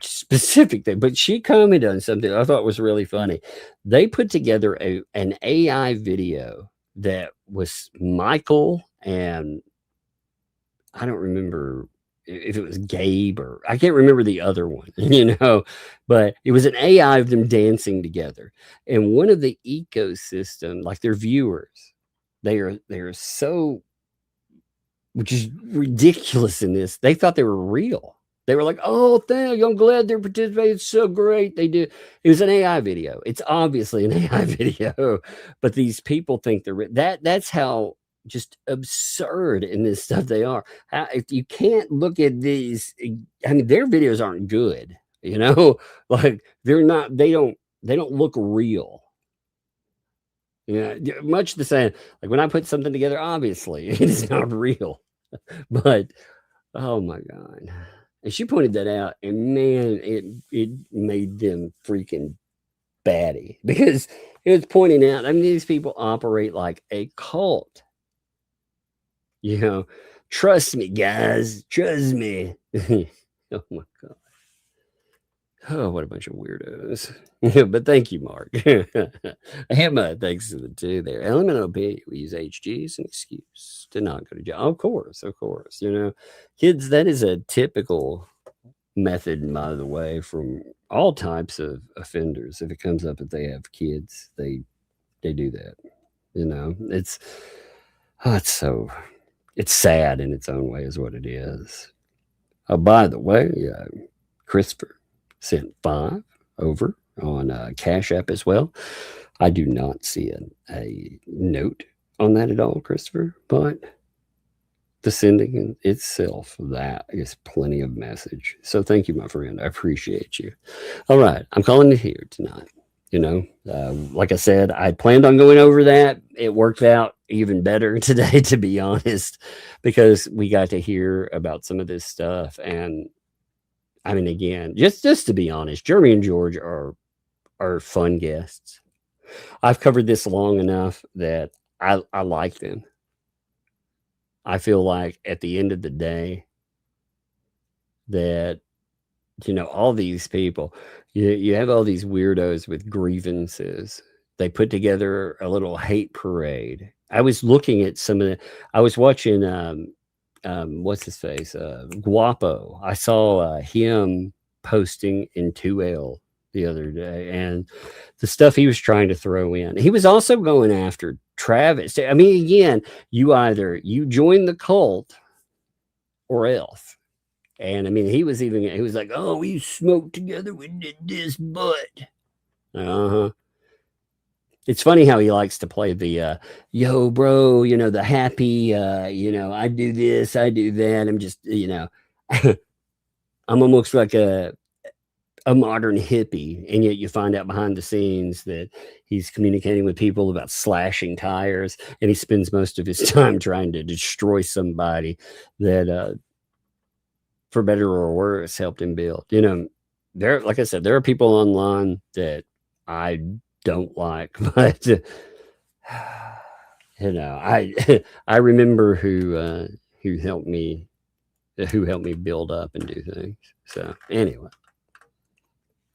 specific thing, but she commented on something I thought was really funny. They put together an AI video that was Michael, and I don't remember if it was Gabe or I can't remember the other one, but it was an AI of them dancing together. And one of the ecosystem, like their viewers, they are so which is ridiculous in this. They thought they were real. They were like, oh, thank, I'm glad they're participating. It's so great. They do. It was an AI video. It's obviously an AI video, but these people think they're that's how just absurd in this stuff they are. If you can't look at these, I mean, their videos aren't good, you know, like they're not, they don't look real. Yeah, much the same. Like when I put something together, obviously it is not real, but oh my God. And she pointed that out, and man, it made them freaking batty because it was pointing out, I mean, these people operate like a cult. You know, trust me, guys, trust me. Oh my God. Oh, what a bunch of weirdos. But thank you, Mark. I have my thanks to the two there. LMNOP, we use HG as an excuse to not go to jail. Of course. You know, kids, that is a typical method, by the way, from all types of offenders. If it comes up that they have kids, they do that. You know, it's sad in its own way is what it is. Oh, by the way, Christopher sent 5 over on Cash App as well. I do not see a note on that at all, Christopher, but the sending in itself, that is plenty of message. So thank you, my friend. I appreciate you. All right. I'm calling it here tonight. You know, like I said, I planned on going over that. It worked out even better today, to be honest, because we got to hear about some of this stuff. And I mean, again, just to be honest, Jeremy and George are fun guests. I've covered this long enough that I like them. I feel like at the end of the day that, you know, all these people, you have all these weirdos with grievances. They put together a little hate parade. I was looking at I was watching, what's his face? Guapo. I saw him posting in 2L the other day, and the stuff he was trying to throw in. He was also going after Travis. I mean, again, you join the cult or else. And I mean, he was like, oh, we smoked together, we did this, but it's funny how he likes to play the yo, bro, you know, the happy, you know, I do this, I do that. I'm just, you know, I'm almost like a modern hippie, and yet you find out behind the scenes that he's communicating with people about slashing tires, and he spends most of his time trying to destroy somebody that, for better or worse, helped him build. You know, like I said, there are people online that I don't like, but you know, I remember who helped me build up and do things. So anyway,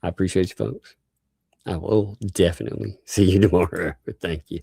I appreciate you folks. I will definitely see you tomorrow. Thank you.